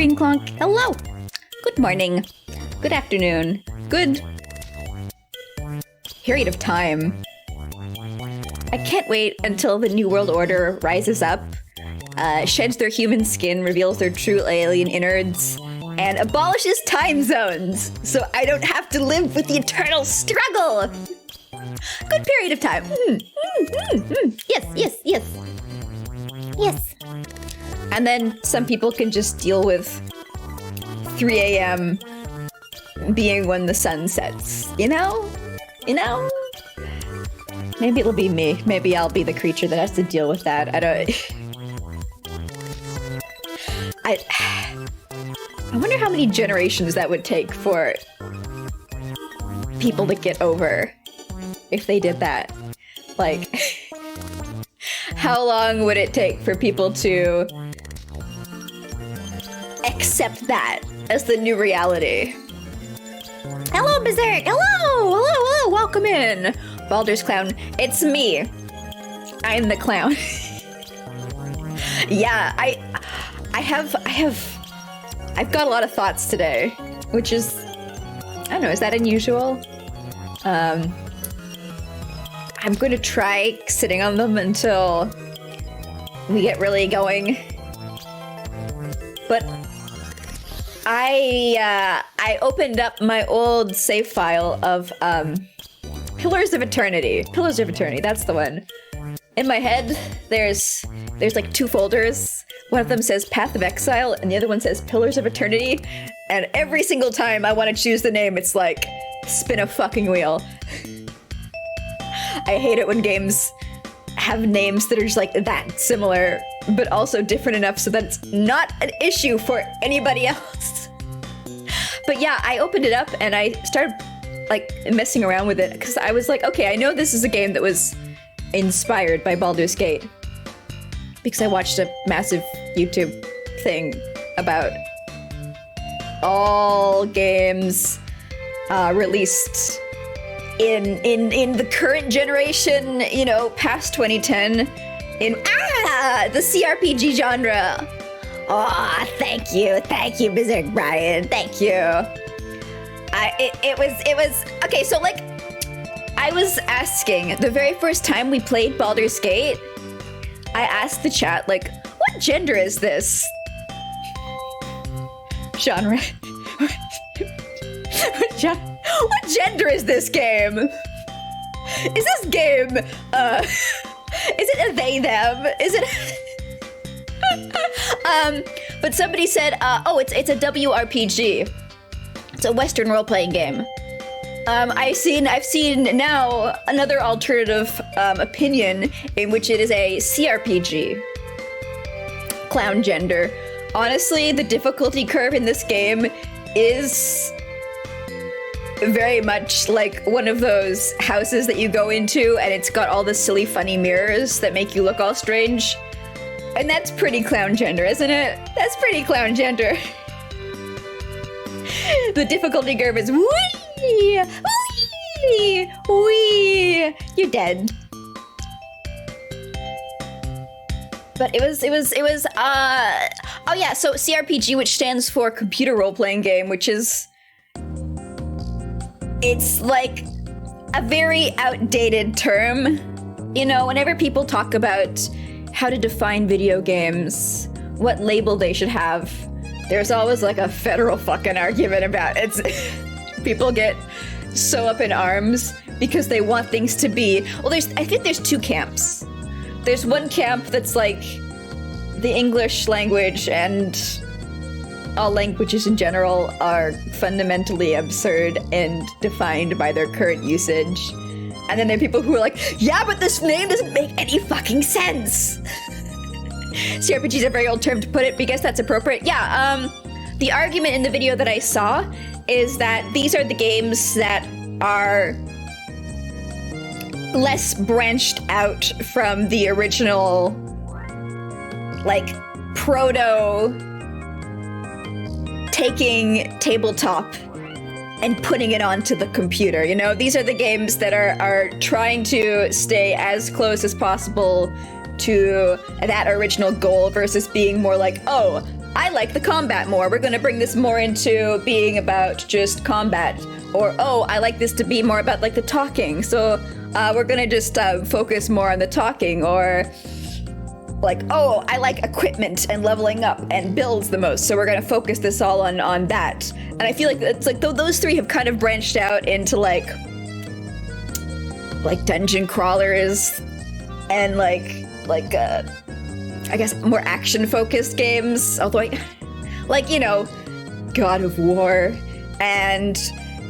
Green Clonk. Hello. Good morning. Good afternoon. Good period of time. I can't wait until the New World Order rises up, sheds their human skin, reveals their true alien innards, and abolishes time zones, so I don't have to live with the eternal struggle. Good period of time. Yes. Yes. And then some people can just deal with 3 a.m. being when the sun sets, you know? Maybe it'll be me. Maybe I'll be the creature that has to deal with that. I wonder how many generations that would take for people to get over if they did that. Like, how long would it take for people to accept that as the new reality? Hello, Berserk! Hello! Welcome in! Baldur's Clown. It's me. I'm the clown. Yeah, I've got a lot of thoughts today, which is, I don't know, is that unusual? I'm going to try sitting on them until we get really going. But I opened up my old save file of Pillars of Eternity. Pillars of Eternity, that's the one. In my head, there's like 2 folders. One of them says Path of Exile, and the other one says Pillars of Eternity. And every single time I want to choose the name, it's like, spin a fucking wheel. I hate it when games have names that are just like that similar, but also different enough so that it's not an issue for anybody else. But yeah, I opened it up and I started like messing around with it because I was like, okay, I know this is a game that was inspired by Baldur's Gate because I watched a massive YouTube thing about all games released in the current generation, you know, past 2010 in the CRPG genre. Oh, thank you, Berserk Brian, thank you. It was okay. So like, I was asking the very first time we played Baldur's Gate, I asked the chat like, what gender is this? Genre. What gender is this game? Is this game, is it a they, them? Is it, but somebody said, oh, it's a WRPG. It's a Western role-playing game. I've seen now another alternative, opinion in which it is a CRPG. Clown gender. Honestly, the difficulty curve in this game is very much like one of those houses that you go into and it's got all the silly funny mirrors that make you look all strange. And that's pretty clown gender, isn't it? That's pretty clown gender. The difficulty curve is wee, wee, wee. You're dead. But it was oh yeah, so CRPG, which stands for computer role-playing game, which is, it's like a very outdated term. You know, whenever people talk about how to define video games, what label they should have, there's always like a federal fucking argument about it. People get so up in arms because they want things to be, well, I think there's 2 camps. There's one camp that's like the English language and all languages in general are fundamentally absurd and defined by their current usage. And then there are people who are like, yeah, but this name doesn't make any fucking sense. CRPG is a very old term to put it, but I guess that's appropriate. Yeah, the argument in the video that I saw is that these are the games that are less branched out from the original, like, proto taking tabletop and putting it onto the computer, you know? These are the games that are trying to stay as close as possible to that original goal versus being more like, oh, I I like the combat more. We're gonna bring this more into being about just combat. Or, oh, I like this to be more about like the talking. So we're gonna just focus more on the talking. Or like, oh, I like equipment and leveling up and builds the most. So we're gonna focus this all on that. And I feel like it's like those three have kind of branched out into like dungeon crawlers and like I guess more action focused games. Although like, you know, God of War and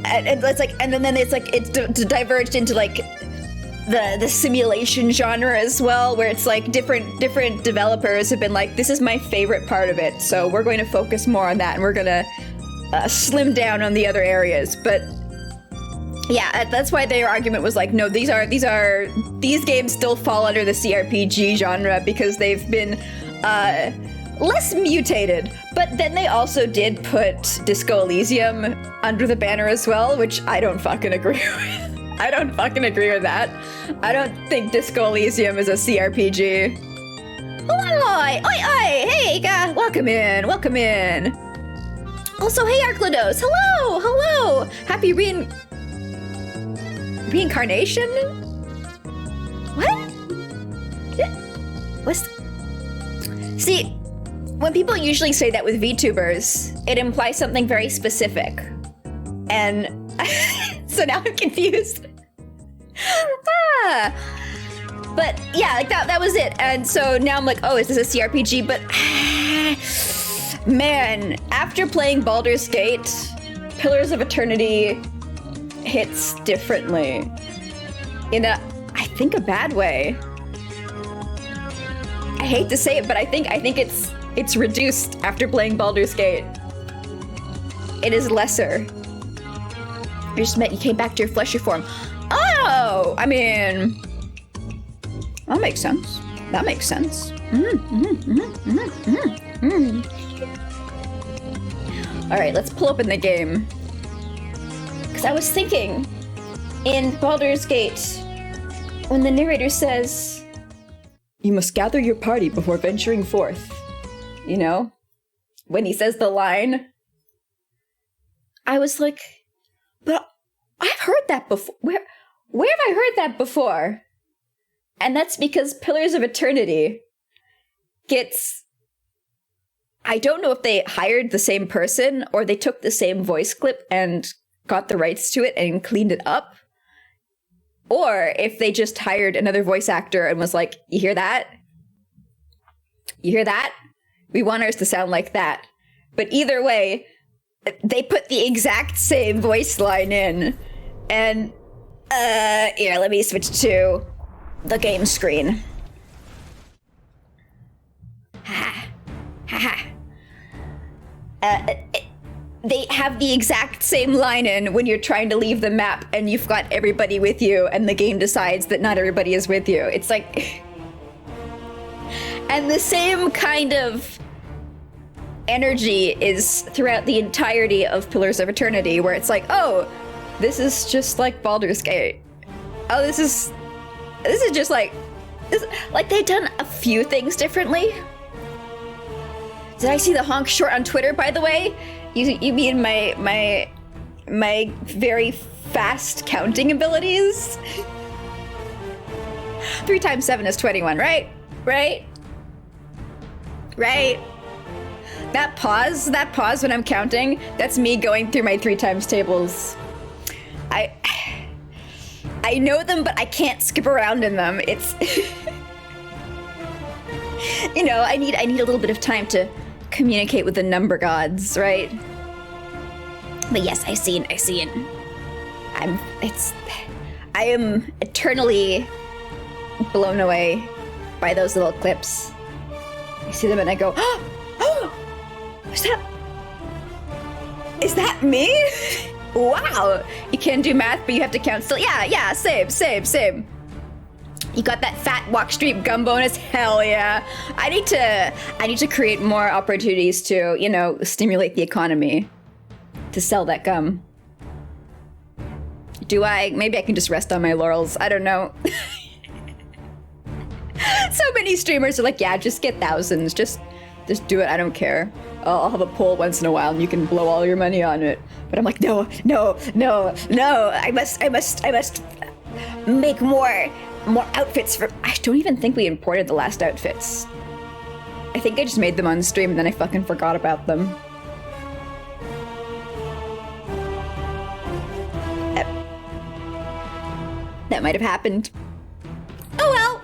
it's like, and then it's like it's diverged into like the simulation genre as well, where it's like different developers have been like, this is my favorite part of it, so we're going to focus more on that and we're gonna slim down on the other areas. But yeah, that's why their argument was like, no, these games still fall under the CRPG genre because they've been less mutated. But then they also did put Disco Elysium under the banner as well, which I don't fucking agree with. I don't fucking agree with that. I don't think Disco Elysium is a CRPG. Oi, oi, hey, welcome in. Also, hey, Arclados, hello. Happy reincarnation? What? See, when people usually say that with VTubers, it implies something very specific. And so now I'm confused. But yeah, like that was it. And so now I'm like, oh, is this a CRPG? But man, after playing Baldur's Gate, Pillars of Eternity hits differently. In a, I think, a bad way. I hate to say it, but I think it's reduced after playing Baldur's Gate. It is lesser. You just meant you came back to your fleshy form. Oh, I mean, that makes sense. All right, let's pull open the game. Because I was thinking, in Baldur's Gate, when the narrator says, "You must gather your party before venturing forth," you know, when he says the line, I was like, but I've heard that before. Where have I heard that before? And that's because Pillars of Eternity gets... I don't know if they hired the same person or they took the same voice clip and got the rights to it and cleaned it up. Or if they just hired another voice actor and was like, you hear that? You hear that? We want ours to sound like that. But either way, they put the exact same voice line in. And, here, let me switch to the game screen. They have the exact same line in when you're trying to leave the map and you've got everybody with you and the game decides that not everybody is with you. It's like... And the same kind of energy is throughout the entirety of Pillars of Eternity, where it's like, oh, this is just like Baldur's Gate. Oh, this is just like they've done a few things differently. Did I see the honk short on Twitter, by the way? You mean my very fast counting abilities? 3 times 7 is 21, right? Right? That pause when I'm counting, that's me going through my 3 times tables. I know them, but I can't skip around in them. It's you know, I need a little bit of time to communicate with the number gods, right? But yes, I see it. I am eternally blown away by those little clips. I see them and I go, oh, is that me? Wow, you can do math, but you have to count still. Yeah, same. You got that fat walk street gum bonus? Hell yeah. I need to create more opportunities to, you know, stimulate the economy to sell that gum. Maybe I can just rest on my laurels. I don't know. So many streamers are like, yeah, just get thousands. Just do it. I don't care. I'll have a poll once in a while and you can blow all your money on it. But I'm like, no, I must make more outfits for... I don't even think we imported the last outfits. I think I just made them on stream and then I fucking forgot about them. That might have happened. Oh well,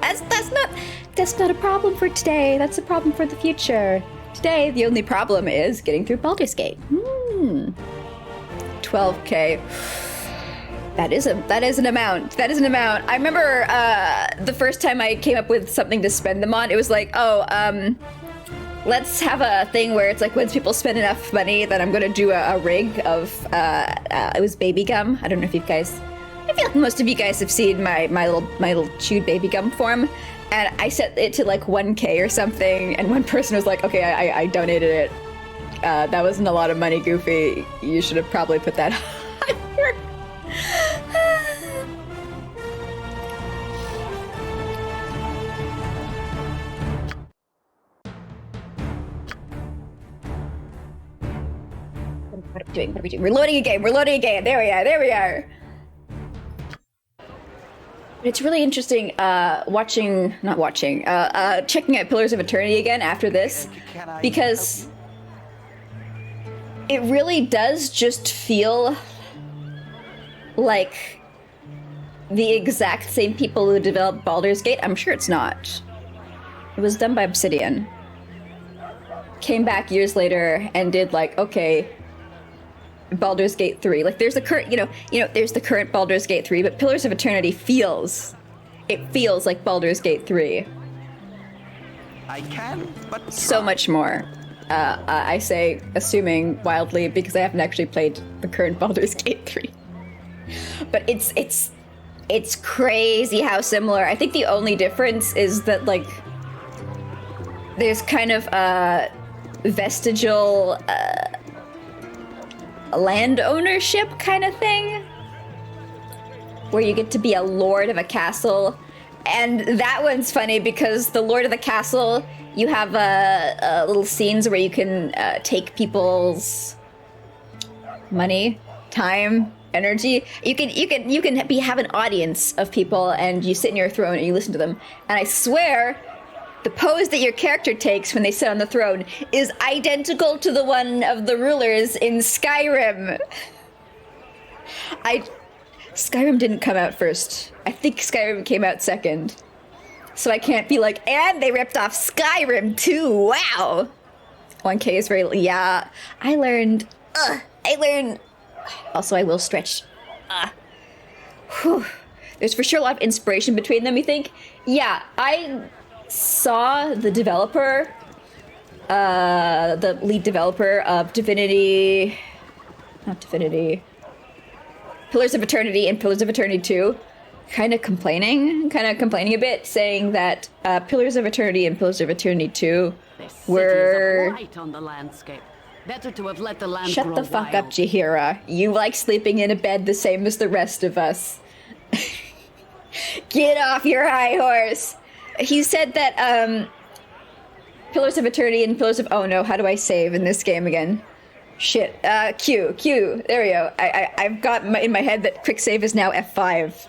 that's not a problem for today. That's a problem for the future. Today, the only problem is getting through Baldur's Gate. 12k. That is an amount. That is an amount. I remember the first time I came up with something to spend them on, it was like, let's have a thing where it's like once people spend enough money, then I'm gonna do a rig of it was baby gum. I don't know if you guys, I feel like most of you guys have seen my little chewed baby gum form, and I set it to like 1k or something, and one person was like, okay, I donated it. That wasn't a lot of money, Goofy. You should have probably put that higher. What are we doing? We're loading a game. There we are. It's really interesting checking out Pillars of Eternity again after this, because it really does just feel like the exact same people who developed Baldur's Gate. I'm sure it's not. It was done by Obsidian. Came back years later and did like, okay, Baldur's Gate 3. Like there's the current, there's the current Baldur's Gate 3, but Pillars of Eternity feels like Baldur's Gate 3. I can, but so much more. I say assuming wildly because I haven't actually played the current Baldur's Gate 3. But it's crazy how similar. I think the only difference is that like there's kind of a vestigial land ownership kind of thing where you get to be a lord of a castle, and that one's funny because the lord of the castle, you have little scenes where you can take people's money, time, energy. You can have an audience of people and you sit in your throne and you listen to them, and I swear the pose that your character takes when they sit on the throne is identical to the one of the rulers in Skyrim. Skyrim didn't come out first. I think Skyrim came out second. So I can't be like, and they ripped off Skyrim too, wow! 1k is very, yeah. I learned, also I will stretch, There's for sure a lot of inspiration between them, you think? Yeah, I saw the developer, the lead developer of Pillars of Eternity and Pillars of Eternity 2, kind of complaining a bit, saying that Pillars of Eternity and Pillars of Eternity 2 were... on the landscape. Better to have let the land Shut the fuck up, Jaheira. You like sleeping in a bed the same as the rest of us. Get off your high horse. He said that Pillars of Eternity and Pillars of... Oh no, how do I save in this game again? Shit. Q. There we go. I've got in my head that quick save is now F5,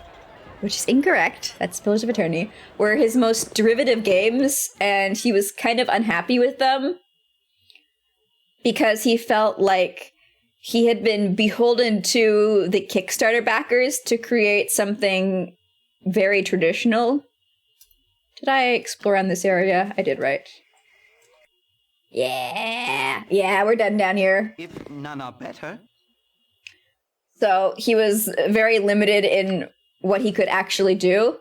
which is incorrect. That's Pillars of Eternity. Were his most derivative games, and he was kind of unhappy with them because he felt like he had been beholden to the Kickstarter backers to create something very traditional. Did I explore on this area? I did, right? Yeah, we're done down here. if none are better. So he was very limited in what he could actually do.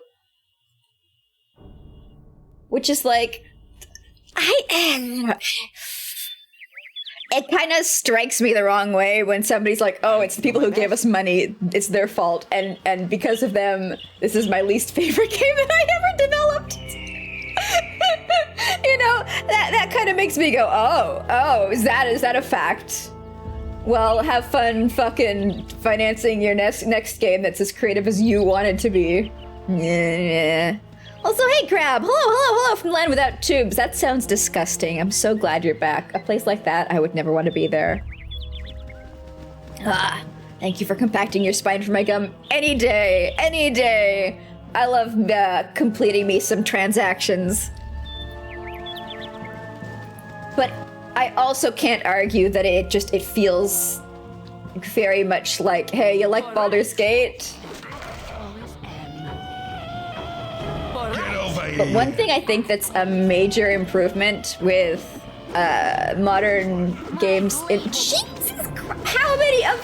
Which is like, it kind of strikes me the wrong way when somebody's like, oh, it's the people who gave us money, it's their fault, and because of them, this is my least favorite game that I ever developed. You know, that kind of makes me go, oh, is that a fact? Well, have fun fucking financing your next game that's as creative as you want it to be. Yeah. Also, hey, Crab! Hello from Land Without Tubes. That sounds disgusting. I'm so glad you're back. A place like that, I would never want to be there. Ah, thank you for compacting your spine for my gum. Any day, any day. I love completing me some transactions. But I also can't argue that it feels very much like, hey, you like Baldur's Gate? But one thing I think that's a major improvement with modern games, Jesus Christ, how many of,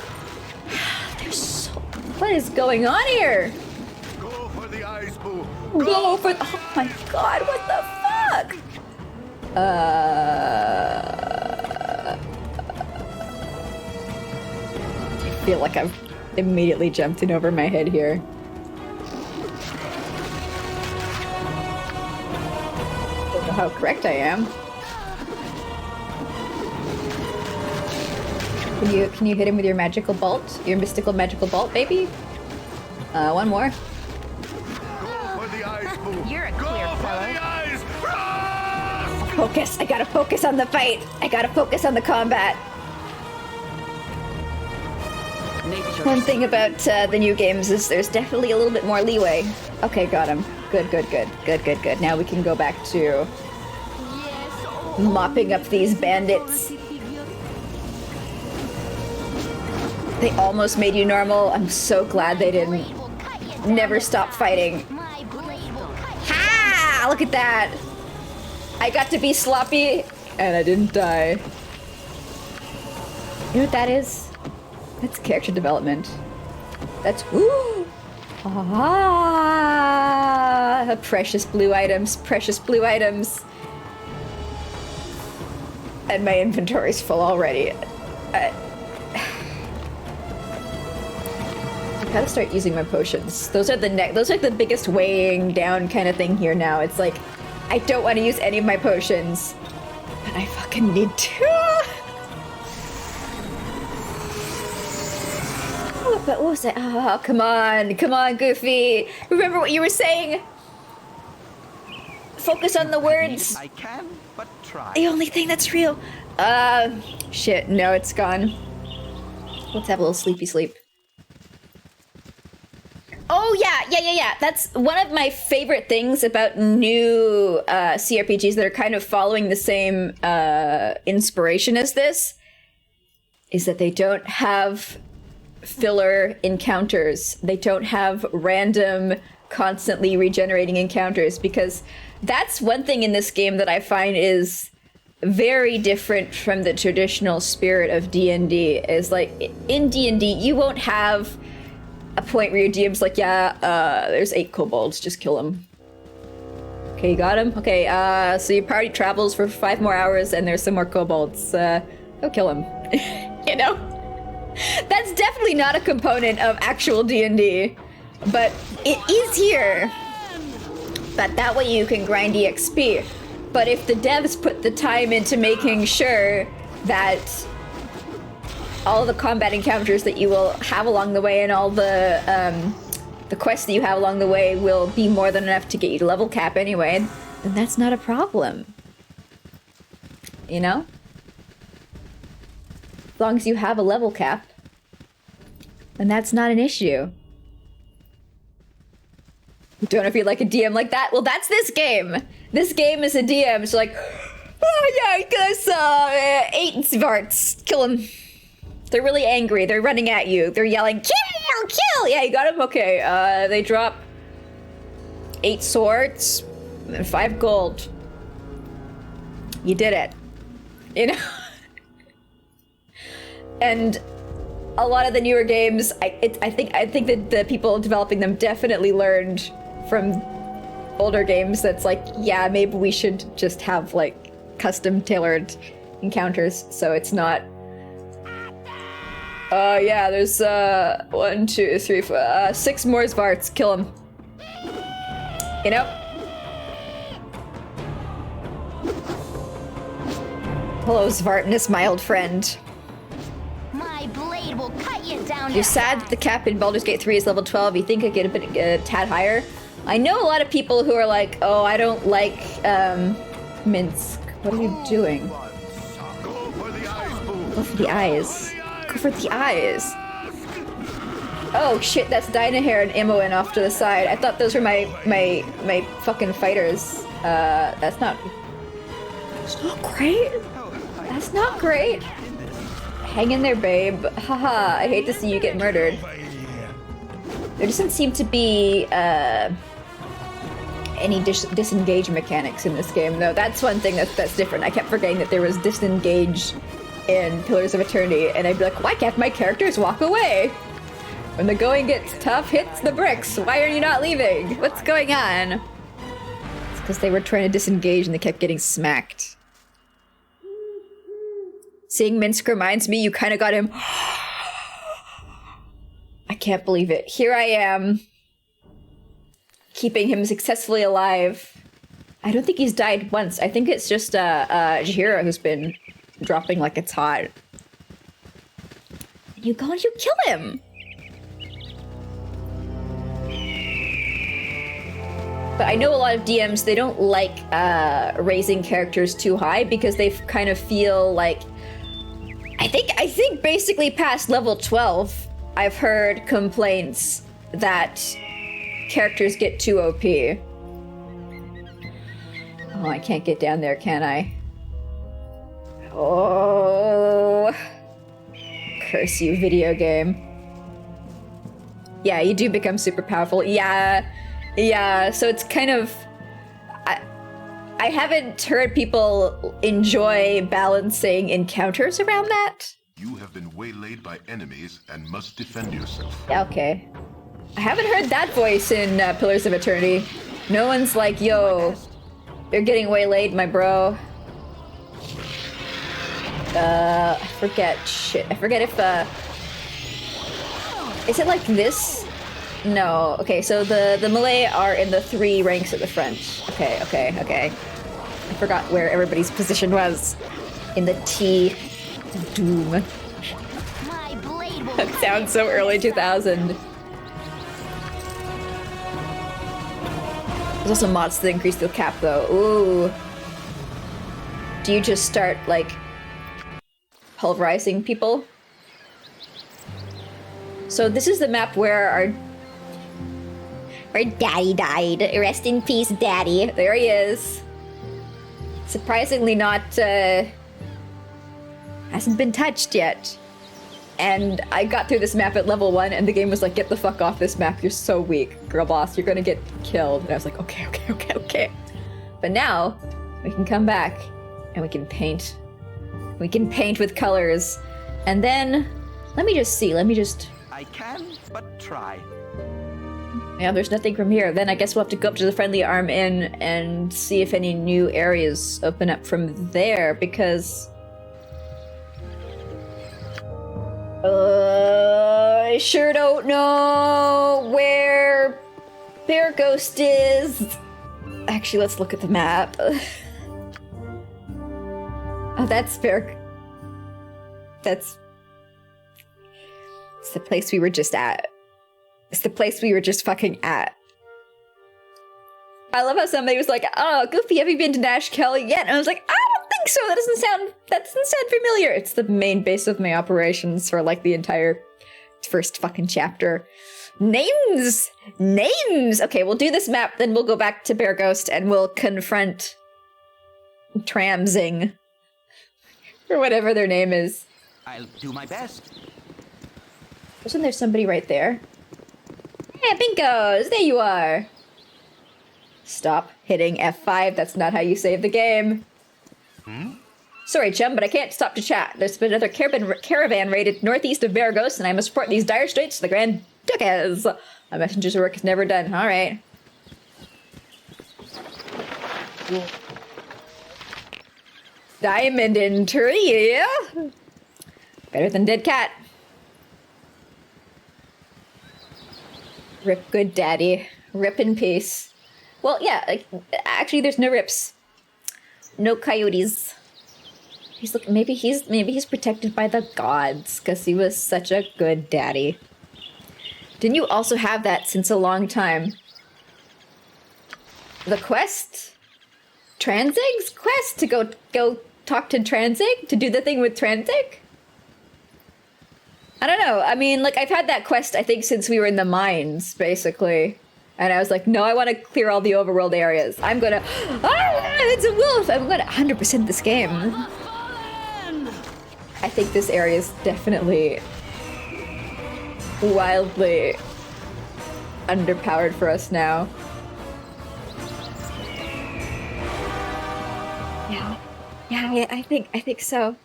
there's so, what is going on here? Go for the eyes, boo. Go for, oh my god, what the fuck? I feel like I've immediately jumped in over my head here. Don't know how correct I am. Can you hit him with your magical bolt? Your mystical magical bolt, baby? One more. Go for the eyes, boo. You're a Go clear for fella. the eyes. Run! Focus! I gotta focus on the fight! I gotta focus on the combat! Nature. One thing about the new games is there's definitely a little bit more leeway. Okay, got him. Good. Now we can go back to mopping up these bandits. They almost made you normal. I'm so glad they didn't. Never stop fighting. Ha! Look at that! I got to be sloppy, and I didn't die. You know what that is? That's character development. That's woo! Ah! Precious blue items, precious blue items. And my inventory's full already. I gotta start using my potions. Those are the biggest weighing down kind of thing here now. It's like, I don't want to use any of my potions, but I fucking need to. Oh, but what was it? Oh, come on, Goofy. Remember what you were saying? Focus on the words. I can, but try. The only thing that's real. Shit, no, it's gone. Let's have a little sleepy sleep. Oh, yeah. That's one of my favorite things about new CRPGs that are kind of following the same inspiration as this, is that they don't have filler encounters. They don't have random, constantly regenerating encounters, because that's one thing in this game that I find is very different from the traditional spirit of D&D. Is like, in D&D, you won't have a point where your DM's like, there's 8 kobolds, just kill them. Okay, you got him? Okay, so your party travels for 5 more hours and there's some more kobolds. Go kill him. You know? That's definitely not a component of actual D&D, but it is here. But that way you can grind EXP. But if the devs put the time into making sure that all the combat encounters that you will have along the way and all the quests that you have along the way will be more than enough to get you to level cap anyway, then that's not a problem. You know? As long as you have a level cap, then that's not an issue. Don't know if you'd like a DM like that? Well, that's this game. This game is a DM. It's like, oh yeah, guys, 8 Svarts, kill him. They're really angry. They're running at you. They're yelling, kill, kill! Yeah, you got him? Okay, they drop 8 swords and 5 gold. You did it. You know? And a lot of the newer games, I think that the people developing them definitely learned from older games that's like, yeah, maybe we should just have, like, custom tailored encounters so it's not... yeah, there's 1, 2, 3, 4, 6 more Svarts. Kill them. You know? Hello, Svartness, my old friend. My blade will cut you down. You're sad that the cap in Baldur's Gate 3 is level 12. You think I get a tad higher? I know a lot of people who are like, oh, I don't like Minsk. What are you doing? Go for the ice boo. Go for the eyes. Go for the eyes. Oh shit, that's Dynahair and Imoen off to the side. I thought those were my fucking fighters. That's not great. That's not great. Hang in there, babe. Haha, I hate to see you get murdered. There doesn't seem to be any disengage mechanics in this game, though. That's one thing that's different. I kept forgetting that there was disengage in Pillars of Eternity, and I'd be like, why can't my characters walk away? When the going gets tough, hits the bricks. Why are you not leaving? What's going on? It's because they were trying to disengage and they kept getting smacked. Seeing Minsk reminds me you kind of got him. I can't believe it. Here I am, keeping him successfully alive. I don't think he's died once. I think it's just Jahira who's been dropping like it's hot. And you go and you kill him. But I know a lot of DMs, they don't like raising characters too high because they kind of feel like... I think basically past level 12, I've heard complaints that characters get too OP. Oh, I can't get down there, can I? Oh. Curse you, video game. Yeah, you do become super powerful. Yeah, so it's kind of... I haven't heard people enjoy balancing encounters around that. You have been waylaid by enemies and must defend yourself. Yeah, okay. I haven't heard that voice in Pillars of Eternity. No one's like, yo, you're getting waylaid, my bro. I forget. Shit. I forget if, is it like this? No. Okay, so the Malay are in the 3 ranks at the front. Okay. I forgot where everybody's position was. In the T of Doom. My blade will That sounds so early 2000. There's also mods that increase the cap, though. Ooh. Do you just start, like, pulverizing people? So this is the map where Daddy died. Rest in peace, Daddy. There he is. Surprisingly not, hasn't been touched yet. And I got through this map at level 1, and the game was like, get the fuck off this map, you're so weak. Girl boss, you're gonna get killed. And I was like, okay. But now, we can come back, and we can paint. We can paint with colors. And then, let me just see, I can, but try. Yeah, there's nothing from here. Then I guess we'll have to go up to the Friendly Arm Inn and see if any new areas open up from there, because... I sure don't know where Bear Ghost is. Actually, let's look at the map. Oh, that's Bear... It's the place we were just at. It's the place we were just fucking at. I love how somebody was like, oh, Goofy, have you been to Nash Kelly yet? And I was like, I don't think so. That doesn't sound familiar. It's the main base of my operations for like the entire first fucking chapter. Names! Okay, we'll do this map, then we'll go back to Bear Ghost and we'll confront Tramzing. Or whatever their name is. I'll do my best. Wasn't there somebody right there? Hey, Pinkos! There you are! Stop hitting F5. That's not how you save the game. Sorry, chum, but I can't stop to chat. There's been another caravan raided northeast of Veragos, and I must report these dire straits to the Grand Duchess. My messenger's work is never done. All right. Diamond in tree. Better than dead cat. Rip good daddy. Rip in peace. Well, yeah, like, actually there's no rips. No coyotes. Maybe he's protected by the gods, because he was such a good daddy. Didn't you also have that since a long time? The quest? Transig's quest? To go talk to Transig? To do the thing with Transig? I don't know. I mean, like, I've had that quest, I think, since we were in the mines, basically. And I was like, no, I want to clear all the overworld areas. I'm gonna... Ah, it's a wolf! I'm gonna 100% this game. I think this area is definitely wildly underpowered for us now. Yeah, I think so.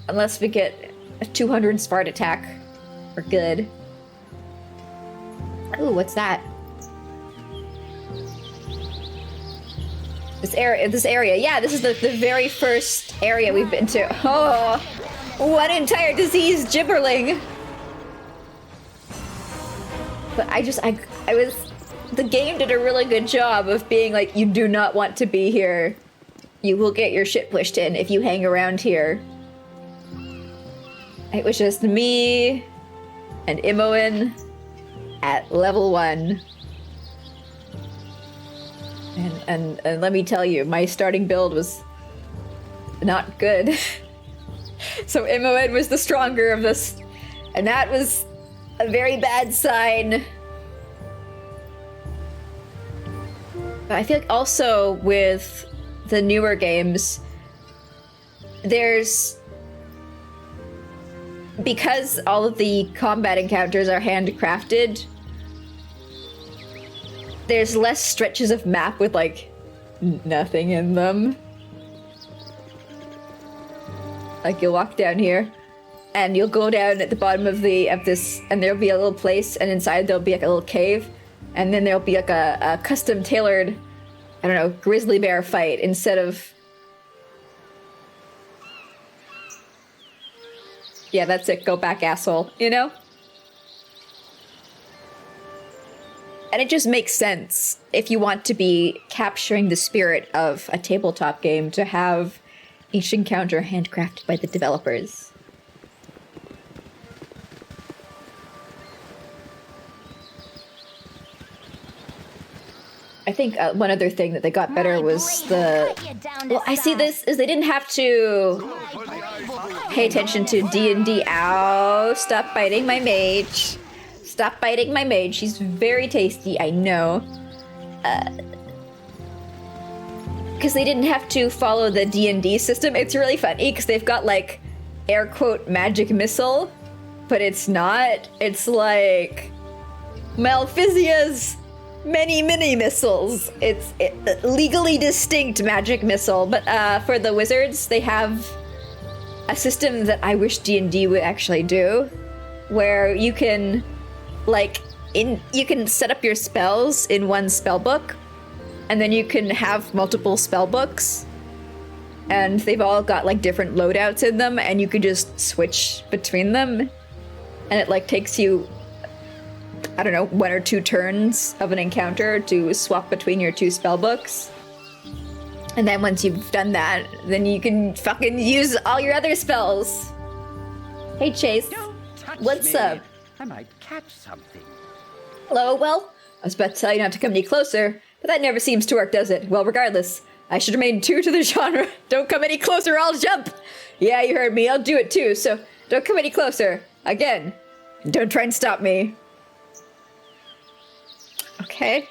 Unless we get a 200 Spart attack, we're good. Ooh, what's that? This area. Yeah, this is the very first area we've been to. Oh, what entire disease gibberling. But the game did a really good job of being like, you do not want to be here. You will get your shit pushed in if you hang around here. It was just me and Imoen at level 1. And let me tell you, my starting build was not good. So Imoen was the stronger of this, and that was a very bad sign. But I feel like also with the newer games, because all of the combat encounters are handcrafted, there's less stretches of map with, like, nothing in them. Like, you'll walk down here, and you'll go down at the bottom of this, and there'll be a little place, and inside there'll be, like, a little cave, and then there'll be, like, a custom-tailored, I don't know, grizzly bear fight instead of... Yeah, that's it. Go back, asshole. You know? And it just makes sense if you want to be capturing the spirit of a tabletop game to have each encounter handcrafted by the developers. I think one other thing that they got better was the... Well, I see this is they didn't have to pay attention to D&D. Ow, stop biting my mage. Stop biting my mage. She's very tasty, I know. Because they didn't have to follow the D&D system. It's really funny because they've got, like, air quote magic missile, but it's not. It's like Malphysia's many missiles. It's legally distinct magic missile, but for the wizards, they have a system that I wish D&D would actually do, where you can, like, you can set up your spells in one spell book, and then you can have multiple spell books, and they've all got, like, different loadouts in them, and you can just switch between them, and it, like, takes you, I don't know, 1 or 2 turns of an encounter to swap between your 2 spell books. And then once you've done that, then you can fucking use all your other spells. Hey, Chase. What's up? I might catch something. Hello, well, I was about to tell you not to come any closer, but that never seems to work, does it? Well, regardless, I should remain true to the genre. Don't come any closer, I'll jump! Yeah, you heard me, I'll do it too, so don't come any closer. Again. Don't try and stop me. Okay.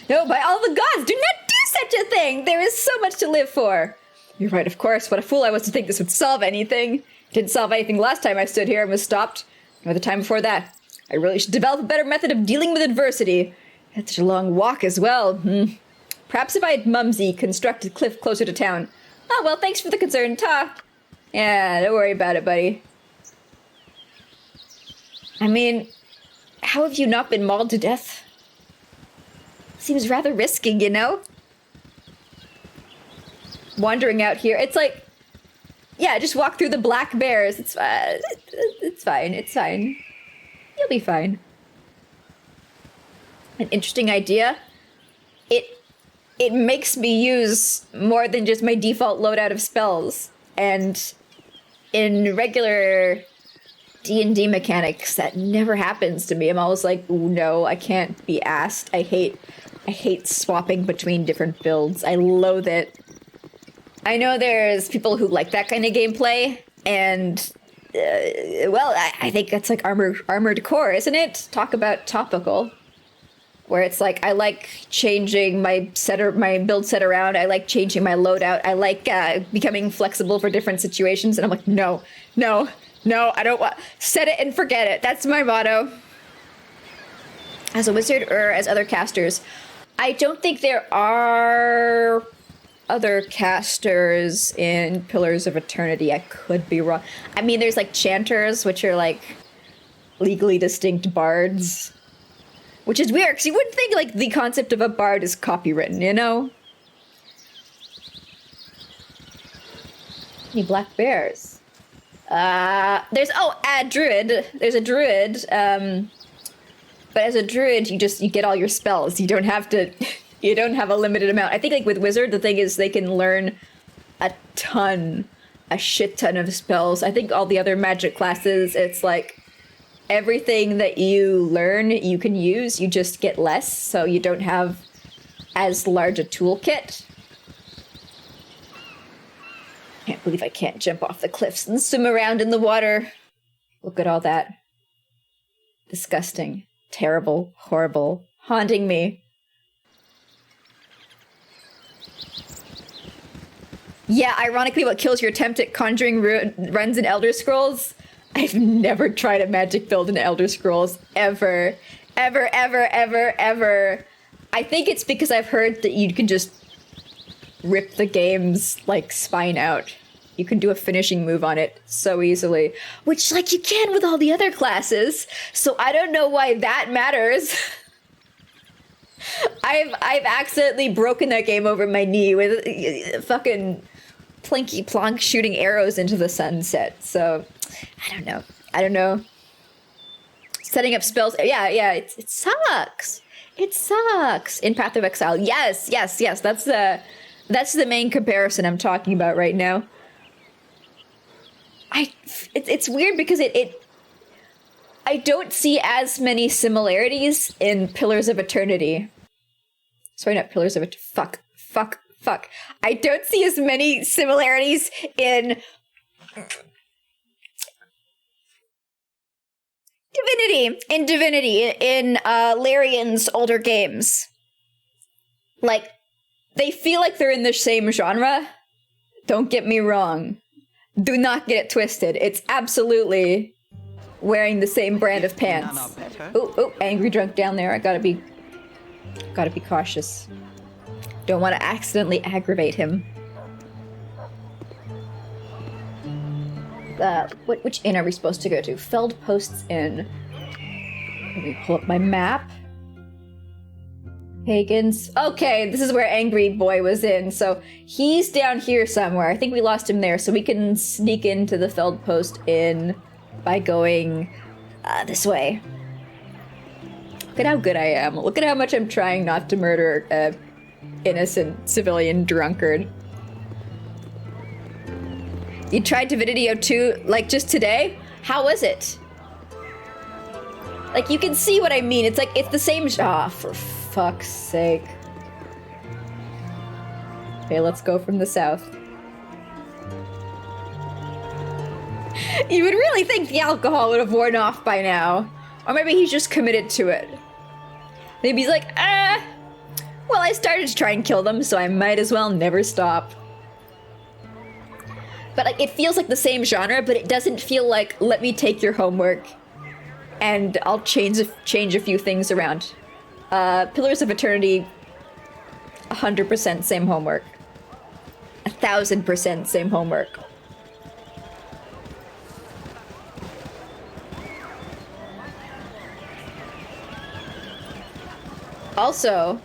No, by all the gods, do not do such a thing! There is so much to live for! You're right, of course. What a fool I was to think this would solve anything. Didn't solve anything last time I stood here and was stopped. Or the time before that. I really should develop a better method of dealing with adversity. It's such a long walk as well. Perhaps if I had Mumsy construct a cliff closer to town. Oh, well, thanks for the concern, Ta. Yeah, don't worry about it, buddy. I mean, how have you not been mauled to death? Seems rather risky, you know? Wandering out here, it's like, yeah, just walk through the black bears. It's fine. It's fine. You'll be fine. An interesting idea. It makes me use more than just my default loadout of spells. And in regular D&D mechanics, that never happens to me. I'm always like, ooh, no, I can't be asked. I hate I hate swapping between different builds. I loathe it. I know there's people who like that kind of gameplay, and well, I think that's like Armored Core, isn't it? Talk about topical. Where it's like, I like changing my build set around. I like changing my loadout. I like becoming flexible for different situations. And I'm like, no, I don't want. Set it and forget it. That's my motto. As a wizard or as other casters, I don't think there are other casters in Pillars of Eternity. I could be wrong. I mean, there's like chanters, which are like legally distinct bards. Which is weird, because you wouldn't think, like, the concept of a bard is copywritten, you know? Any black bears? There's, a druid. There's a druid, but as a druid, you get all your spells. You don't have to, you don't have a limited amount. I think, like, with wizard, the thing is they can learn a shit ton of spells. I think all the other magic classes, it's like, everything that you learn, you can use, you just get less, so you don't have as large a toolkit. Can't believe I can't jump off the cliffs and swim around in the water. Look at all that. Disgusting, terrible, horrible, haunting me. Yeah, ironically, what kills your attempt at conjuring runs in Elder Scrolls? I've never tried a magic build in Elder Scrolls, ever. Ever, ever, ever, ever. I think it's because I've heard that you can just rip the game's, like, spine out. You can do a finishing move on it so easily. Which, like, you can with all the other classes, so I don't know why that matters. I've accidentally broken that game over my knee with fucking plinky plonk shooting arrows into the sunset, so I don't know. Setting up spells, yeah, it sucks. It sucks. In Path of Exile, yes, that's the main comparison I'm talking about right now. It's weird because I don't see as many similarities in Pillars of Eternity. Sorry, not Pillars of Fuck. I don't see as many similarities in Divinity, in Larian's older games. Like, they feel like they're in the same genre. Don't get me wrong. Do not get it twisted. It's absolutely wearing the same brand of pants. Oh, angry drunk down there. I gotta be cautious. Don't want to accidentally aggravate him. Which inn are we supposed to go to? Feld Posts Inn. Let me pull up my map. Pagans. Okay, this is where Angry Boy was in. So he's down here somewhere. I think we lost him there. So we can sneak into the Feld Post Inn by going this way. Look at how good I am. Look at how much I'm trying not to murder a innocent civilian drunkard. You tried Divinity 2, like, just today? How was it? Like, you can see what I mean. It's like, it's the same... Ah, for fuck's sake. Okay, let's go from the south. You would really think the alcohol would have worn off by now. Or maybe he's just committed to it. Maybe he's like, well, I started to try and kill them, so I might as well never stop. But like, it feels like the same genre, but it doesn't feel like, let me take your homework and I'll change a few things around. Pillars of Eternity, 100% same homework. 1000% same homework. Also,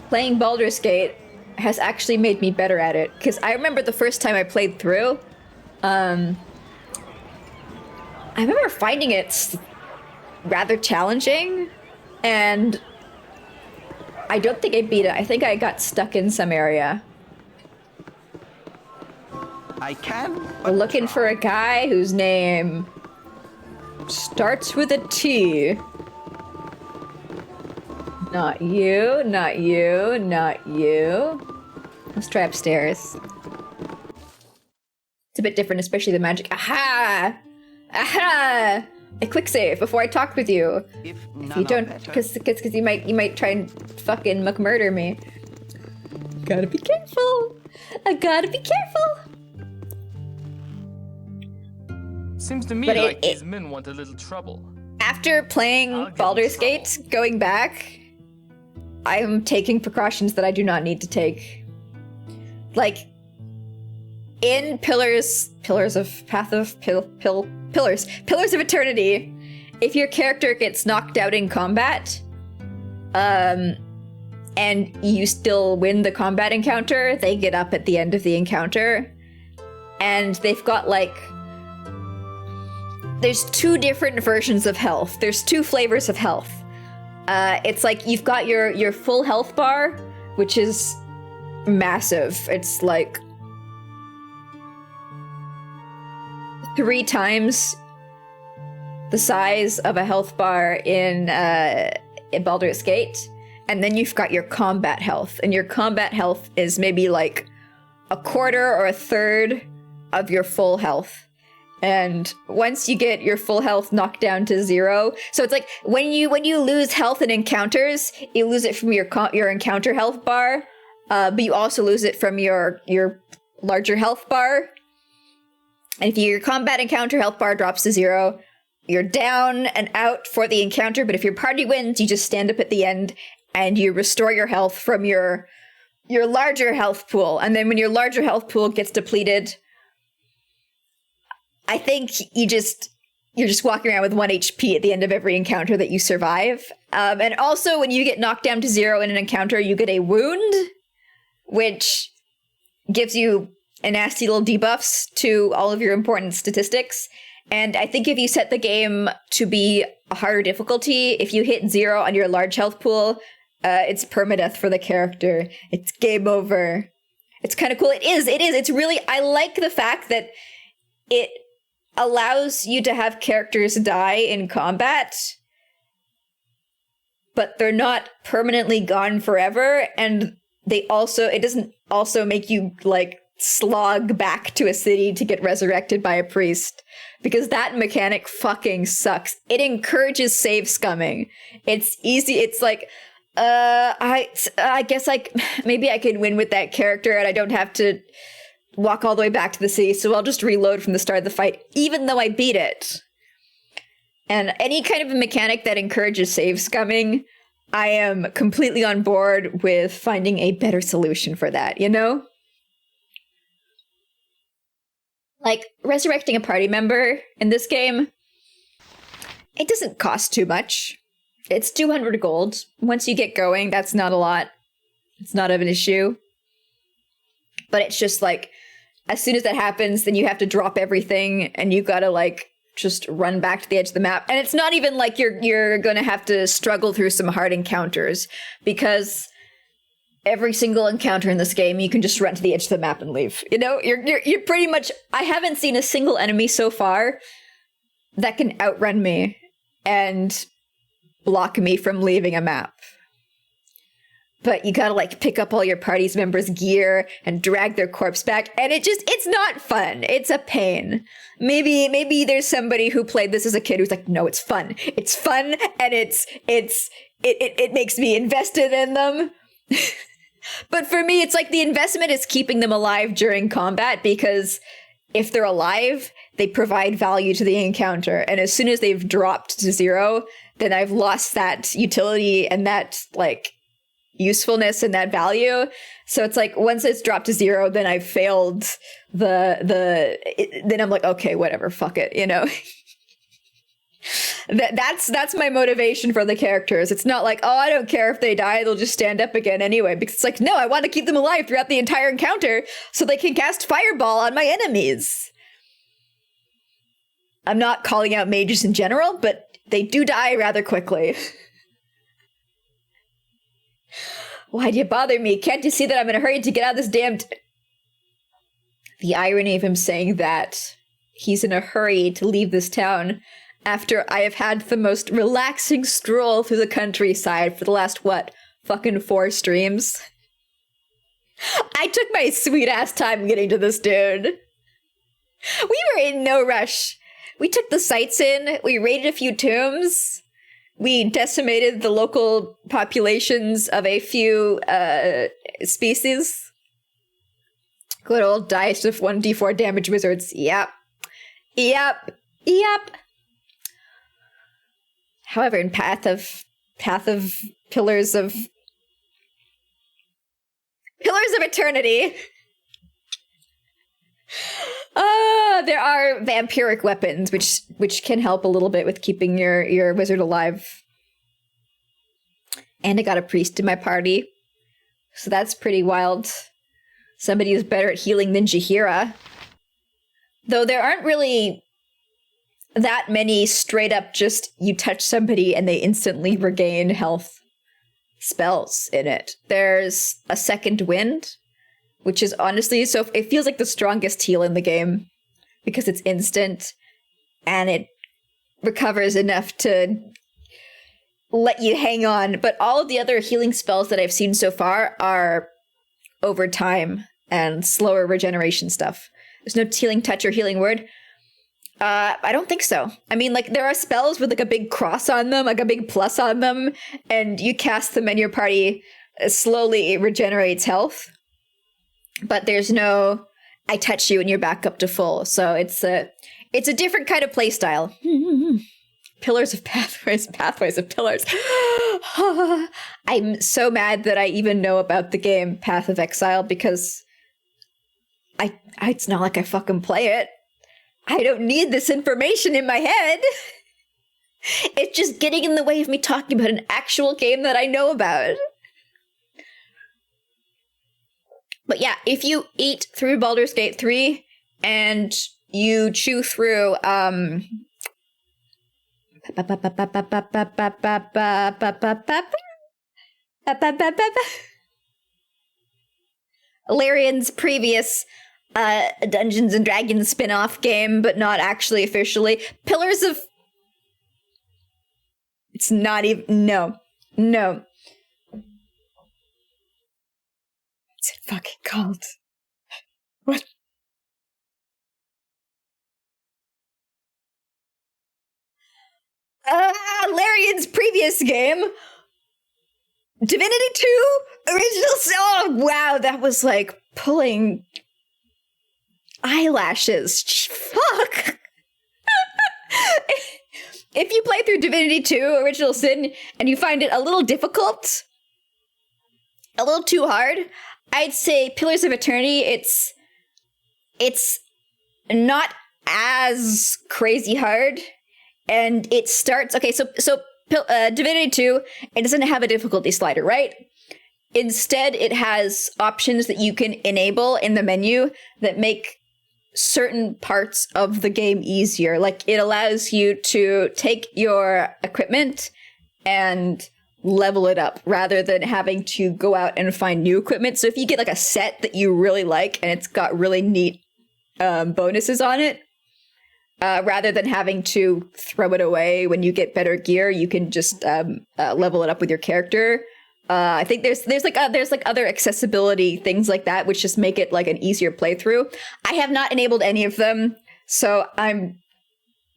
playing Baldur's Gate has actually made me better at it, because I remember the first time I played through, I remember finding it rather challenging, and I don't think I beat it. I think I got stuck in some area. I can. We're looking for a guy whose name starts with a T. Not you, not you, not you. Let's try upstairs. It's a bit different, especially the magic. Aha! Aha! A quick save before I talked with you. If If you don't, because you might try and fucking murder me. Gotta be careful. I gotta be careful. Seems to me But like these men want a little trouble. After playing Baldur's Gate, going back, I'm taking precautions that I do not need to take. Like, in Pillars of Eternity, if your character gets knocked out in combat, and you still win the combat encounter, they get up at the end of the encounter, and they've got like, there's two different versions of health. There's two flavors of health. It's like you've got your full health bar, which is massive. It's like 3 times the size of a health bar in Baldur's Gate. And then you've got your combat health. And your combat health is maybe like a quarter or a third of your full health. And once you get your full health knocked down to 0, so it's like when you lose health in encounters, you lose it from your encounter health bar, but you also lose it from your larger health bar. And if your combat encounter health bar drops to 0, you're down and out for the encounter. But if your party wins, you just stand up at the end and you restore your health from your larger health pool. And then when your larger health pool gets depleted, I think you're just walking around with 1 HP at the end of every encounter that you survive. And also, when you get knocked down to 0 in an encounter, you get a wound, which gives you a nasty little debuffs to all of your important statistics. And I think if you set the game to be a harder difficulty, if you hit 0 on your large health pool, it's permadeath for the character. It's game over. It's kind of cool. It is. It's really, I like the fact that it allows you to have characters die in combat, but they're not permanently gone forever, and it doesn't also make you like slog back to a city to get resurrected by a priest, because that mechanic fucking sucks. It encourages save scumming. It's easy. It's like, I guess maybe I could win with that character and I don't have to walk all the way back to the city, so I'll just reload from the start of the fight, even though I beat it. And any kind of a mechanic that encourages save scumming, I am completely on board with finding a better solution for that, you know? Like, resurrecting a party member in this game, it doesn't cost too much. It's 200 gold. Once you get going, that's not a lot. It's not of an issue. But it's just like, as soon as that happens, then you have to drop everything and you gotta like just run back to the edge of the map. And it's not even like you're gonna have to struggle through some hard encounters, because every single encounter in this game, you can just run to the edge of the map and leave. You know, you're pretty much, I haven't seen a single enemy so far that can outrun me and block me from leaving a map. But you gotta like pick up all your party's members' gear and drag their corpse back, and it's not fun. It's a pain. Maybe there's somebody who played this as a kid who's like, no, it's fun. It's fun, and it makes me invested in them. But for me, it's like the investment is keeping them alive during combat, because if they're alive, they provide value to the encounter. And as soon as they've dropped to 0, then I've lost that utility and that like usefulness and that value. So it's like once it's dropped to 0, then I've failed then I'm like, okay, whatever, fuck it, you know. That's my motivation for the characters. It's not like, oh, I don't care if they die, they'll just stand up again anyway, because it's like, no, I want to keep them alive throughout the entire encounter so they can cast fireball on my enemies. I'm not calling out mages in general, but they do die rather quickly. Why do you bother me? Can't you see that I'm in a hurry to get out of this damned... The irony of him saying that he's in a hurry to leave this town after I have had the most relaxing stroll through the countryside for the last, fucking 4 streams. I took my sweet ass time getting to this dude. We were in no rush. We took the sights in, we raided a few tombs, we decimated the local populations of a few species. Good old dice of 1d4 damage wizards. Yep. However, in Path of Pillars of Eternity, there are vampiric weapons, which can help a little bit with keeping your wizard alive. And I got a priest in my party, so that's pretty wild. Somebody who's better at healing than Jaheira. Though there aren't really that many straight up just you touch somebody and they instantly regain health spells in it. There's a second wind, which is honestly, so it feels like the strongest heal in the game because it's instant and it recovers enough to let you hang on. But all of the other healing spells that I've seen so far are over time and slower regeneration stuff. There's no healing touch or healing word. I don't think so. I mean, like, there are spells with like a big cross on them, like a big plus on them, and you cast them and your party slowly regenerates health. But there's no, I touch you and you're back up to full. So it's a different kind of play style. Pillars of Pathways of Pillars. I'm so mad that I even know about the game Path of Exile because it's not like I fucking play it. I don't need this information in my head. It's just getting in the way of me talking about an actual game that I know about. But yeah, if you eat through Baldur's Gate 3 and you chew through Larian's previous Dungeons and Dragons spin-off game, but not actually officially. Pillars of... It's not even... No. What's it fucking called? What? Larian's previous game. Divinity 2? Original... Oh, wow, that was like pulling... eyelashes. Fuck. If you play through Divinity 2 Original Sin and you find it a little difficult, a little too hard, I'd say Pillars of Eternity, it's not as crazy hard, and it starts... Okay, so Divinity 2, it doesn't have a difficulty slider, right? Instead, it has options that you can enable in the menu that make certain parts of the game easier. Like, it allows you to take your equipment and level it up rather than having to go out and find new equipment. So if you get like a set that you really like and it's got really neat bonuses on it, rather than having to throw it away when you get better gear, you can just level it up with your character. I think there's other accessibility things like that, which just make it like an easier playthrough. I have not enabled any of them, so I'm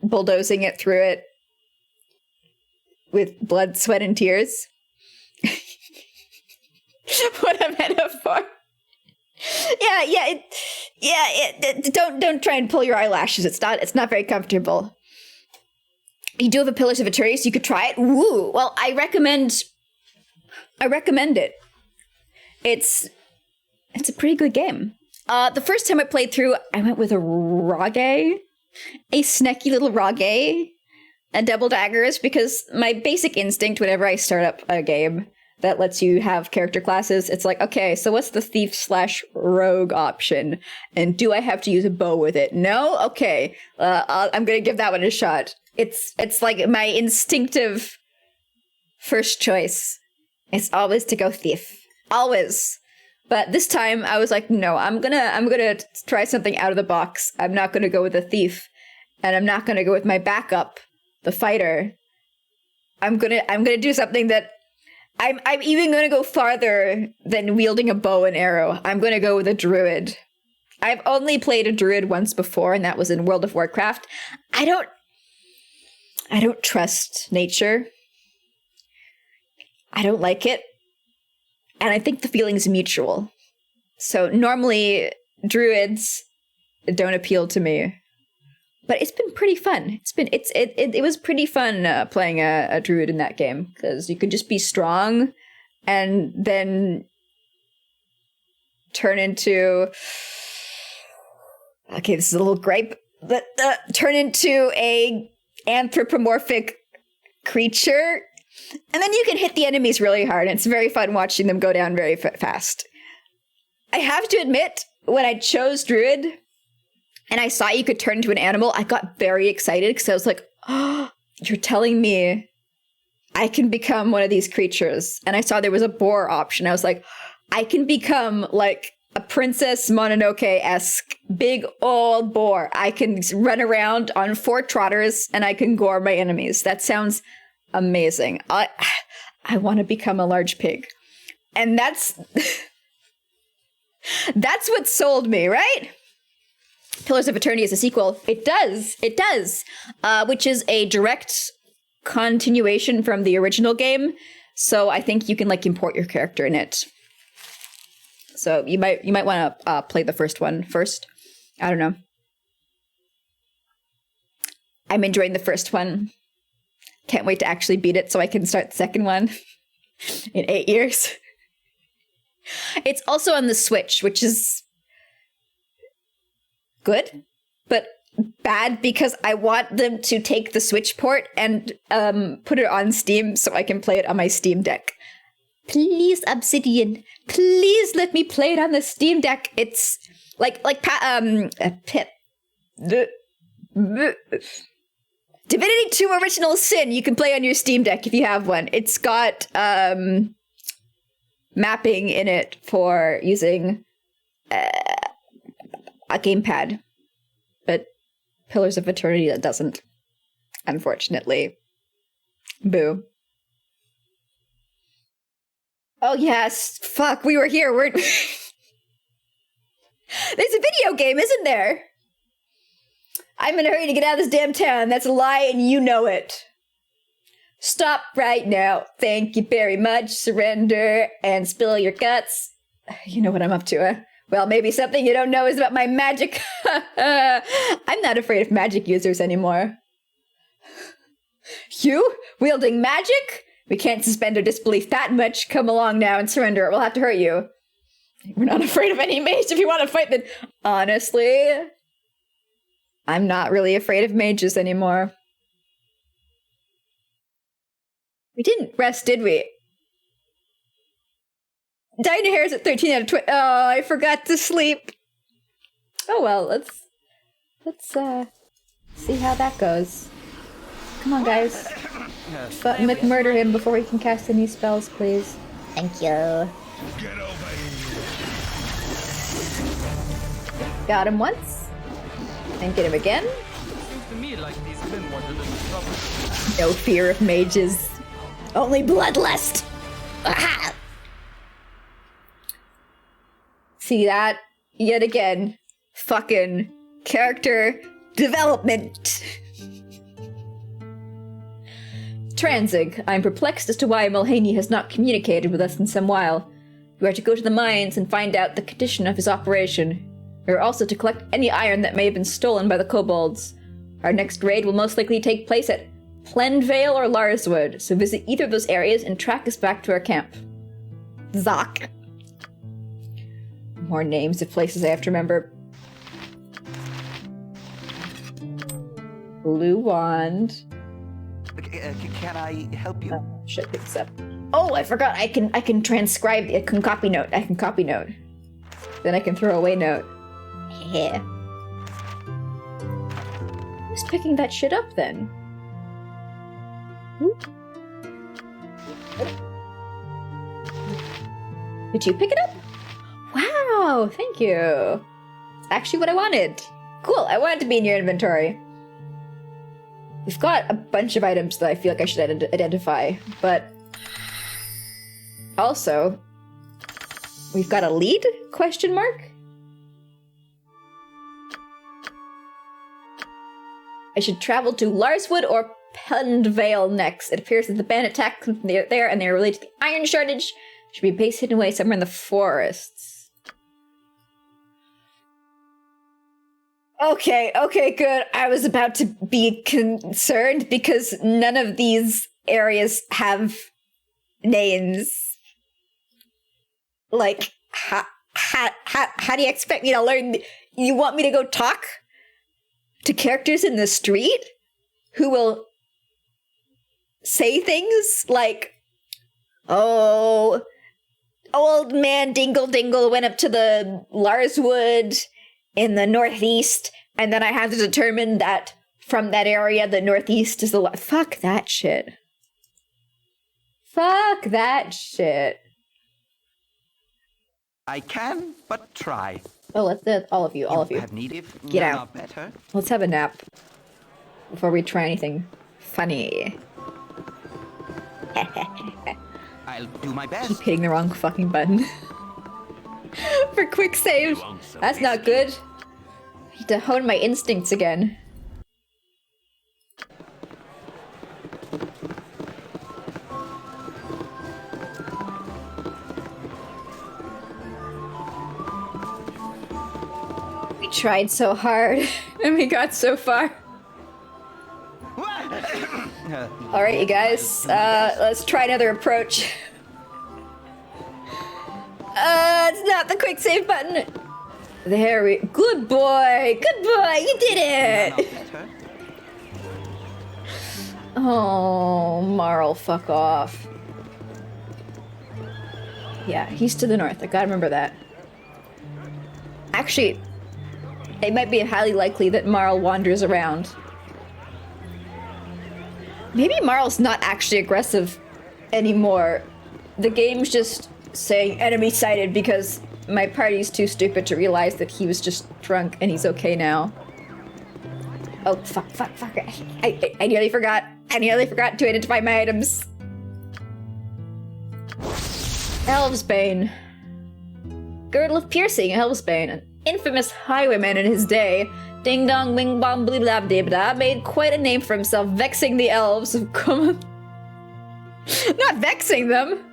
bulldozing it through it with blood, sweat, and tears. What a metaphor! Don't try and pull your eyelashes. It's not very comfortable. You do have a Pillars of Eternity, so you could try it. Woo! Well, I recommend it. It's a pretty good game. The first time I played through, I went with a Rage, a snacky little Rage, and double daggers, because my basic instinct whenever I start up a game that lets you have character classes, it's like, okay, so what's the thief/rogue option? And do I have to use a bow with it? No? Okay. I'm gonna give that one a shot. It's like my instinctive first choice. It's always to go thief. Always. But this time I was like, no, I'm gonna try something out of the box. I'm not gonna go with a thief. And I'm not gonna go with my backup the fighter, I'm gonna do something that I'm even gonna go farther than wielding a bow and arrow. I'm gonna go with a druid. I've only played a druid once before, and that was in World of Warcraft. I don't trust nature. I don't like it. And I think the feeling's mutual. So normally druids don't appeal to me. But it's been pretty fun. It was pretty fun playing a druid in that game, because you could just be strong and then turn into, okay, this is a little gripe, but turn into a anthropomorphic creature, and then you can hit the enemies really hard, and it's very fun watching them go down very fast. I have to admit, when I chose druid and I saw you could turn into an animal, I got very excited, because I was like, oh, you're telling me I can become one of these creatures. And I saw there was a boar option. I was like, I can become like a Princess Mononoke-esque big old boar. I can run around on 4 trotters and I can gore my enemies. That sounds amazing. I want to become a large pig. And that's what sold me, right? Pillars of Eternity is a sequel. It does, which is a direct continuation from the original game. So I think you can like import your character in it. So you might want to play the first one first. I don't know. I'm enjoying the first one. Can't wait to actually beat it so I can start the second one in 8 years. It's also on the Switch, which is good, but bad because I want them to take the Switch port and put it on Steam so I can play it on my Steam Deck. Please, Obsidian, please let me play it on the Steam Deck. It's Pip. Divinity 2 Original Sin, you can play on your Steam Deck if you have one. It's got mapping in it for using a gamepad, but Pillars of Eternity that doesn't, unfortunately. Boo. Oh yes, fuck, we were here, weren't we? There's a video game, isn't there? I'm in a hurry to get out of this damn town. That's a lie and you know it. Stop right now. Thank you very much. Surrender and spill your guts. You know what I'm up to, huh? Well, maybe something you don't know is about my magic. I'm not afraid of magic users anymore. You? Wielding magic? We can't suspend our disbelief that much. Come along now and surrender. It will have to hurt you. We're not afraid of any mage. If you want to fight, then honestly, I'm not really afraid of mages anymore. We didn't rest, did we? Dino Hair's at 13 out of 20. Oh, I forgot to sleep. Oh well, let's see how that goes. Come on, guys. But murder him before he can cast any spells, please. Thank you. Get over here. Got him once. And get him again. Seems to me like these men want a little trouble. No fear of mages. Only bloodlust. Aha! See that? Yet again. Fucking character development. Transig, I'm perplexed as to why Mulhaney has not communicated with us in some while. We are to go to the mines and find out the condition of his operation. We are also to collect any iron that may have been stolen by the kobolds. Our next raid will most likely take place at Plenvale or Larswood, so visit either of those areas and track us back to our camp. Zoc. More names of places I have to remember. Blue Wand. Can I help you? Should pick this up. Oh, I forgot. I can transcribe. I can copy note. Then I can throw away note. Yeah. Who's picking that shit up then? Who? Did you pick it up? Wow, thank you. It's actually what I wanted. Cool. I want it to be in your inventory. We've got a bunch of items that I feel like I should identify, but also, we've got a lead? Question mark? I should travel to Larswood or Pendvale next. It appears that the bandit attacked from there and they are related to the iron shortage. Should be a base hidden away somewhere in the forests. Okay, good. I was about to be concerned because none of these areas have names. Like, how do you expect me to learn? You want me to go talk to characters in the street who will say things like, oh, old man Dingle Dingle went up to the Larswood in the northeast, and then I have to determine that from that area, the northeast is the fuck that shit. Fuck that shit. I can, but try. Oh, let's do all of you. Have needed. Get out. Not better. Let's have a nap before we try anything funny. I'll do my best. Keep hitting the wrong fucking button. For quick save. That's not good. I need to hone my instincts again. We tried so hard, and we got so far. Alright, you guys, let's try another approach. It's not the quick save button. There we... Good boy! Good boy! You did it! Oh, Marl, fuck off. Yeah, he's to the north. I gotta remember that. Actually, it might be highly likely that Marl wanders around. Maybe Marl's not actually aggressive anymore. The game's just saying enemy sighted because my party's too stupid to realize that he was just drunk and he's okay now. Oh, fuck. I nearly forgot. I nearly forgot to identify my items. Elvesbane. Girdle of Piercing, Elvesbane, an infamous highwayman in his day. Ding dong, wing bong, blue blab dibda, made quite a name for himself, vexing the elves of Kuma. Not vexing them!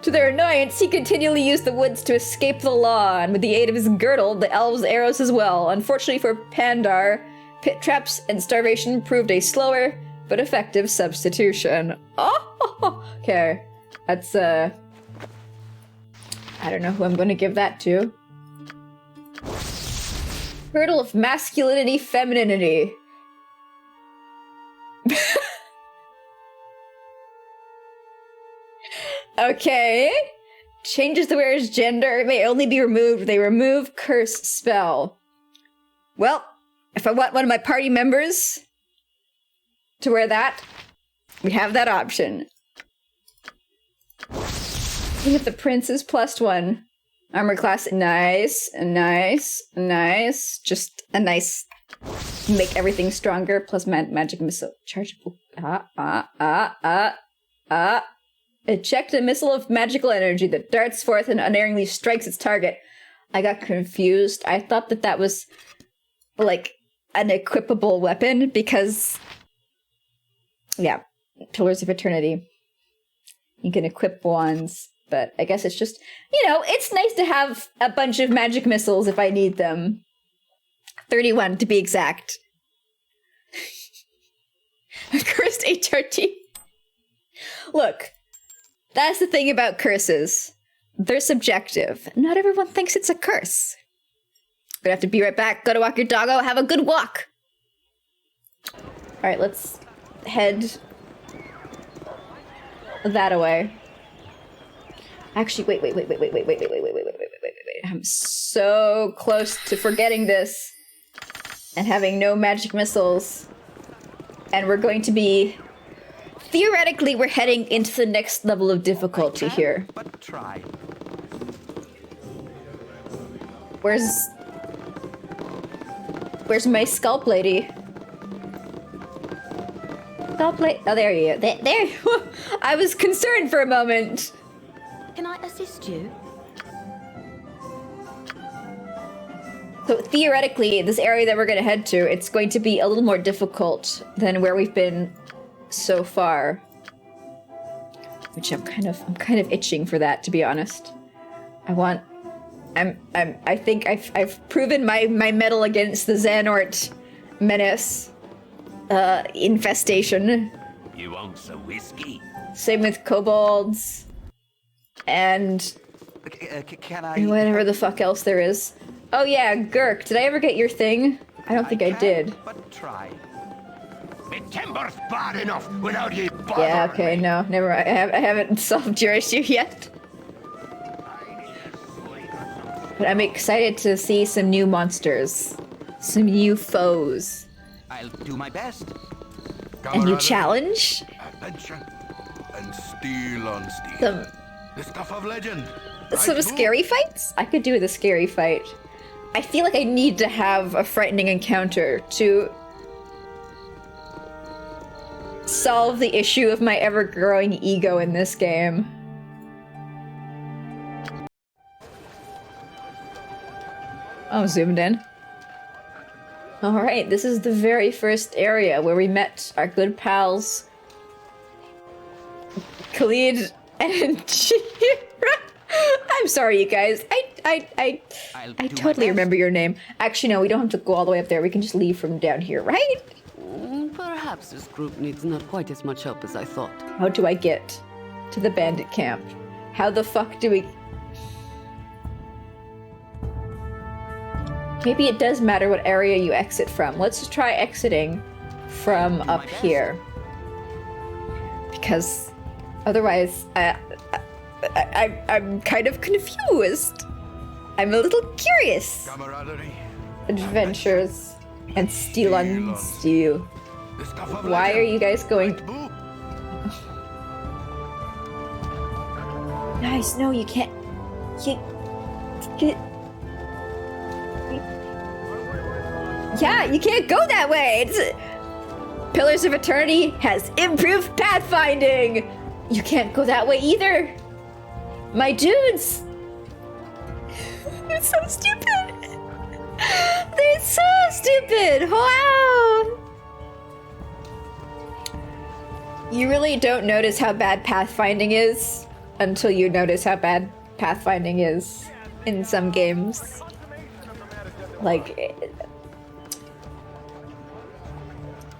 To their annoyance, he continually used the woods to escape the law, and with the aid of his girdle, the elves' arrows as well. Unfortunately for Pandar, pit traps and starvation proved a slower but effective substitution. Oh, okay. That's, I don't know who I'm gonna give that to. Girdle of Masculinity, Femininity. Okay. Changes the wearer's gender. It may only be removed. They remove curse spell. Well, if I want one of my party members to wear that, we have that option. Look at the prince's +1. Armor class, nice. Just a nice, make everything stronger, plus magic missile. Chargeable. Eject a missile of magical energy that darts forth and unerringly strikes its target. I got confused. I thought that was, like, an equipable weapon, because, yeah, Pillars of Eternity. You can equip wands. But I guess it's just, you know, it's nice to have a bunch of magic missiles if I need them. 31 to be exact. Cursed HRT. Look, that's the thing about curses. They're subjective. Not everyone thinks it's a curse. Gonna have to be right back. Go to walk your doggo. Have a good walk. Alright, let's head that away. Actually, wait. I'm so close to forgetting this and having no magic missiles. And we're going to be... Theoretically, we're heading into the next level of difficulty here. But try. Where's my scalp lady? I'll play. Oh, there you go. There. I was concerned for a moment. Can I assist you? So theoretically, this area that we're gonna head to, it's going to be a little more difficult than where we've been so far. Which I'm kind of itching for that, to be honest. I think I've proven my mettle against the Xehanort menace infestation. You want some whiskey? Same with kobolds and Can I? whatever the fuck else there is. Oh yeah, Gurk. Did I ever get your thing? I don't think I can, did. But try. The timber's bad enough without ye bothering Yeah, okay, me. no, never mind. I haven't solved your issue yet. But I'm excited to see some new monsters. Some new foes. I'll do my best. A new challenge? Adventure and steel on steel. Some The stuff of legend. some Right, scary fights? I could do with a scary fight. I feel like I need to have a frightening encounter to solve the issue of my ever-growing ego in this game. Oh, zoomed in. Alright, this is the very first area where we met our good pals Khalid and Chihira. I'm sorry, you guys. I I'll do my totally best. remember your name. Actually, no, we don't have to go all the way up there. We can just leave from down here, right? Perhaps this group needs not quite as much help as I thought. How do I get to the bandit camp? How the fuck do we... Maybe it does matter what area you exit from. Let's just try exiting from up here. Because otherwise, I'm kind of confused. I'm a little curious. Camaraderie. Adventures and steel on steel. The stuff of Why legend. are you guys going... Right, boo? Guys, no, you can't... Yeah, you can't go that way! Pillars of Eternity has improved pathfinding! You can't go that way either! My dudes! It's so stupid! They're so stupid! Wow! You really don't notice how bad pathfinding is until you notice how bad pathfinding is in some games. Like...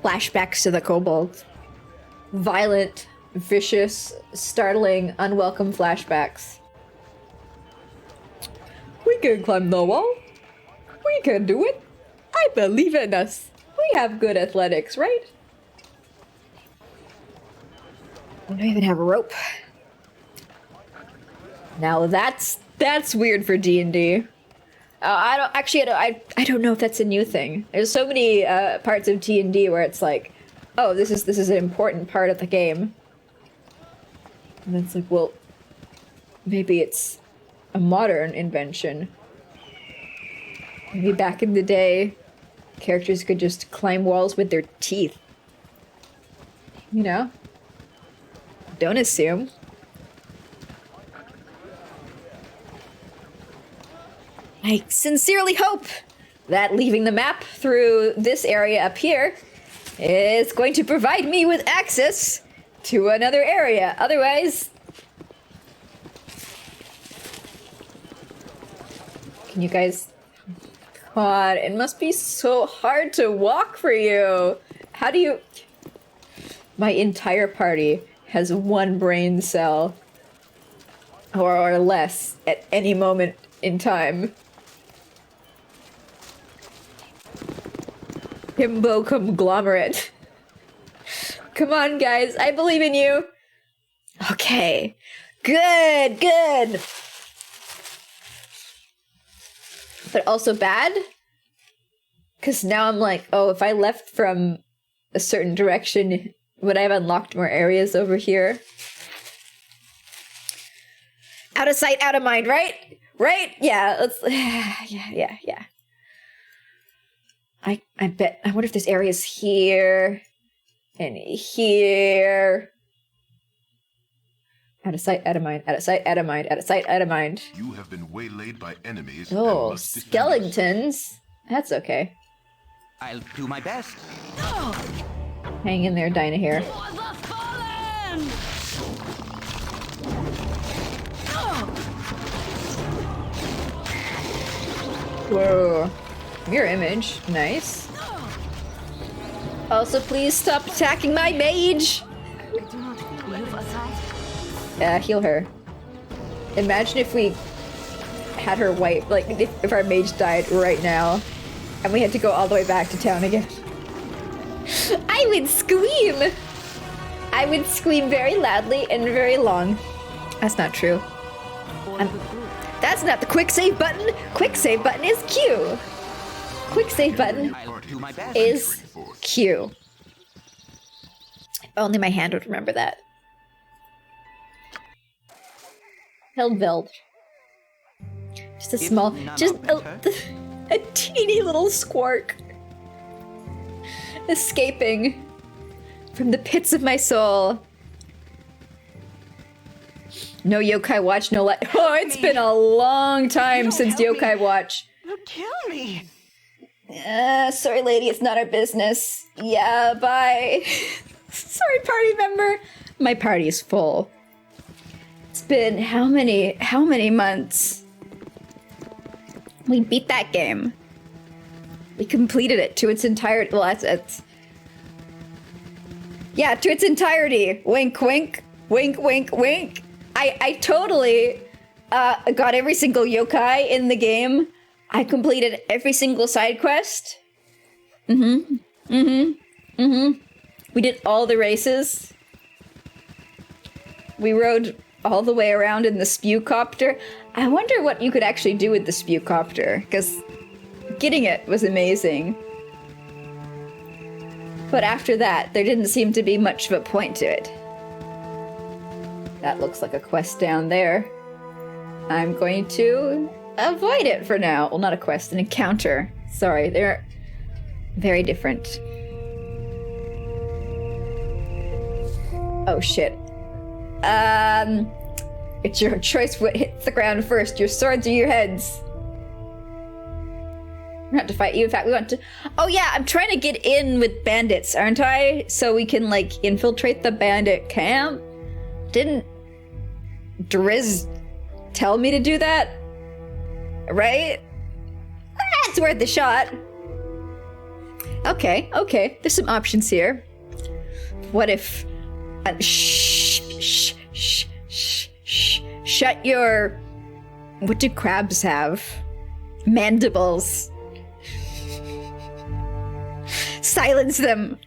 flashbacks to the kobold. Violent, vicious, startling, unwelcome flashbacks. We can climb the wall. We can do it. I believe in us. We have good athletics, right? We don't even have a rope. Now that's weird for D&D. I don't know if that's a new thing. There's so many parts of D&D where it's like, oh, this is an important part of the game. And it's like, well, maybe it's a modern invention. Maybe back in the day, characters could just climb walls with their teeth. You know? Don't assume. I sincerely hope that leaving the map through this area up here is going to provide me with access to another area. Otherwise... Can you guys... God, it must be so hard to walk for you. How do you... My entire party has one brain cell. Or less at any moment in time. Himbo conglomerate. Come on, guys. I believe in you. Okay. Good, good. But also bad? Because now I'm like, oh, if I left from a certain direction, would I have unlocked more areas over here? Out of sight, out of mind, right? Right? Yeah, let's... Yeah. I bet... I wonder if there's areas here. in here. Out of sight, out of mind, out of sight, out of mind, out of sight, out of mind. You have been waylaid by enemies and Oh, must defend skeletons. That's okay. I'll do my best. Hang in there, Dinah here. Whoa. Mirror image. Nice. Also, please stop attacking my mage! Heal her. Imagine if we had her wipe, like, if our mage died right now, and we had to go all the way back to town again. I would scream! I would scream very loudly and very long. That's not true. That's not the quick save button! Quick save button is Q! Quick save button I'll do my best. is Q. If only my hand would remember that. Heldveld. Just a If small, none just of better. a teeny little squark. Escaping from the pits of my soul. No Yokai Watch, no light. Oh, it's been a long time since Yokai Watch. You'll kill me. Sorry, lady, it's not our business. Yeah, bye. Sorry, party member. My party is full. It's been how many months? We beat that game. We completed it to its entirety. Well, that's yeah, to its entirety. Wink, wink, wink, wink, wink. I totally got every single yokai in the game. I completed every single side quest. We did all the races. We rode all the way around in the spewcopter. I wonder what you could actually do with the spewcopter, because getting it was amazing. But after that, there didn't seem to be much of a point to it. That looks like a quest down there. I'm going to avoid it for now. Well, not a quest, an encounter. Sorry, they're very different. Oh shit. It's your choice what hits the ground first, your swords or your heads. We don't have to fight you. In fact, we want to... Oh yeah, I'm trying to get in with bandits, aren't I? So we can, like, infiltrate the bandit camp? Didn't Driz tell me to do that? Right? That's worth a shot. Okay. There's some options here. What if... shh. Shut your... What do crabs have? Mandibles. Silence them!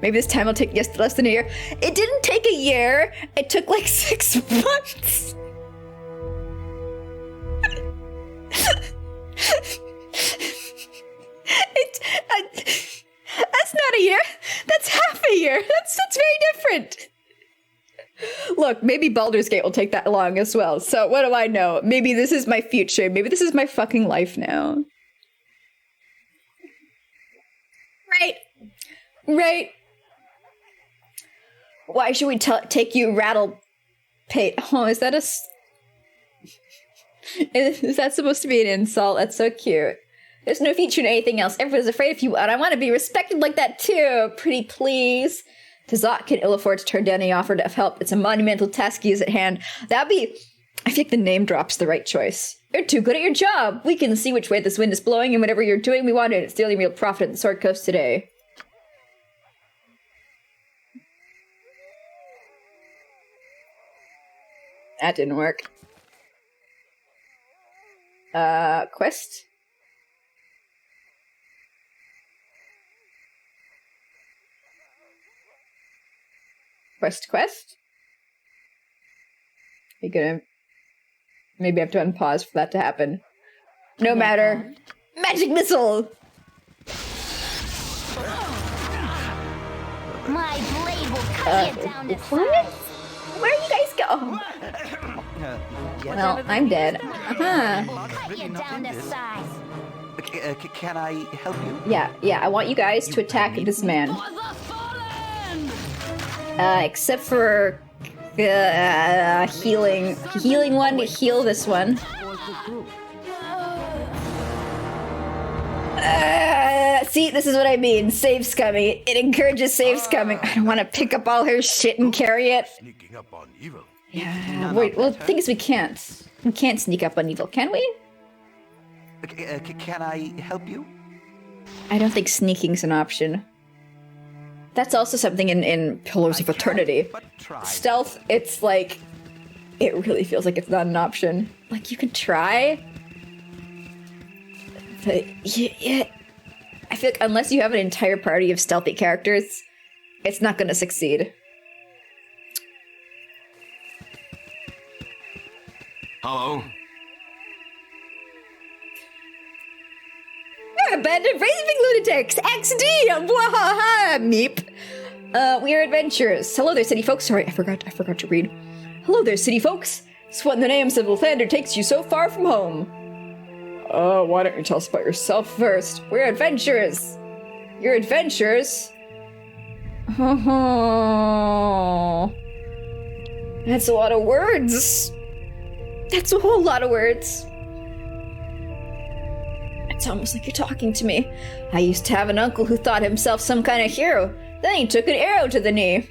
Maybe this time will take less than a year. It didn't take a year. It took like 6 months. That's not a year. That's half a year. That's very different. Look, maybe Baldur's Gate will take that long as well. So what do I know? Maybe this is my future. Maybe this is my fucking life now. Right. Why should we take you rattle pate? Oh, is that is that supposed to be an insult? That's so cute. There's no future in anything else. Everyone's afraid of you, and I want to be respected like that too. Pretty please. Tazak can ill afford to turn down any offer of help. It's a monumental task he is at hand. That'd be... I think the name drop's the right choice. You're too good at your job. We can see which way this wind is blowing, and whatever you're doing, we want it. It's the only real profit in the Sword Coast today. That didn't work. Quest? Quest? You gonna... Maybe I have to unpause for that to happen. No matter. Magic missile! My blade will cut you down to What? size. Where you guys go? Well, I'm dead. Cut you down to size. Can I help you? Yeah, I want you guys to attack this man. Except for healing one to heal this one. See, this is what I mean. Save scumming. It encourages save scumming. I don't want to pick up all her shit and carry it. Sneaking up on evil. Yeah. Wait. Well, the thing is, we can't. We can't sneak up on evil, can we? Can I help you? I don't think sneaking's an option. That's also something in Pillars of Eternity. But try. Stealth, it's like... It really feels like it's not an option. Like, you can try... But, yeah... I feel like unless you have an entire party of stealthy characters, it's not gonna succeed. Hello? Abandoned raving lunatics! XD! Mwahaha! Meep. We are adventurers. Hello there, city folks. Sorry, I forgot to read. Hello there, city folks. It's what in the names of Lathander takes you so far from home. Why don't you tell us about yourself first? We're adventurers. You're adventurers? Oh. That's a lot of words. That's a whole lot of words. It's almost like you're talking to me. I used to have an uncle who thought himself some kind of hero. Then he took an arrow to the knee.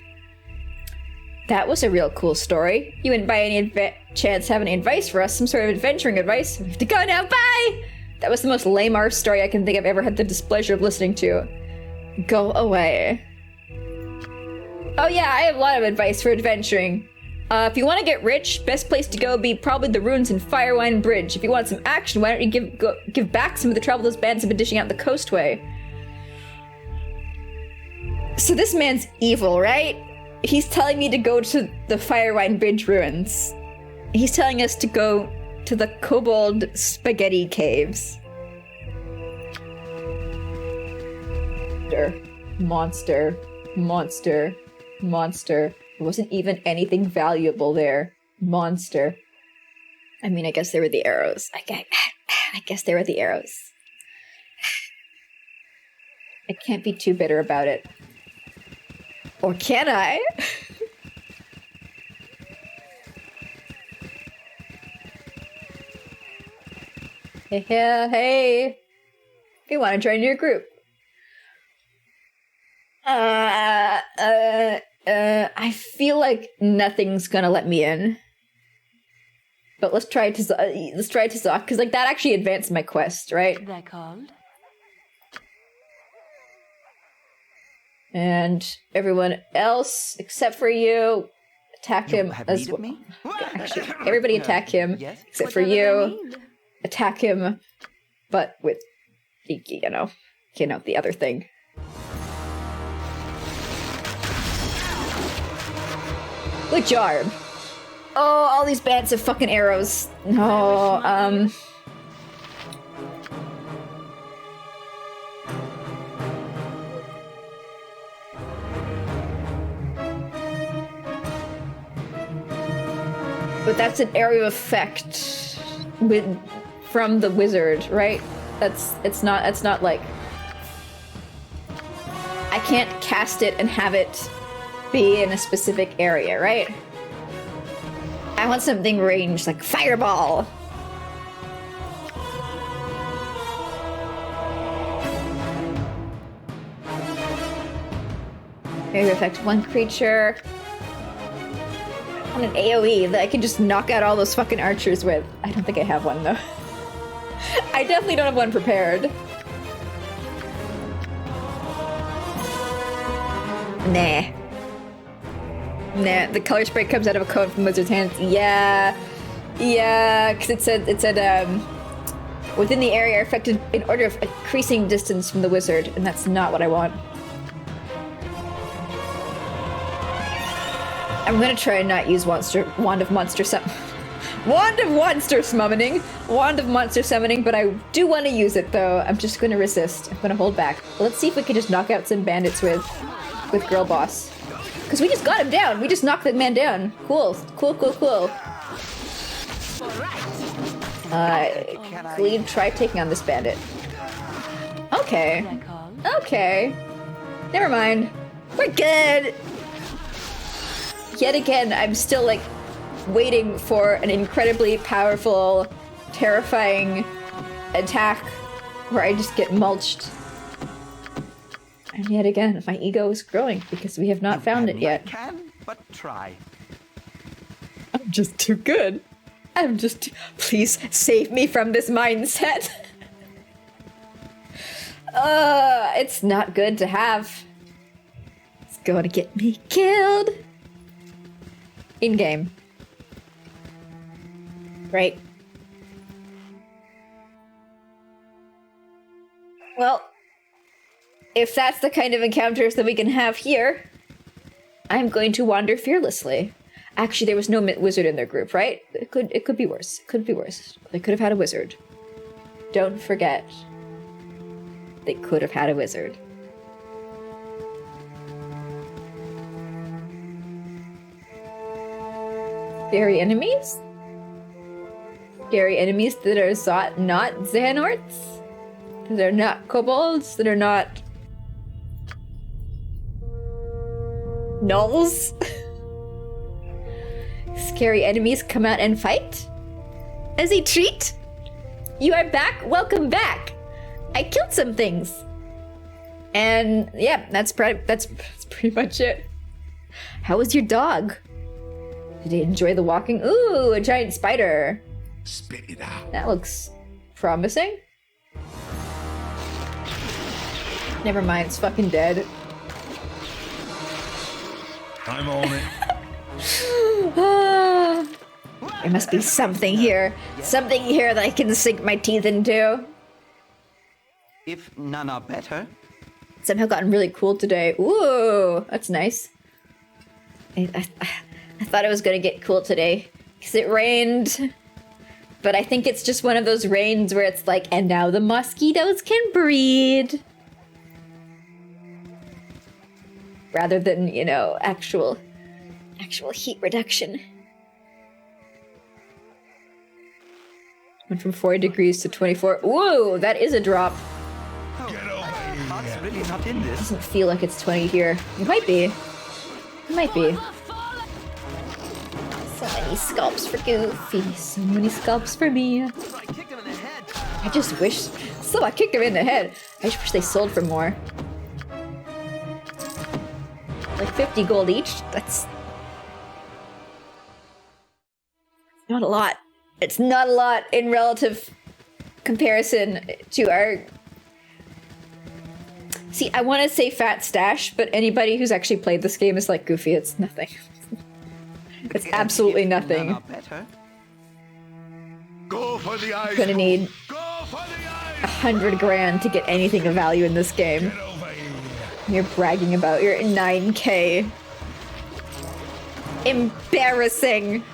That was a real cool story. You wouldn't by any chance have any advice for us? Some sort of adventuring advice? We have to go now, bye! That was the most lame arse story I can think I've ever had the displeasure of listening to. Go away. Oh yeah, I have a lot of advice for adventuring. If you want to get rich, best place to go would be probably the ruins in Firewine Bridge. If you want some action, why don't you give back some of the travel those bands have been dishing out the coastway? So this man's evil, right? He's telling me to go to the Firewine Bridge ruins. He's telling us to go to the Kobold Spaghetti Caves. Monster. Monster. Monster. There wasn't even anything valuable there. Monster. I mean, I guess they were the arrows. I guess they were the arrows. I can't be too bitter about it. Or can I? Hey. We want to join your group. I feel like nothing's gonna let me in. But let's try to talk, because like that actually advanced my quest, right? They called? And everyone else except for you, attack him Have as need well. of me? Actually, everybody attack him Yes? except for you. Attack him, but with you know the other thing. Good job. Oh, all these bands of fucking arrows. No, But that's an area of effect from the wizard, right? It's not like I can't cast it and have it be in a specific area, right? I want something ranged, like fireball. Area affect one creature. I want an AoE that I can just knock out all those fucking archers with. I don't think I have one though. I definitely don't have one prepared. Nah, the color spray comes out of a cone from the wizard's hands. Yeah, because it said within the area are affected in order of increasing distance from the wizard, and that's not what I want. I'm gonna try and not use Wand of Monster Summoning, but I do want to use it though. I'm just gonna resist. I'm gonna hold back. Let's see if we can just knock out some bandits with Girl Boss. Because we just got him down. We just knocked that man down. Cool. Gleed, try taking on this bandit. Okay. Never mind. We're good. yet again, I'm still like waiting for an incredibly powerful, terrifying attack where I just get mulched. And yet again, my ego is growing because we have not found it yet. I can but try. I'm just too good. I'm just too... Please save me from this mindset. It's not good to have. It's going to get me killed. In-game. Right. Well, if that's the kind of encounters that we can have here, I'm going to wander fearlessly. Actually, there was no wizard in their group, right? It could be worse. It could be worse. They could have had a wizard. Don't forget. They could have had a wizard. Scary enemies? Scary enemies that are not Xehanorts? That are not kobolds? That are not... Gnolls? Scary enemies come out and fight? As a treat? You are back? Welcome back! I killed some things! And yeah, that's pretty much it. How was your dog? Did he enjoy the walking? Ooh, a giant spider. Spit it out. That looks promising. Never mind, it's fucking dead. I'm on it. There must be something here. Something here that I can sink my teeth into. If none are better. Somehow gotten really cool today. Ooh, that's nice. I thought it was gonna get cool today because it rained. But I think it's just one of those rains where it's like, and now the mosquitoes can breed. Rather than, you know, actual heat reduction. Went from 40 degrees to 24. Whoa, that is a drop. Get over Heart's here. really not in this. Doesn't feel like it's 20 here. It might be. It might be. So many scalps for Goofy. So many scalps for me. I just wish... So I kicked him in the head. I just wish they sold for more. Like 50 gold each? That's... not a lot. It's not a lot in relative comparison to our... See, I want to say fat stash, but anybody who's actually played this game is like, Goofy, it's nothing. It's absolutely If none nothing. are better. Go for the eyes. I'm gonna need Go for the eyes. 100 grand to get anything of value in this game. Get over here. You're bragging about your 9k. Embarrassing.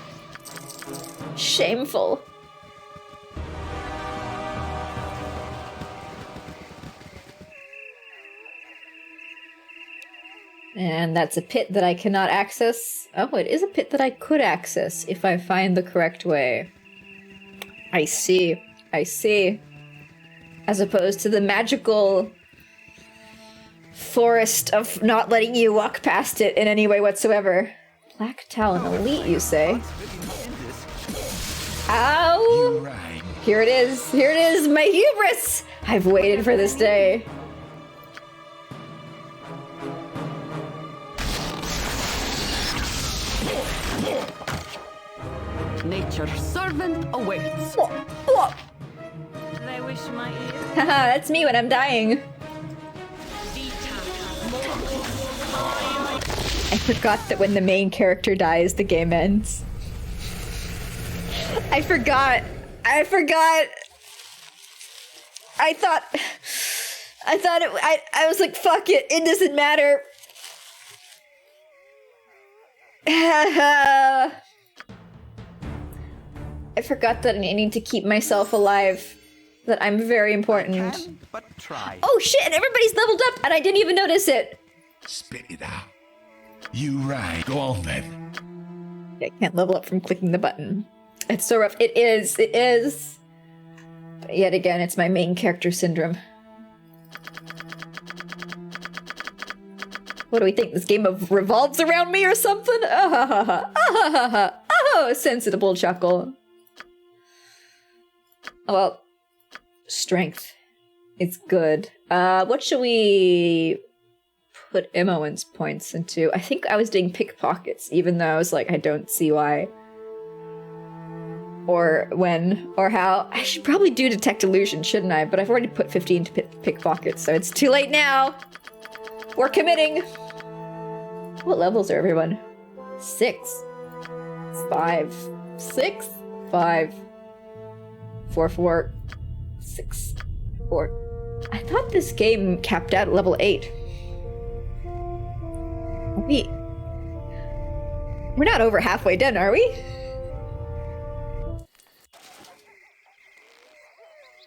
Shameful. And that's a pit that I cannot access. Oh, it is a pit that I could access if I find the correct way. I see. I see. As opposed to the magical forest of not letting you walk past it in any way whatsoever. Black Talon Elite, you say? Ow! Right. Here it is. Here it is, my hubris! I've waited for this day. Nature's servant awaits. Whoa. They wish my ear. Haha, that's me when I'm dying. I forgot that when the main character dies, the game ends. I forgot. I was like, fuck it, it doesn't matter. I forgot that I need to keep myself alive. That I'm very important. Can but try. Oh shit, and everybody's leveled up and I didn't even notice it. Spit it out. You right. Go on then. I can't level up from clicking the button. It's so rough. It is. But yet again, it's my main character syndrome. What do we think? This game revolves around me or something? Oh, sensible chuckle. Oh, well, strength. It's good. What should we put Imoen's points into? I think I was doing pickpockets, even though I was like, I don't see why. Or when, or how. I should probably do detect illusion, shouldn't I? But I've already put 15 to pickpockets, so it's too late now. We're committing. What levels are everyone? 6. 5. 6. 5. 4, 4. 6. 4. I thought this game capped out at level 8. We're not over halfway done, are we?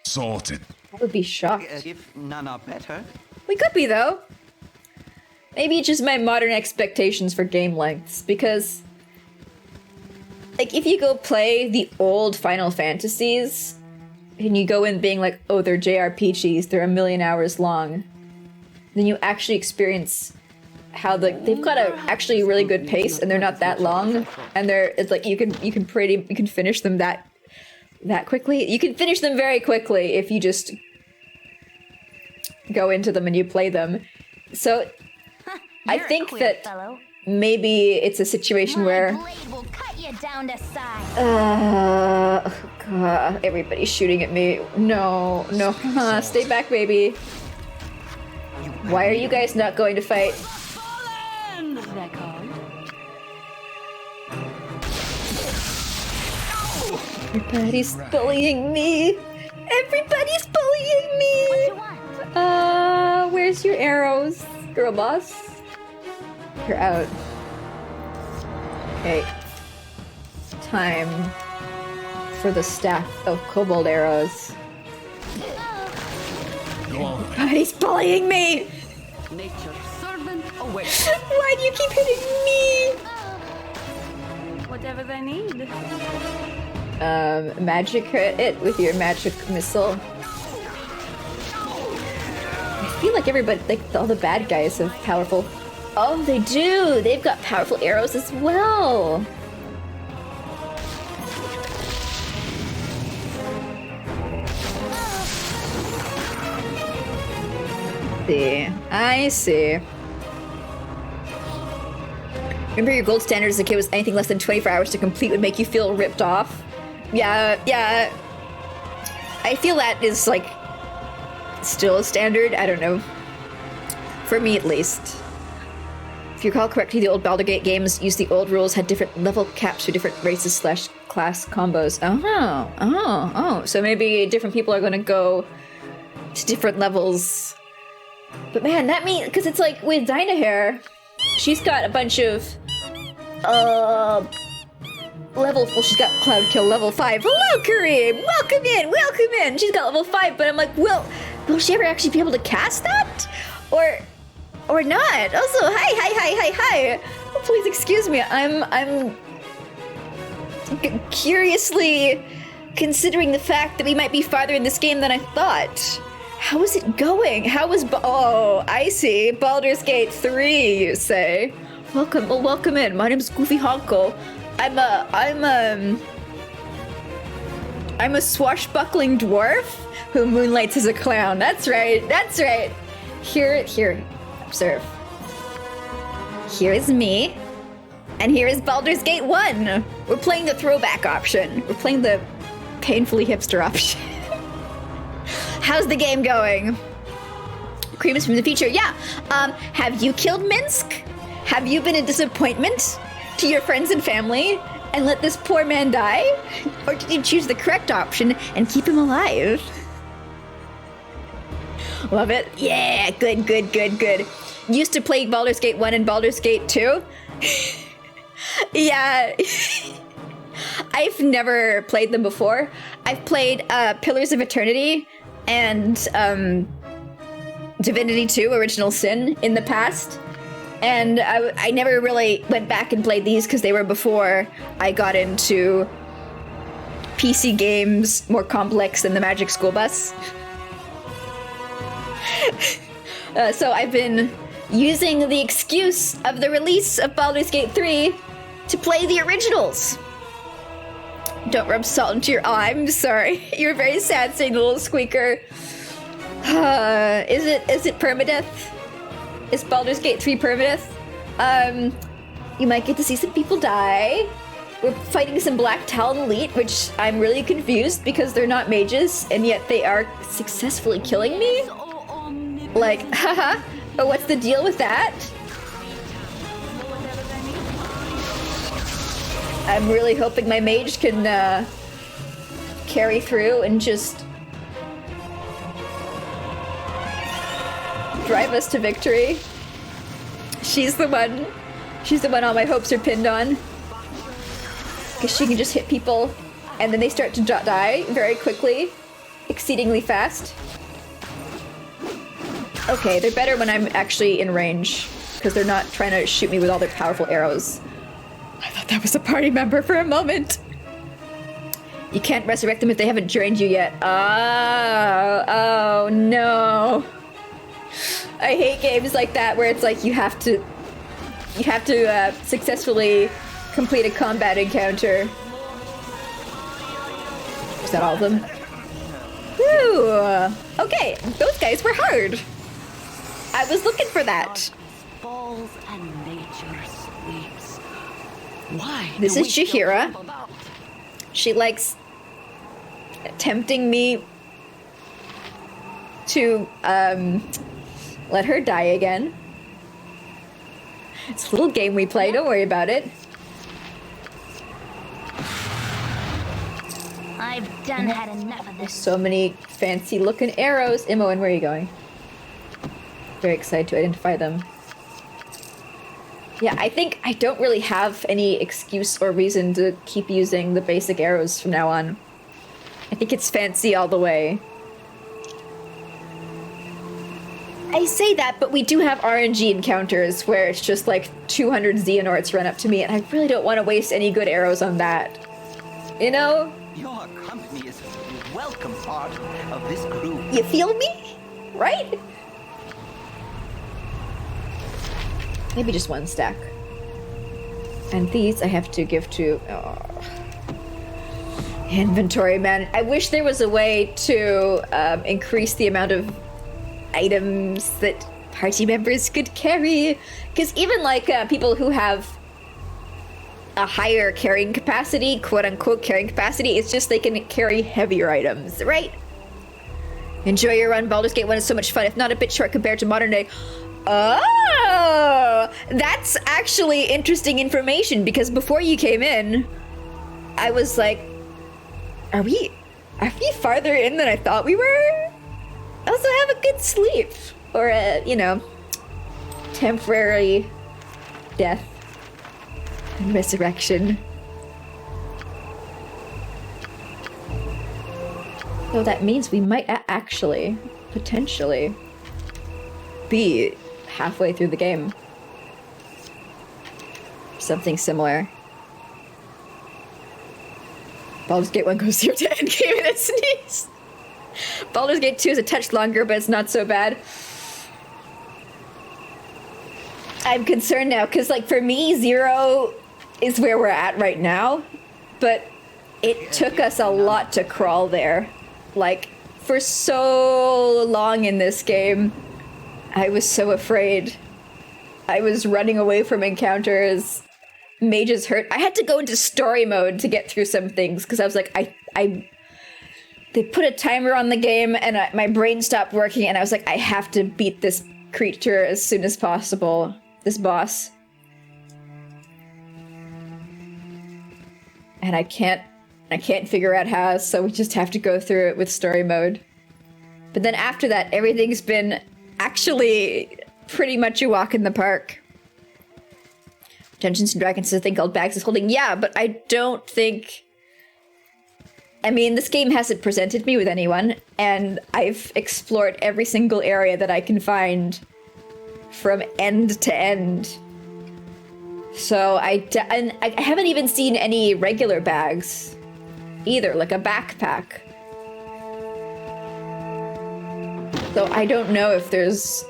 Sorted. I would be shocked. If none are better. We could be, though. Maybe it's just my modern expectations for game lengths, because... like, if you go play the old Final Fantasies, and you go in being like, oh, they're JRPGs, they're a million hours long, then you actually experience how they've got a actually really good pace, and they're not that long, and it's like you can finish them that quickly. You can finish them very quickly if you just go into them and you play them. So I think that maybe it's a situation where oh God, everybody's shooting at me. No, stay back, baby. Why are you guys not going to fight? Everybody's bullying me. Everybody's bullying me. What you want? Where's your arrows, girl boss? You're out. Okay. Time for the staff of kobold arrows. Go on. Everybody's bullying me. Nature's servant away. Why do you keep hitting me? Whatever they need. Magic hit it with your magic missile. I feel like everybody, like all the bad guys have powerful... Oh, they do! They've got powerful arrows as well! I see. Remember your gold standard as a kid was anything less than 24 hours to complete would make you feel ripped off? Yeah. I feel that is, like, still a standard. I don't know. For me, at least. If you recall correctly, the old Baldur's Gate games used the old rules, had different level caps for different races / class combos. Oh. So maybe different people are going to go to different levels. But man, that means... because it's like, with Dynahair, she's got a bunch of... well, she's got Cloud Kill level 5. Hello, Kareem! Welcome in! She's got level 5, but I'm like, will she ever actually be able to cast that? Or not? Also, hi! Please excuse me, I'm curiously considering the fact that we might be farther in this game than I thought. How is it going? Oh, I see. Baldur's Gate 3, you say? Welcome in. My name's Goofy Honko. I'm a swashbuckling dwarf who moonlights as a clown. That's right. Here, observe. Here is me, and here is Baldur's Gate 1. We're playing the throwback option. We're playing the painfully hipster option. How's the game going? Cream is from the future. Yeah. Have you killed Minsk? Have you been a disappointment to your friends and family and let this poor man die? Or did you choose the correct option and keep him alive? Love it. Yeah, good. Used to play Baldur's Gate 1 and Baldur's Gate 2. Yeah. I've never played them before. I've played Pillars of Eternity and Divinity 2, Original Sin in the past. And I never really went back and played these because they were before I got into PC games more complex than the Magic School Bus. So I've been using the excuse of the release of Baldur's Gate 3 to play the originals. Don't rub salt into your eye. I'm sorry. You're very sad saying the little squeaker. Is it permadeath? Is Baldur's Gate 3 permadeath? You might get to see some people die. We're fighting some Black Talon Elite, which I'm really confused because they're not mages, and yet they are successfully killing me? Like, haha, but what's the deal with that? I'm really hoping my mage can carry through and just drive us to victory. She's the one all my hopes are pinned on. Because she can just hit people and then they start to die very quickly, exceedingly fast. Okay, they're better when I'm actually in range because they're not trying to shoot me with all their powerful arrows. I thought that was a party member for a moment. You can't resurrect them if they haven't joined you yet. Oh no. I hate games like that where it's like you have to successfully complete a combat encounter. Is that all of them? Woo! Okay, those guys were hard. I was looking for that. Falls and nature sleeps. Why? This do is we still Jahira. jump about? She likes tempting me to let her die again. It's a little game we play, don't worry about it. I've done had enough of this. So many fancy looking arrows. Imoen, where are you going? Very excited to identify them. Yeah, I think I don't really have any excuse or reason to keep using the basic arrows from now on. I think it's fancy all the way. I say that, but we do have RNG encounters where it's just like 200 Xehanorts run up to me, and I really don't want to waste any good arrows on that. You know? Your company is a welcome part of this crew. You feel me? Right? Maybe just one stack. And these I have to give to... inventory, man. I wish there was a way to increase the amount of items that party members could carry. Because even like people who have a higher carrying capacity, quote-unquote carrying capacity, it's just they can carry heavier items, right? Enjoy your run. Baldur's Gate 1 is so much fun, if not a bit short compared to modern day. Oh, that's actually interesting information, because before you came in, I was like, are we farther in than I thought we were? Also have a good sleep, or a, you know, temporary death and resurrection. So that means we might actually, potentially, be halfway through the game. Something similar. Baldur's Gate 1 goes 0 to endgame in a sneeze. Baldur's Gate 2 is a touch longer, but it's not so bad. I'm concerned now, because like for me, 0 is where we're at right now, but it took us a lot to crawl there. Like, for so long in this game, I was so afraid. I was running away from encounters. Mages hurt. I had to go into story mode to get through some things, because I was like, they put a timer on the game, and my brain stopped working, and I was like, I have to beat this creature as soon as possible. This boss. And I can't figure out how, so we just have to go through it with story mode. But then after that, everything's been actually pretty much a walk in the park. Dungeons & Dragons is a thing called Bags is Holding. Yeah, but I don't think... I mean, this game hasn't presented me with anyone, and I've explored every single area that I can find from end to end. So I haven't even seen any regular bags either, like a backpack. So I don't know if there's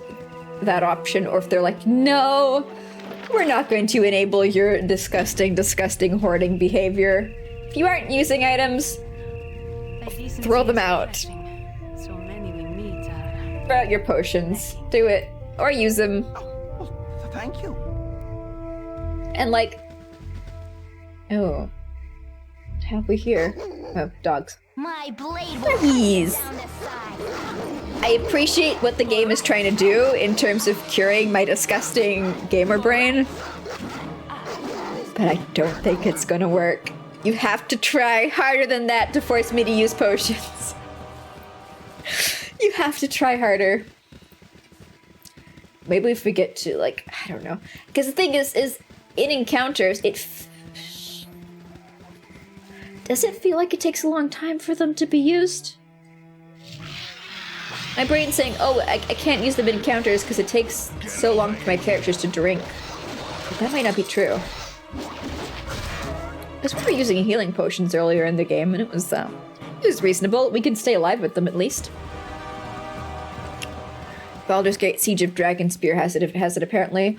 that option, or if they're like, no, we're not going to enable your disgusting, disgusting hoarding behavior. If you aren't using items, throw them out. So many we meet are... Throw out your potions. Do it. Or use them. Well, thank you. And like... Oh. What have we here? Oh, dogs. My blade will Doggies! down the side. I appreciate what the game is trying to do in terms of curing my disgusting gamer brain. But I don't think it's gonna work. You have to try harder than that to force me to use potions. You have to try harder. Maybe if we get to, like, I don't know. Because the thing is in encounters, does it feel like it takes a long time for them to be used? My brain's saying, oh, I can't use them in encounters because it takes so long for my characters to drink. But that might not be true. Because we were using healing potions earlier in the game, and it was reasonable. We can stay alive with them at least. Baldur's Gate Siege of Dragonspear has it apparently.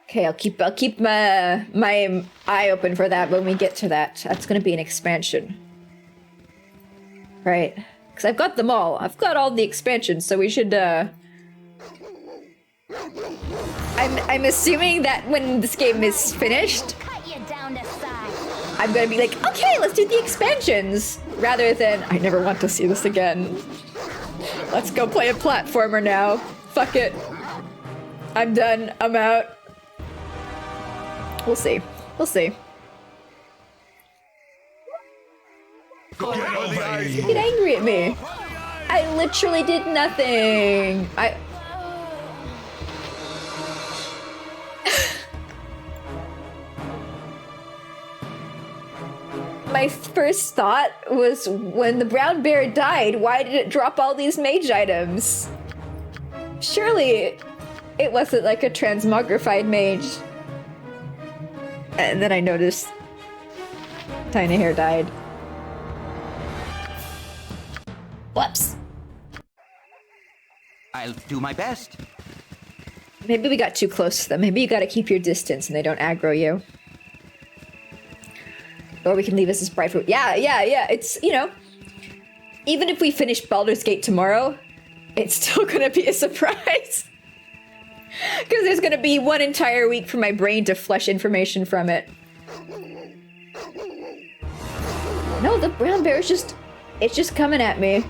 Okay, I'll keep my eye open for that when we get to that. That's gonna be an expansion, right? Because I've got them all. I've got all the expansions, so we should. I'm assuming that when this game is finished, Cut you down the side. I'm gonna be like, okay, let's do the expansions, rather than I never want to see this again. Let's go play a platformer now. Fuck it. I'm done. I'm out. We'll see. We'll see. Get over here. Get angry at me. I literally did nothing. My first thought was, when the brown bear died, why did it drop all these mage items? Surely it wasn't like a transmogrified mage. And then I noticed Tiny Hair died. Whoops. I'll do my best. Maybe we got too close to them. Maybe you gotta keep your distance and they don't aggro you. Or we can leave us as bright fruit. Yeah. It's, you know, even if we finish Baldur's Gate tomorrow, it's still gonna be a surprise. Because there's gonna be one entire week for my brain to flush information from it. No, the brown bear is just... It's just coming at me.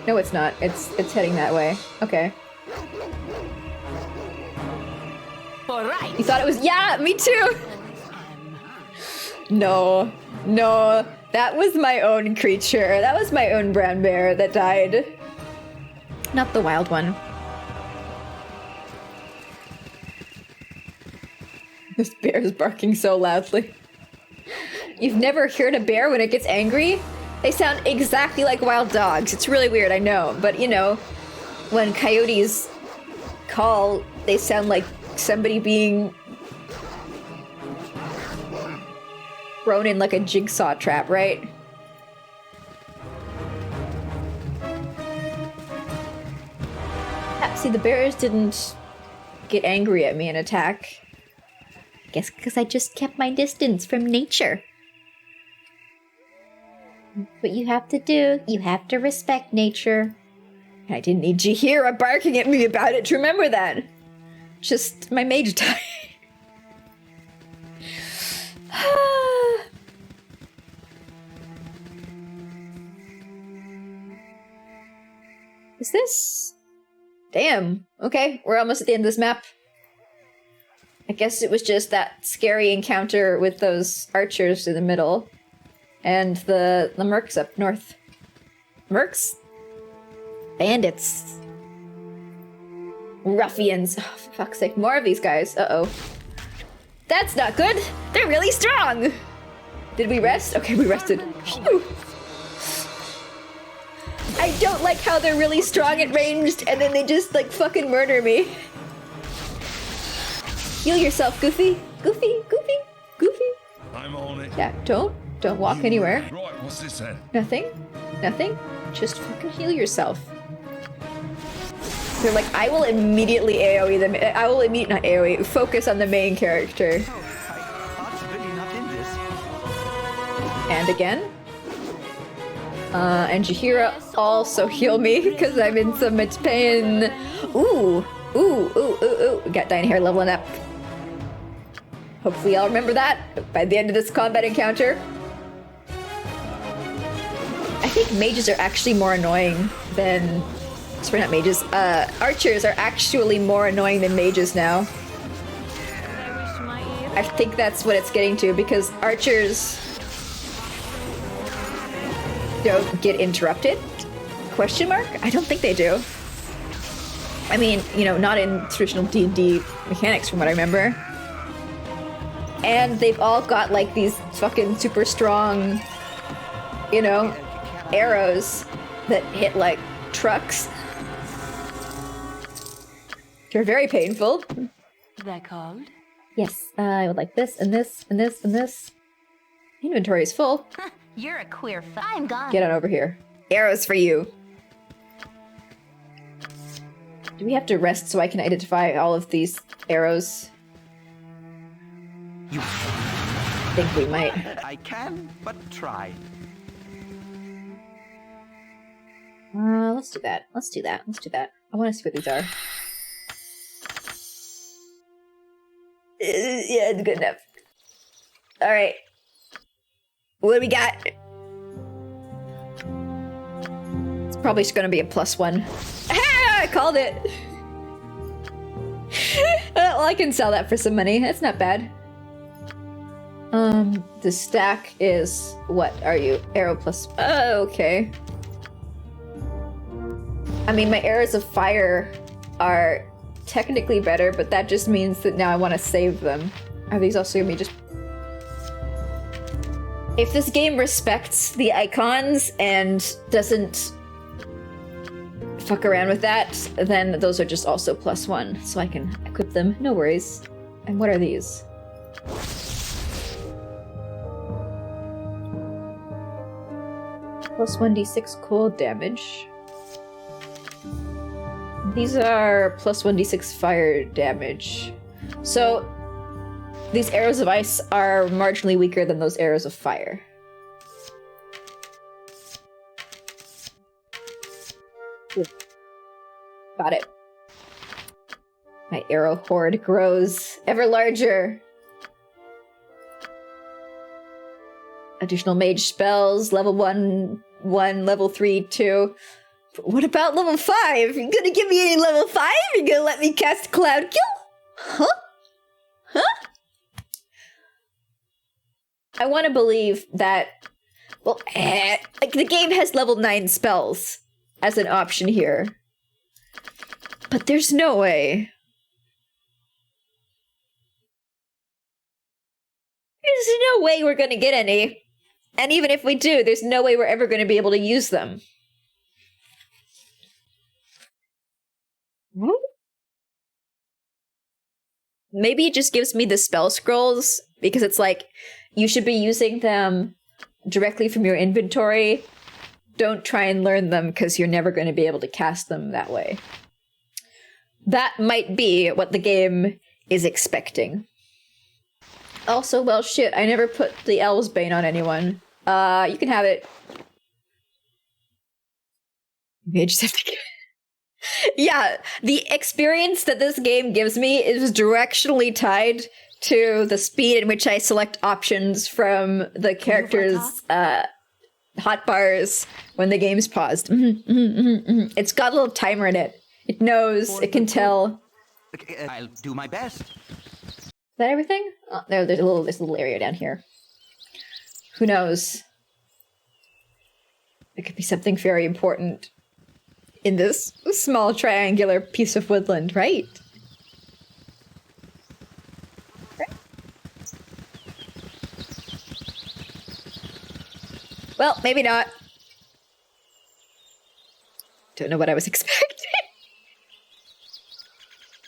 No, it's not. It's heading that way. Okay. All right. You thought it was... Yeah, me too! No. That was my own creature. That was my own brown bear that died. Not the wild one. This bear is barking so loudly. You've never heard a bear when it gets angry? They sound exactly like wild dogs. It's really weird, I know. But, you know, when coyotes call, they sound like somebody being thrown in like a jigsaw trap, right? Yeah, see, the bears didn't get angry at me and attack. I guess because I just kept my distance from nature. What you have to do, you have to respect nature. I didn't need Jahira barking at me about it to remember that. Just my mage died. Is this... Damn. Okay, we're almost at the end of this map. I guess it was just that scary encounter with those archers in the middle. And the mercs up north. Mercs? Bandits. Ruffians. Oh, for fuck's sake, more of these guys. Uh-oh. That's not good! They're really strong! Did we rest? Okay, we rested. Phew. I don't like how they're really strong at ranged and then they just, like, fucking murder me. Heal yourself, Goofy. Goofy. I'm on it. Yeah, don't walk anywhere. Right, what's this then? Nothing. Just fucking heal yourself. They're like, I will immediately AoE them. I will not AoE, focus on the main character. Oh, I'm really not in this. And again. And Jahira also heal me because I'm in so much pain. Ooh. Got Dynahair leveling up. Hopefully I'll remember that by the end of this combat encounter. I think mages are actually more annoying than... Sorry, not mages. Archers are actually more annoying than mages now. I think that's what it's getting to, because archers don't get interrupted? Question mark? I don't think they do. I mean, you know, not in traditional D&D mechanics from what I remember. And they've all got like these fucking super strong, you know, arrows that hit like trucks. They're very painful. That called? Yes, I would like this and this and this and this. Inventory is full. You're a queer I'm gone. Get on over here. Arrows for you. Do we have to rest so I can identify all of these arrows? You. I think we might. I can, but try. Let's do that. Let's do that. Let's do that. I want to see what these are. Yeah, it's good enough. Alright. What do we got? It's probably just gonna be a +1. Ah, I called it! Well, I can sell that for some money. That's not bad. The stack is... What are you? Arrow plus... Oh, okay. I mean, my arrows of fire are technically better, but that just means that now I want to save them. Are these also gonna be just... If this game respects the icons and doesn't fuck around with that, then those are just also +1, so I can equip them. No worries. And what are these? +1d6 cold damage. These are +1d6 fire damage. So, these arrows of ice are marginally weaker than those arrows of fire. Ooh. Got it. My arrow horde grows ever larger. Additional mage spells, level 1, level 3, 2. But what about level 5? You gonna give me any level 5? You gonna let me cast Cloud Kill? Huh? Huh? I want to believe that, well, like the game has level 9 spells as an option here. But there's no way. There's no way we're gonna get any. And even if we do, there's no way we're ever gonna be able to use them. Maybe it just gives me the spell scrolls, because it's like, you should be using them directly from your inventory. Don't try and learn them, because you're never going to be able to cast them that way. That might be what the game is expecting. Also, well, shit, I never put the Elves Bane on anyone. You can have it. Maybe I just have to... Yeah, the experience that this game gives me is directionally tied to the speed in which I select options from the character's hotbars when the game's paused. It's got a little timer in it. It knows, it can tell. I'll do my best. Is that everything? Oh, no, there's a little area down here. Who knows? It could be something very important in this small triangular piece of woodland, right? Well, maybe not. Don't know what I was expecting.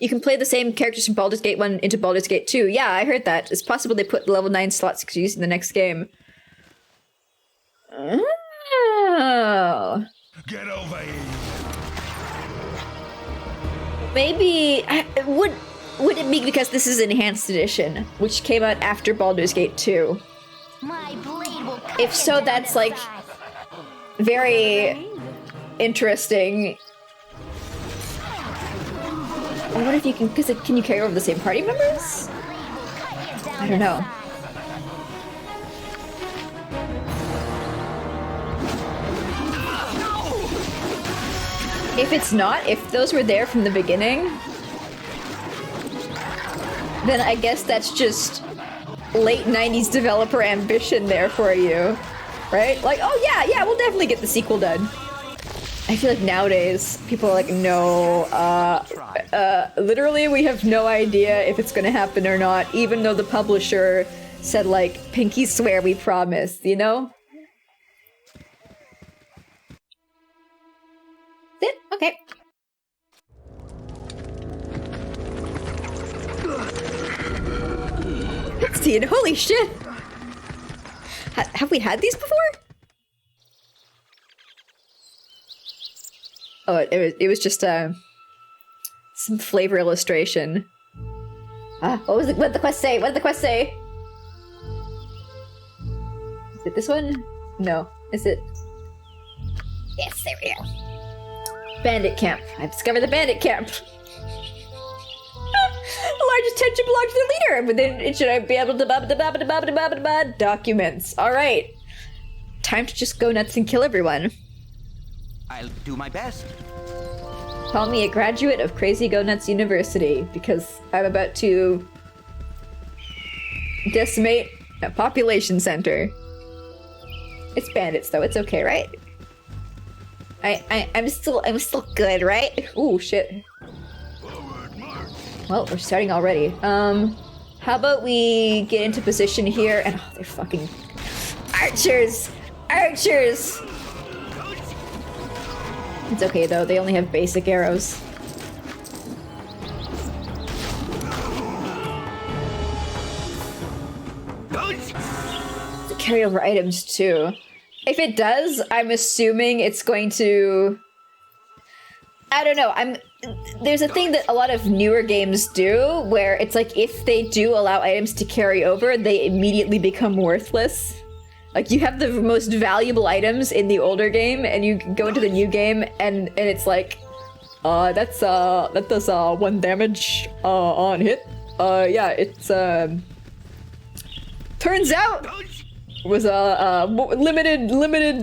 You can play the same characters from Baldur's Gate 1 into Baldur's Gate 2. Yeah, I heard that. It's possible they put level 9 slots to use in the next game. Oh. Get over here. Maybe would it be because this is enhanced edition, which came out after Baldur's Gate 2? My blade will cut If so, you down that's to like size. very interesting. I wonder if you can, because can you carry over the same party members? I don't know. If it's not, if those were there from the beginning, then I guess that's just late 90s developer ambition there for you, right? Like, oh yeah, we'll definitely get the sequel done. I feel like nowadays people are like, no, literally we have no idea if it's gonna happen or not, even though the publisher said like, pinky swear we promise, you know? It? Okay. Cutscene, holy shit! Have we had these before? Oh, it was just some flavor illustration. What did the quest say? What did the quest say? Is it this one? No. Is it? Yes, there we go. Bandit camp. I discovered the bandit camp. The largest tension belongs to the leader. Within it should I be able to documents. All right. Time to just go nuts and kill everyone. I'll do my best. Call me a graduate of Crazy Go Nuts University because I'm about to decimate a population center. It's bandits though. It's okay, right? I'm still good, right? Ooh, shit. Well, we're starting already. How about we get into position here and oh, they're fucking archers! Archers! It's okay though, they only have basic arrows. To carry over items too. If it does, I'm assuming it's going to... I don't know, there's a thing that a lot of newer games do, where it's like if they do allow items to carry over, they immediately become worthless. Like you have the most valuable items in the older game, and you go into the new game, and it's like, that does 1 damage on hit. Yeah, it's turns out was a limited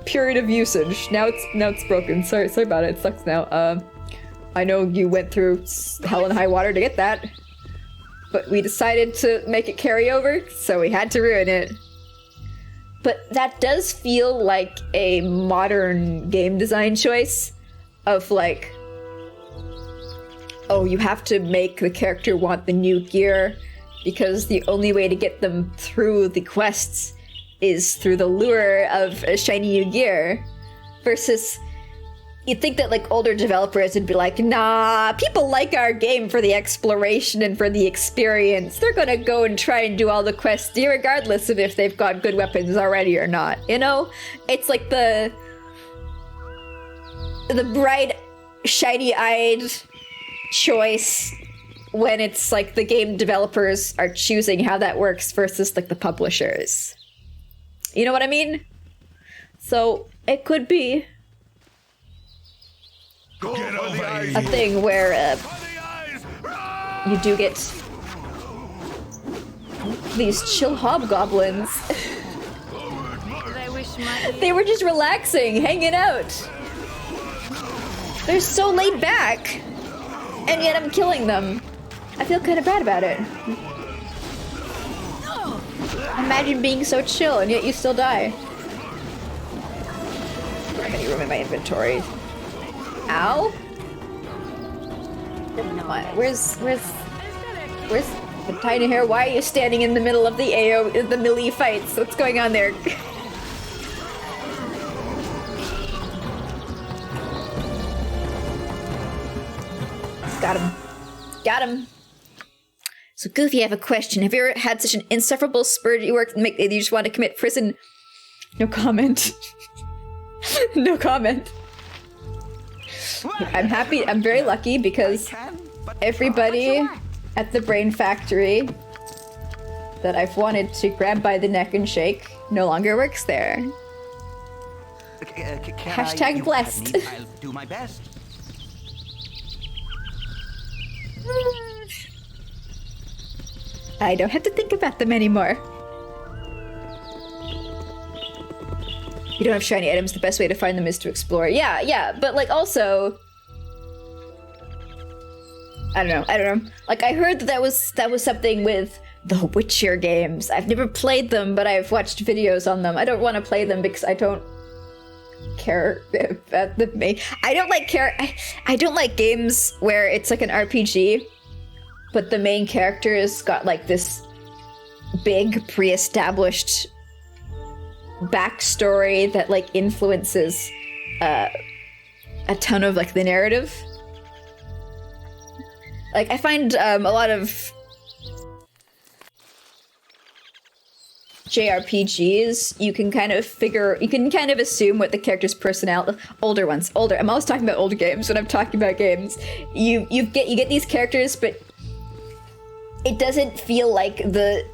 period of usage. Now it's broken. Sorry about it. It sucks now. I know you went through hell and high water to get that, but we decided to make it carry over, so we had to ruin it. But that does feel like a modern game design choice of like, oh, you have to make the character want the new gear because the only way to get them through the quests is through the lure of a shiny new gear. Versus, you'd think that like older developers would be like, nah, people like our game for the exploration and for the experience. They're gonna go and try and do all the quests regardless of if they've got good weapons already or not. You know? It's like the bright, shiny-eyed choice when it's like the game developers are choosing how that works versus like the publishers. You know what I mean? So it could be a thing where you do get these chill hobgoblins. They were just relaxing, hanging out. They're so laid back, and yet I'm killing them. I feel kind of bad about it. Imagine being so chill and yet you still die. I don't have any room in my inventory. Ow? Where's the tiny hair? Why are you standing in the middle of the melee fights? What's going on there? Got him. Got him. So Goofy, I have a question. Have you ever had such an insufferable spur at your work that you just want to commit prison? No comment. No comment. I'm happy. I'm very lucky because Can, but everybody at the Brain Factory that I've wanted to grab by the neck and shake no longer works there. Can Hashtag you blessed. have me? I'll do my best. I don't have to think about them anymore. You don't have shiny items, the best way to find them is to explore. Yeah, but like also... I don't know. Like I heard that was something with the Witcher games. I've never played them, but I've watched videos on them. I don't want to play them because I don't care about the main... I don't like games where it's like an RPG, but the main character has got like this big pre-established backstory that like influences a ton of like the narrative. Like I find a lot of JRPGs, you can kind of assume what the character's personality. Older. I'm always talking about older games when I'm talking about games. You get these characters, but it doesn't feel like the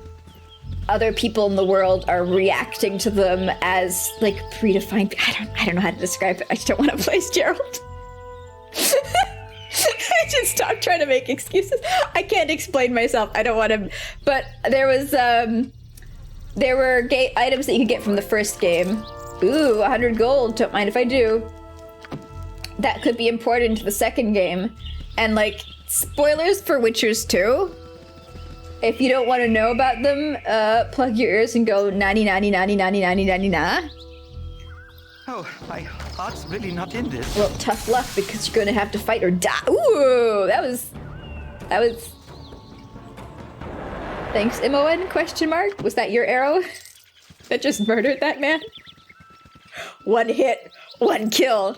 other people in the world are reacting to them as like predefined. I don't know how to describe it. I just don't want to play as Gerald. I just stop trying to make excuses. I can't explain myself. I don't want to. But there were items that you could get from the first game. Ooh, 100 gold. Don't mind if I do. That could be imported into the second game. And like, spoilers for Witchers 2. If you don't want to know about them, plug your ears and go nani. Oh, my heart's really not in this. Well, tough luck because you're gonna have to fight or die. Ooh, that was. Thanks, MON? Question mark? Was that your arrow that just murdered that man? One hit, one kill.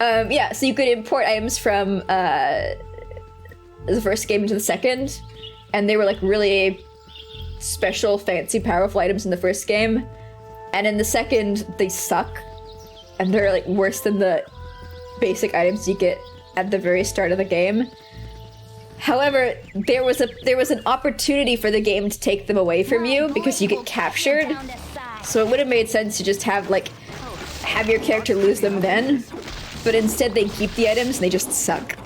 Yeah, so you could import items from the first game into the second, and they were like really special, fancy, powerful items in the first game, and in the second they suck, and they're like worse than the basic items you get at the very start of the game. However, there was an opportunity for the game to take them away from you because you get captured. So it would have made sense to just have your character lose them then, but instead they keep the items and they just suck.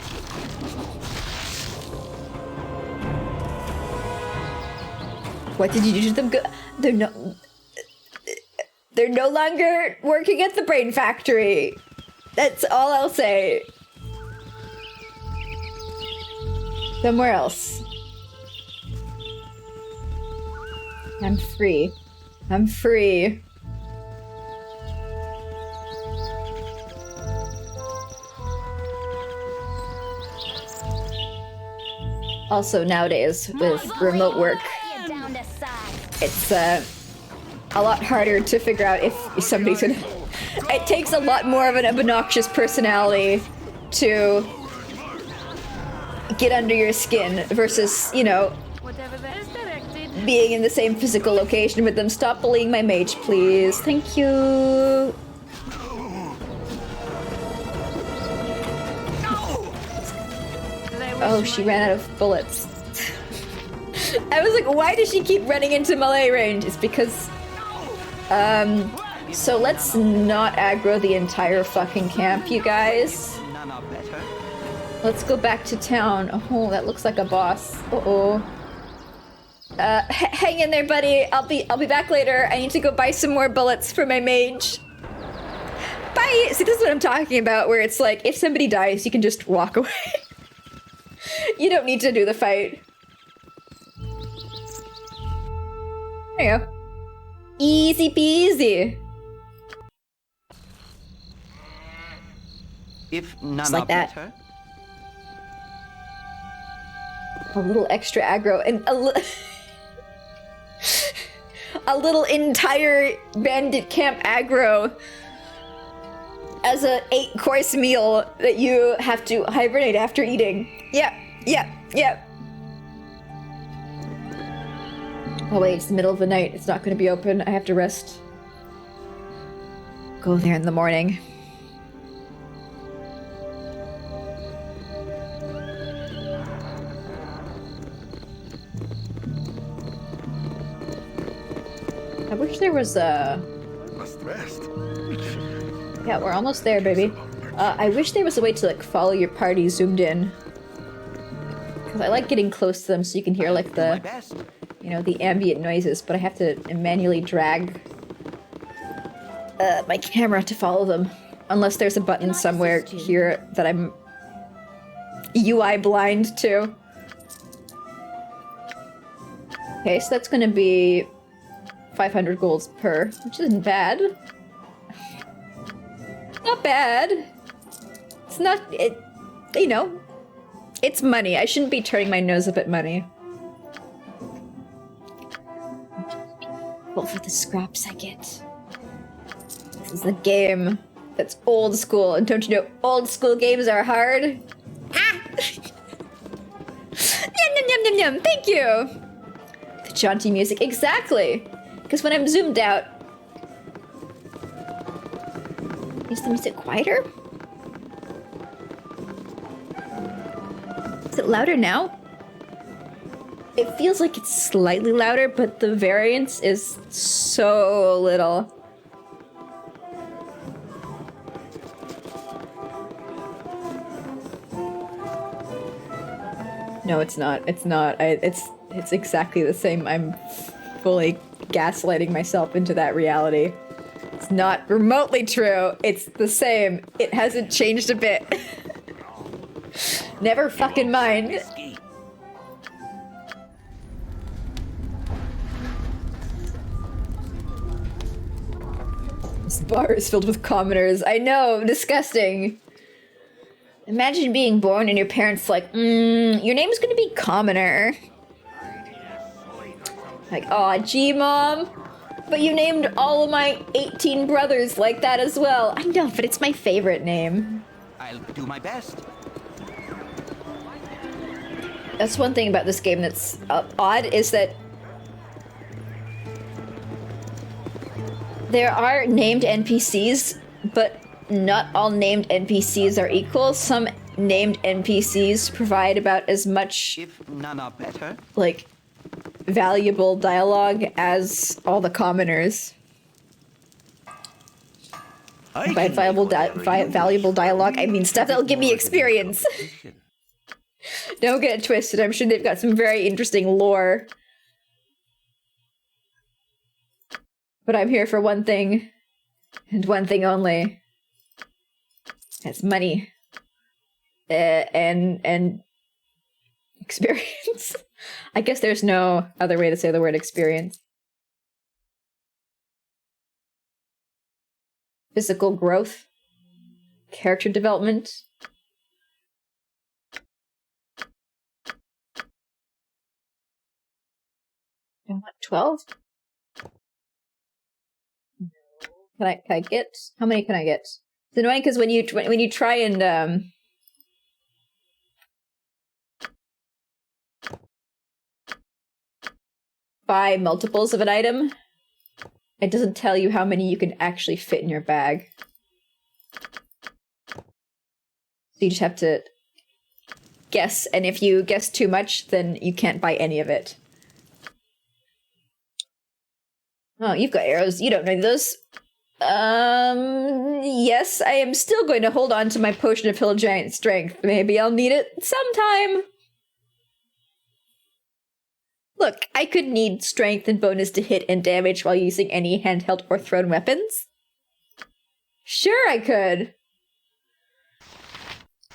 What did you do to them? They're no longer working at the Brain Factory. That's all I'll say. Somewhere else. I'm free. I'm free. Also, nowadays, with remote work, it's a lot harder to figure out if somebody's gonna... It takes a lot more of an obnoxious personality to get under your skin versus, you know, being in the same physical location with them. Stop bullying my mage, please. Thank you. Oh, she ran out of bullets. I was like, why does she keep running into melee range? It's because, so let's not aggro the entire fucking camp, you guys. None are better. Let's go back to town. Oh, that looks like a boss. Uh-oh. Hang in there, buddy. I'll be back later. I need to go buy some more bullets for my mage. Bye! See, this is what I'm talking about, where it's like, if somebody dies, you can just walk away. You don't need to do the fight. There you go. Easy peasy. If none Just like are that. better. A little extra aggro and a little entire bandit camp aggro as a 8-course meal that you have to hibernate after eating. Yep. Oh wait, it's the middle of the night. It's not going to be open. I have to rest. Go there in the morning. I wish there was a... Must rest. Yeah, we're almost there, baby. I wish there was a way to, like, follow your party zoomed in. Because I like getting close to them so you can hear, like, My the... best. You know, the ambient noises, but I have to manually drag my camera to follow them. Unless there's a button somewhere here that I'm UI blind to. Okay, so that's gonna be 500 golds per, which isn't bad. Not bad. It's not, you know, it's money. I shouldn't be turning my nose up at money. Well, for the scraps I get. This is a game that's old school, and don't you know old school games are hard? Ah! Yum yum yum yum yum, thank you! The jaunty music, exactly! Because when I'm zoomed out... Is the music quieter? Is it louder now? It feels like it's slightly louder, but the variance is so little. No, it's not. It's not. It's exactly the same. I'm fully gaslighting myself into that reality. It's not remotely true. It's the same. It hasn't changed a bit. Never fucking mind. This bar is filled with commoners. I know, disgusting. Imagine being born and your parents like, your name's gonna be Commoner. Like, aw, gee, Mom. But you named all of my 18 brothers like that as well. I know, but it's my favorite name. I'll do my best. That's one thing about this game that's odd, is that there are named NPCs, but not all named NPCs are equal. Some named NPCs provide about as much, If none are better. like, valuable dialogue as all the commoners. By valuable dialogue, I mean stuff that'll give me experience. Don't get it twisted, I'm sure they've got some very interesting lore. But I'm here for one thing, and one thing only. That's money. And experience. I guess there's no other way to say the word experience. Physical growth. Character development. I want 12? Can I get? How many can I get? It's annoying because when you try and buy multiples of an item, it doesn't tell you how many you can actually fit in your bag. So you just have to guess, and if you guess too much, then you can't buy any of it. Oh, you've got arrows. You don't know those. Yes, I am still going to hold on to my potion of hill giant strength. Maybe I'll need it sometime. Look, I could need strength and bonus to hit and damage while using any handheld or thrown weapons. Sure I could.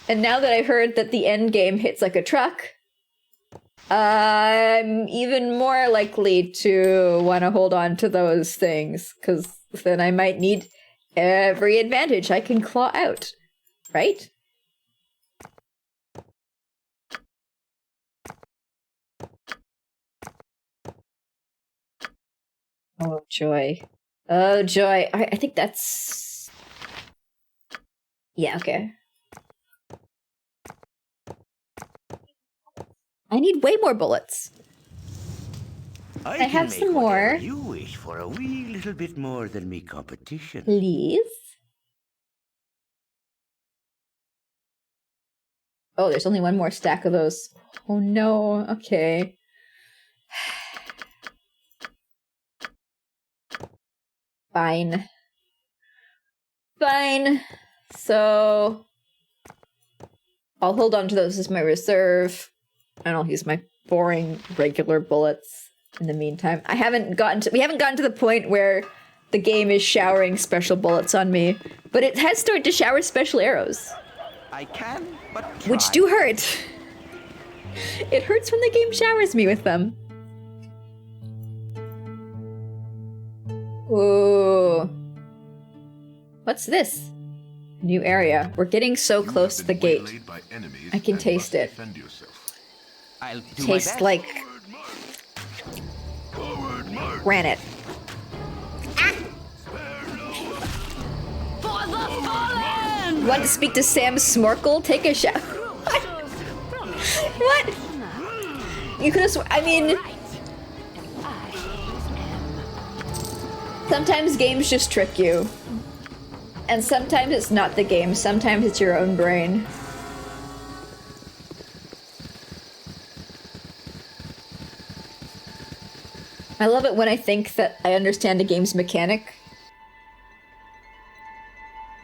And now that I heard that the end game hits like a truck, I'm even more likely to want to hold on to those things, because then I might need every advantage I can claw out, right? Oh, joy. Oh, joy. I think that's... Yeah, okay. I need way more bullets. I have some more. You wish for a wee little bit more than me competition. Please? Oh, there's only one more stack of those. Oh no, okay. Fine. Fine. So I'll hold on to those as my reserve, and I'll use my boring regular bullets in the meantime. We haven't gotten to the point where the game is showering special bullets on me, but it has started to shower special arrows. I can, but try. Which do hurt. It hurts when the game showers me with them. Ooh. What's this? New area. We're getting so close to the gate. I can taste it. I'll do my Tastes best. like granite. For the fallen! Want to speak to Sam Smorkle? Take a shot. What? You could have. I mean, sometimes games just trick you, and sometimes it's not the game. Sometimes it's your own brain. I love it when I think that I understand a game's mechanic,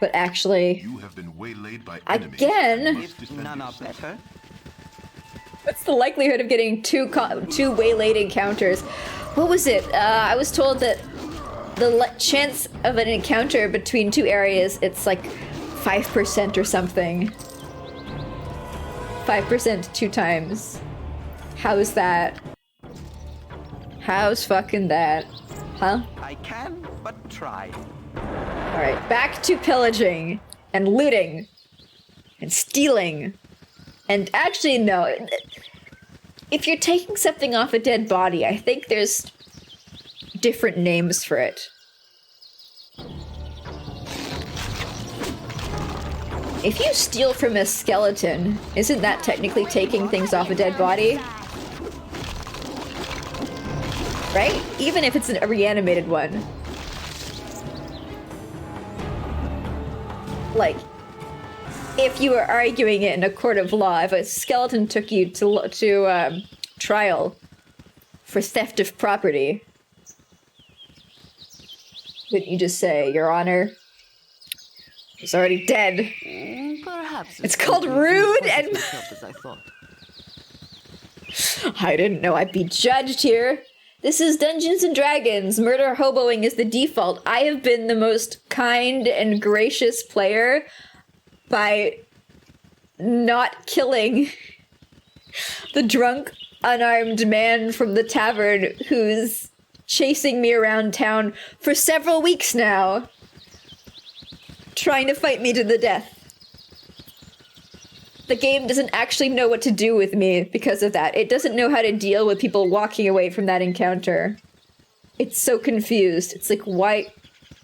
but actually, You have been waylaid by again. enemies. If none are better, What's the likelihood of getting two waylaid encounters? What was it? I was told that the chance of an encounter between two areas, it's like 5% or something. 5% 2 times. How's that? How's fucking that? Huh? I can, but try. Alright, back to pillaging and looting and stealing. And actually, no. If you're taking something off a dead body, I think there's different names for it. If you steal from a skeleton, isn't that technically taking things off a dead body? Right? Even if it's a reanimated one. Like, if you were arguing it in a court of law, if a skeleton took you to trial for theft of property, wouldn't you just say, Your Honor, he's already dead? Perhaps It's called rude and... as I thought. I didn't know I'd be judged here. This is Dungeons and Dragons. Murder hoboing is the default. I have been the most kind and gracious player by not killing the drunk, unarmed man from the tavern who's chasing me around town for several weeks now, trying to fight me to the death. The game doesn't actually know what to do with me because of that. It doesn't know how to deal with people walking away from that encounter. It's so confused. It's like,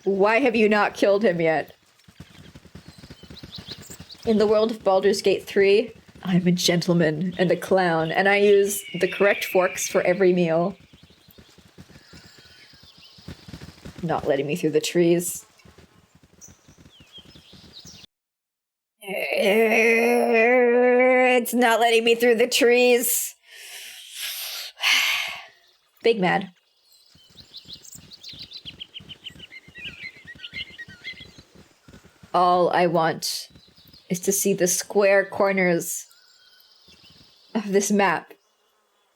why have you not killed him yet? In the world of Baldur's Gate 3, I'm a gentleman and a clown, and I use the correct forks for every meal. Not letting me through the trees. It's not letting me through the trees. Big mad. All I want is to see the square corners of this map.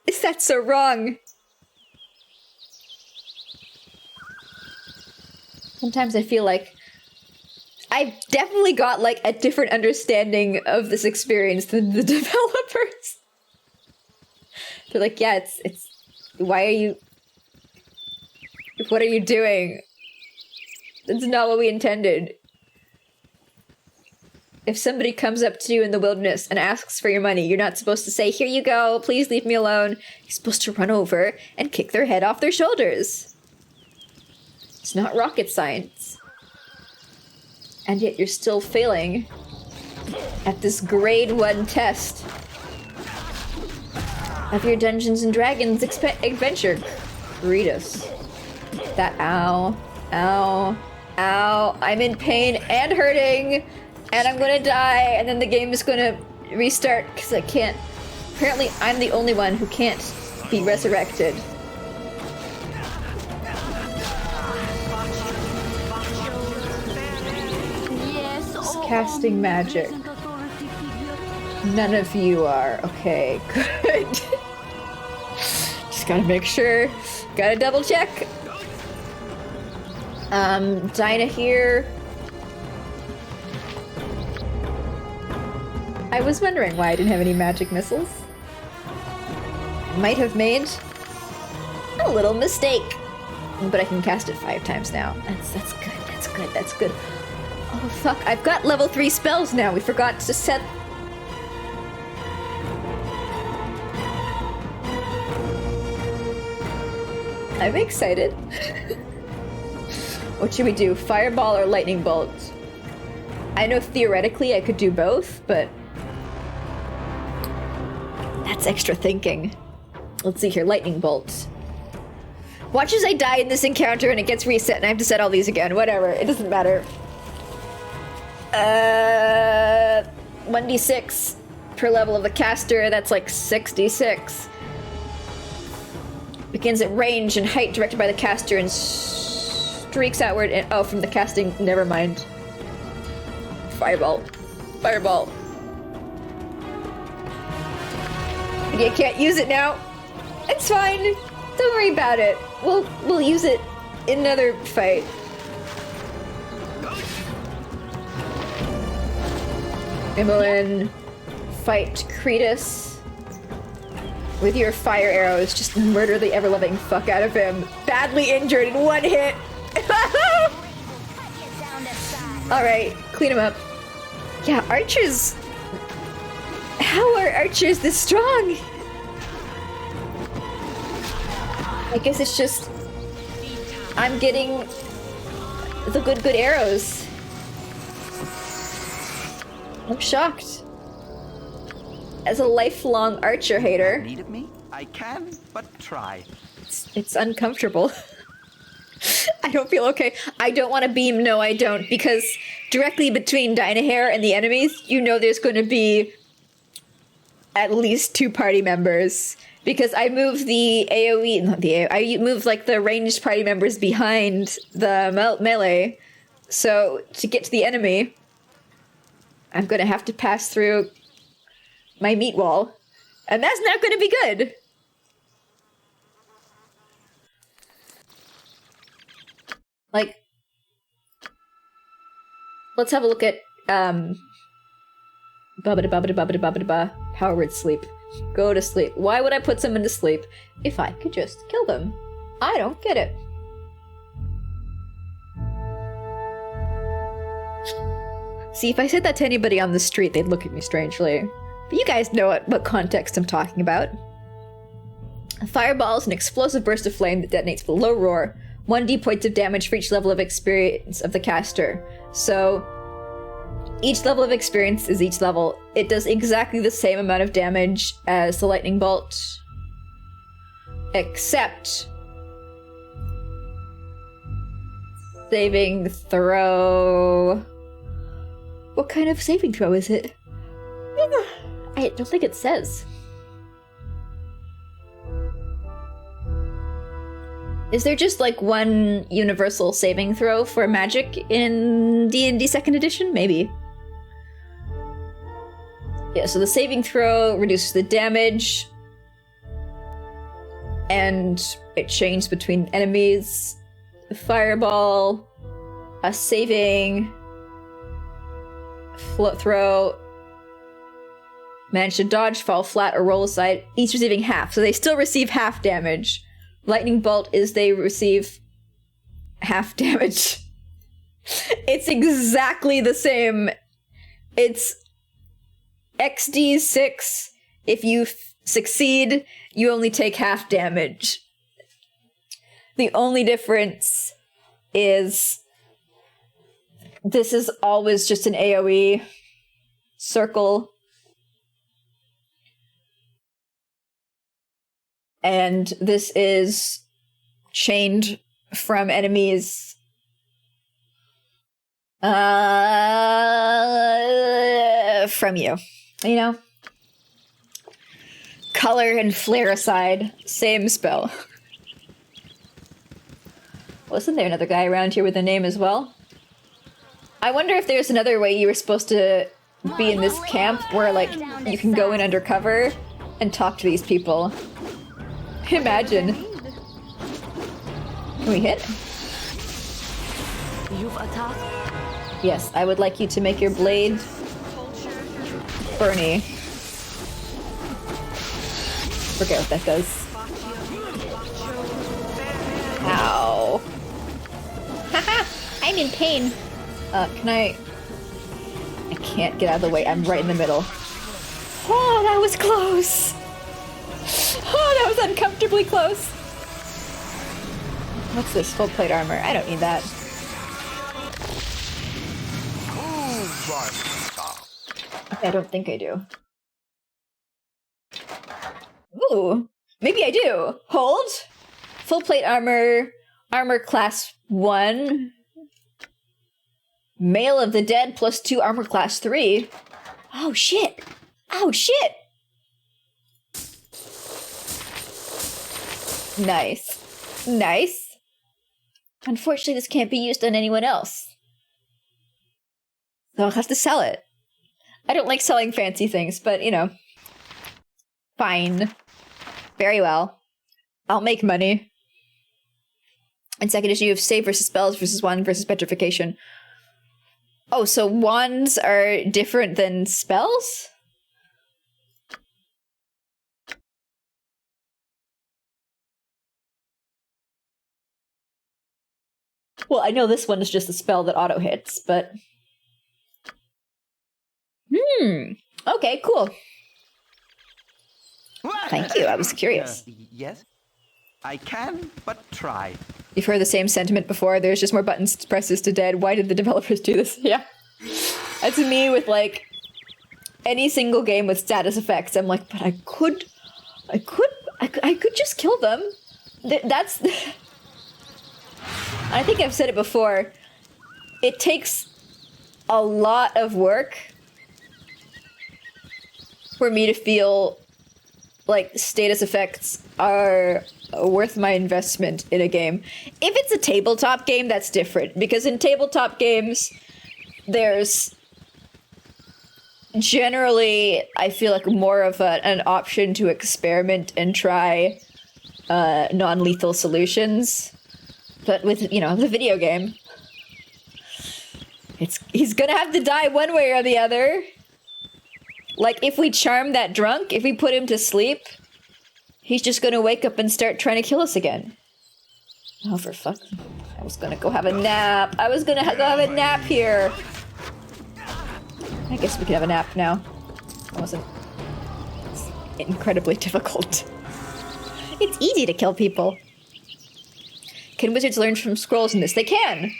Is that so wrong? Sometimes I feel like I've definitely got like a different understanding of this experience than the developers. They're like, yeah, it's why are you, what are you doing? That's not what we intended. If somebody comes up to you in the wilderness and asks for your money, you're not supposed to say, here you go, please leave me alone. You're supposed to run over and kick their head off their shoulders. It's not rocket science. And yet you're still failing at this grade 1 test of your Dungeons and Dragons adventure. Read us. That ow, ow, ow. I'm in pain and hurting, and I'm gonna die, and then the game is gonna restart because I can't. Apparently, I'm the only one who can't be resurrected. casting magic. None of you are. Okay, good. Just gotta make sure. Gotta double check. Dinah here. I was wondering why I didn't have any magic missiles. Might have made a little mistake. But I can cast it 5 times now. That's good, that's good, that's good. Oh fuck, I've got level 3 spells now. We forgot to set... I'm excited. What should we do? Fireball or lightning bolt? I know theoretically I could do both, but... that's extra thinking. Let's see here, lightning bolt. Watch as I die in this encounter and it gets reset and I have to set all these again. Whatever, it doesn't matter. 1d6 per level of the caster, that's like 6d6. Begins at range and height directed by the caster and streaks outward and- oh, from the casting, never mind. Fireball. Fireball. You can't use it now. It's fine. Don't worry about it. We'll use it in another fight. Imoen, fight Cretus with your fire arrows. Just murder the ever-loving fuck out of him. Badly injured in 1 hit. Alright, clean him up. Yeah, archers... how are archers this strong? I guess it's just... I'm getting... the good arrows. I'm shocked. As a lifelong archer hater... Need of me? I can, but try. It's uncomfortable. I don't feel okay. I don't want to beam, no I don't, because directly between Dynahair and the enemies, you know there's going to be at least 2 party members. Because I move the AoE, not the AoE, I move like the ranged party members behind the melee. So to get to the enemy, I'm going to have to pass through my meat wall. And that's not going to be good. Like, let's have a look at, power word sleep. Go to sleep. Why would I put someone to sleep if I could just kill them? I don't get it. See, if I said that to anybody on the street, they'd look at me strangely. But you guys know what context I'm talking about. A fireball is an explosive burst of flame that detonates with a low roar. 1d points of damage for each level of experience of the caster. So, each level of experience is each level. It does exactly the same amount of damage as the lightning bolt. Except... saving throw... What kind of saving throw is it? I don't think it says. Is there just like one universal saving throw for magic in D&D 2nd edition? Maybe. Yeah, so the saving throw reduces the damage. And it changes between enemies. A fireball. A saving. Float throw. Manage to dodge, fall flat, or roll aside. Each receiving half. So they still receive half damage. Lightning bolt is they receive half damage. It's exactly the same. It's XD6. If you succeed, you only take half damage. The only difference is this is always just an AoE circle. And this is chained from enemies. From you. You know? Color and flare aside, same spell. Wasn't there another guy around here with a name as well? I wonder if there's another way you were supposed to be in this camp where, like, you can go in undercover and talk to these people. Imagine. Can we hit? You've attacked. Yes, I would like you to make your blade Bernie. Forget what that does. Ow. Haha! I'm in pain. Can I can't get out of the way. I'm right in the middle. Oh, that was close. Oh, that was uncomfortably close. What's this? Full plate armor. I don't need that. I don't think I do. Ooh, maybe I do. Hold. Full plate armor. Armor class 1. Mail of the Dead plus 2 armor class 3. Oh shit. Oh shit. Nice. Nice. Unfortunately, this can't be used on anyone else. So I'll have to sell it. I don't like selling fancy things, but you know. Fine. Very well. I'll make money. In second issue, you have save versus spells versus wand versus petrification. Oh, so wands are different than spells? Well, I know this one is just a spell that auto hits, but... Okay, cool. Thank you, I was curious. Yes, I can, but try. You've heard the same sentiment before. There's just more buttons to presses to dead. Why did the developers do this? Yeah. That's me with, like, any single game with status effects. I'm like, but I could just kill them. That's... I think I've said it before. It takes a lot of work for me to feel like status effects are worth my investment in a game. If it's a tabletop game, that's different. Because in tabletop games, there's generally, I feel like, more of an option to experiment and try non-lethal solutions. But with, you know, the video game, he's gonna have to die one way or the other. Like, if we charm that drunk, if we put him to sleep, he's just gonna wake up and start trying to kill us again. Oh, for fuck. I was gonna go have a nap. I was gonna go have a nap here. I guess we can have a nap now. That wasn't... It's incredibly difficult. It's easy to kill people. Can wizards learn from scrolls in this? They can!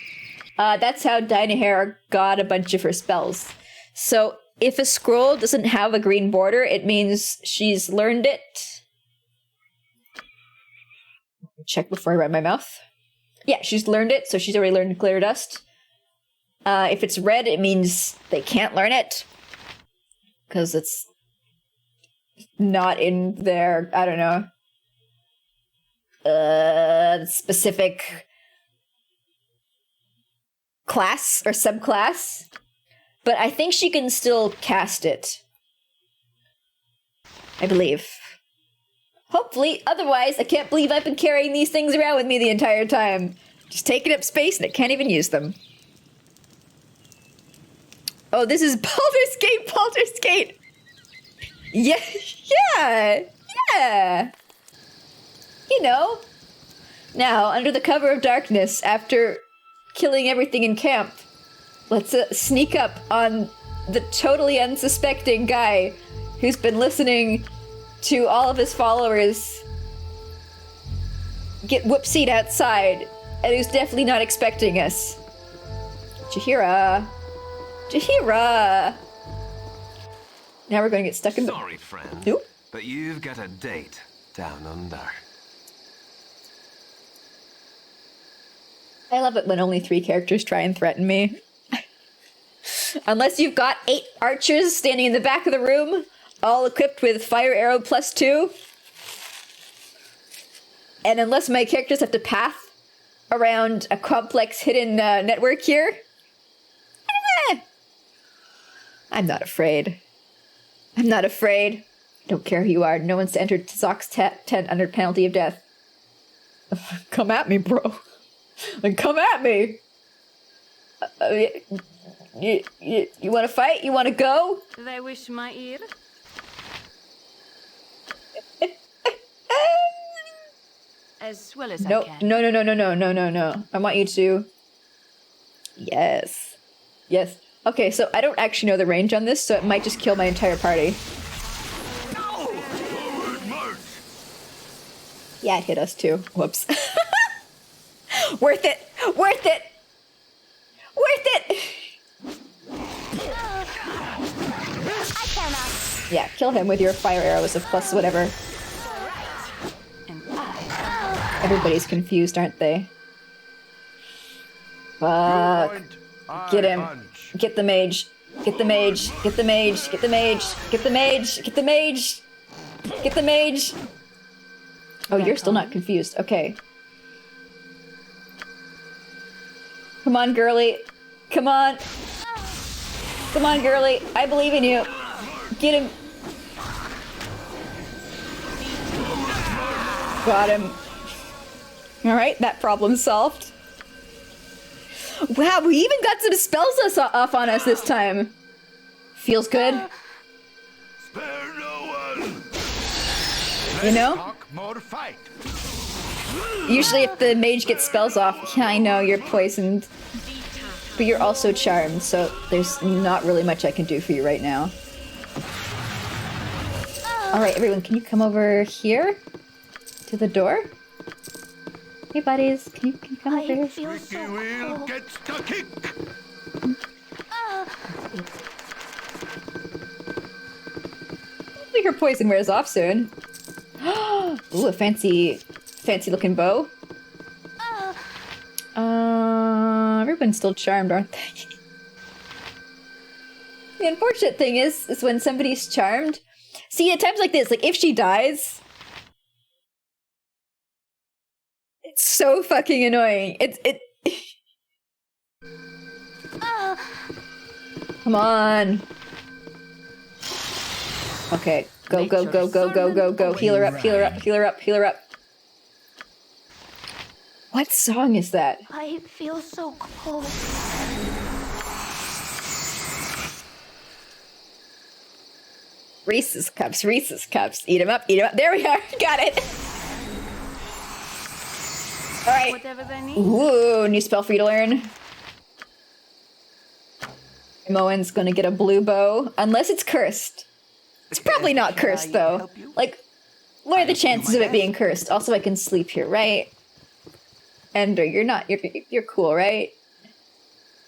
That's how Dynahair got a bunch of her spells. So, if a scroll doesn't have a green border, it means she's learned it. Check before I run my mouth. Yeah, she's learned it, so she's already learned Clear Dust. If it's red, it means they can't learn it. Because it's not in their, I don't know, specific class or subclass. But I think she can still cast it. I believe. Hopefully, otherwise I can't believe I've been carrying these things around with me the entire time. Just taking up space and I can't even use them. Oh, this is Baldur's Gate, Baldur's Gate! Yeah, yeah! You know. Now, under the cover of darkness, after killing everything in camp, let's sneak up on the totally unsuspecting guy who's been listening to all of his followers get whoopsied outside, and who's definitely not expecting us. Jaheira. Jaheira! Now we're going to get stuck in the... Sorry, friend. Nope. But you've got a date down under. I love it when only 3 characters try and threaten me. Unless you've got 8 archers standing in the back of the room, all equipped with fire arrow +2. And unless my characters have to path around a complex hidden network here, I don't I'm not afraid. I'm not afraid. I don't care who you are. No one's entered Zox tent under penalty of death. Come at me, bro. Like, come at me. You want to fight? You want to go? They wish my ear. As well as No, I can. no. I want you to. Yes. Yes. Okay, so I don't actually know the range on this, so it might just kill my entire party. Yeah, it hit us too. Whoops. Worth it! Worth it! Worth it! I cannot. Yeah, kill him with your fire arrows of plus whatever. Everybody's confused, aren't they? Fuck. Get him. Get the mage. Get the mage. Get the mage. Get the mage. Get the mage. Get the mage. Get the mage. Oh, you're still not confused. Okay. Come on, girly. Come on. Come on, girly. I believe in you. Get him. Got him. Alright, that problem's solved. Wow, we even got some spells off on us this time. Feels good. Spare no one. You know? Talk more fight. Usually if the mage gets spells off, yeah, I know, you're poisoned. But you're also charmed, so there's not really much I can do for you right now. Alright, everyone, can you come over here? To the door? Hey, buddies, can you come over I here? feel so Squeaky wheel cold. gets the kick. Hopefully her poison wears off soon. Ooh, a fancy looking bow. Everyone's still charmed, aren't they? The unfortunate thing is when somebody's charmed. See, at times like this, like if she dies, it's so fucking annoying. It. Come on. Okay, go. Heal her up, heal her up, heal her up, heal her up. What song is that? I feel so cold. Reese's Cups, Reese's Cups. Eat them up, eat them up. There we are, got it. All right. Whatever they need. Ooh, new spell for you to learn. Moen's gonna get a blue bow, unless it's cursed. It's probably not cursed though. Like, what are the chances of it being cursed? Also, I can sleep here, right? Ender, you're cool, right?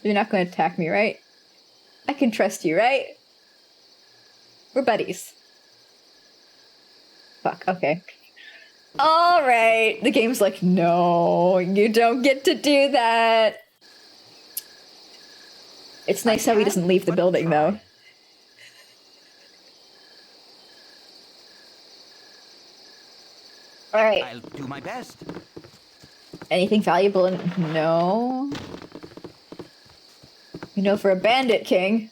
You're not gonna attack me, right? I can trust you, right? We're buddies. Fuck, okay. Alright, the game's like, no, you don't get to do that. It's nice how he doesn't leave the building, though. Alright. I'll do my best. Anything valuable? No. You know, for a bandit king.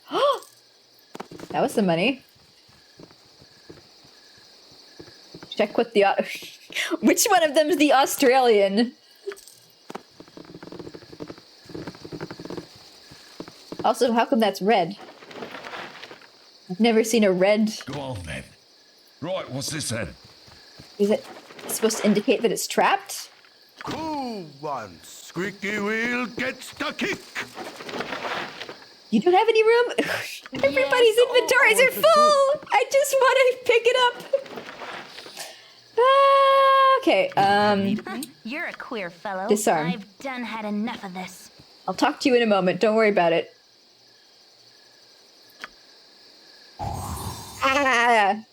That was some money. Check what the... Which one of them's the Australian? Also, how come that's red? I've never seen a red... Go on then. Right, what's this then? Is it supposed to indicate that it's trapped? Who wants? Squeaky wheel gets the kick. You don't have any room? Everybody's inventories are full! I just want to pick it up! Okay, You're a queer fellow. Disarm. I've done had enough of this. I'll talk to you in a moment. Don't worry about it. Ah!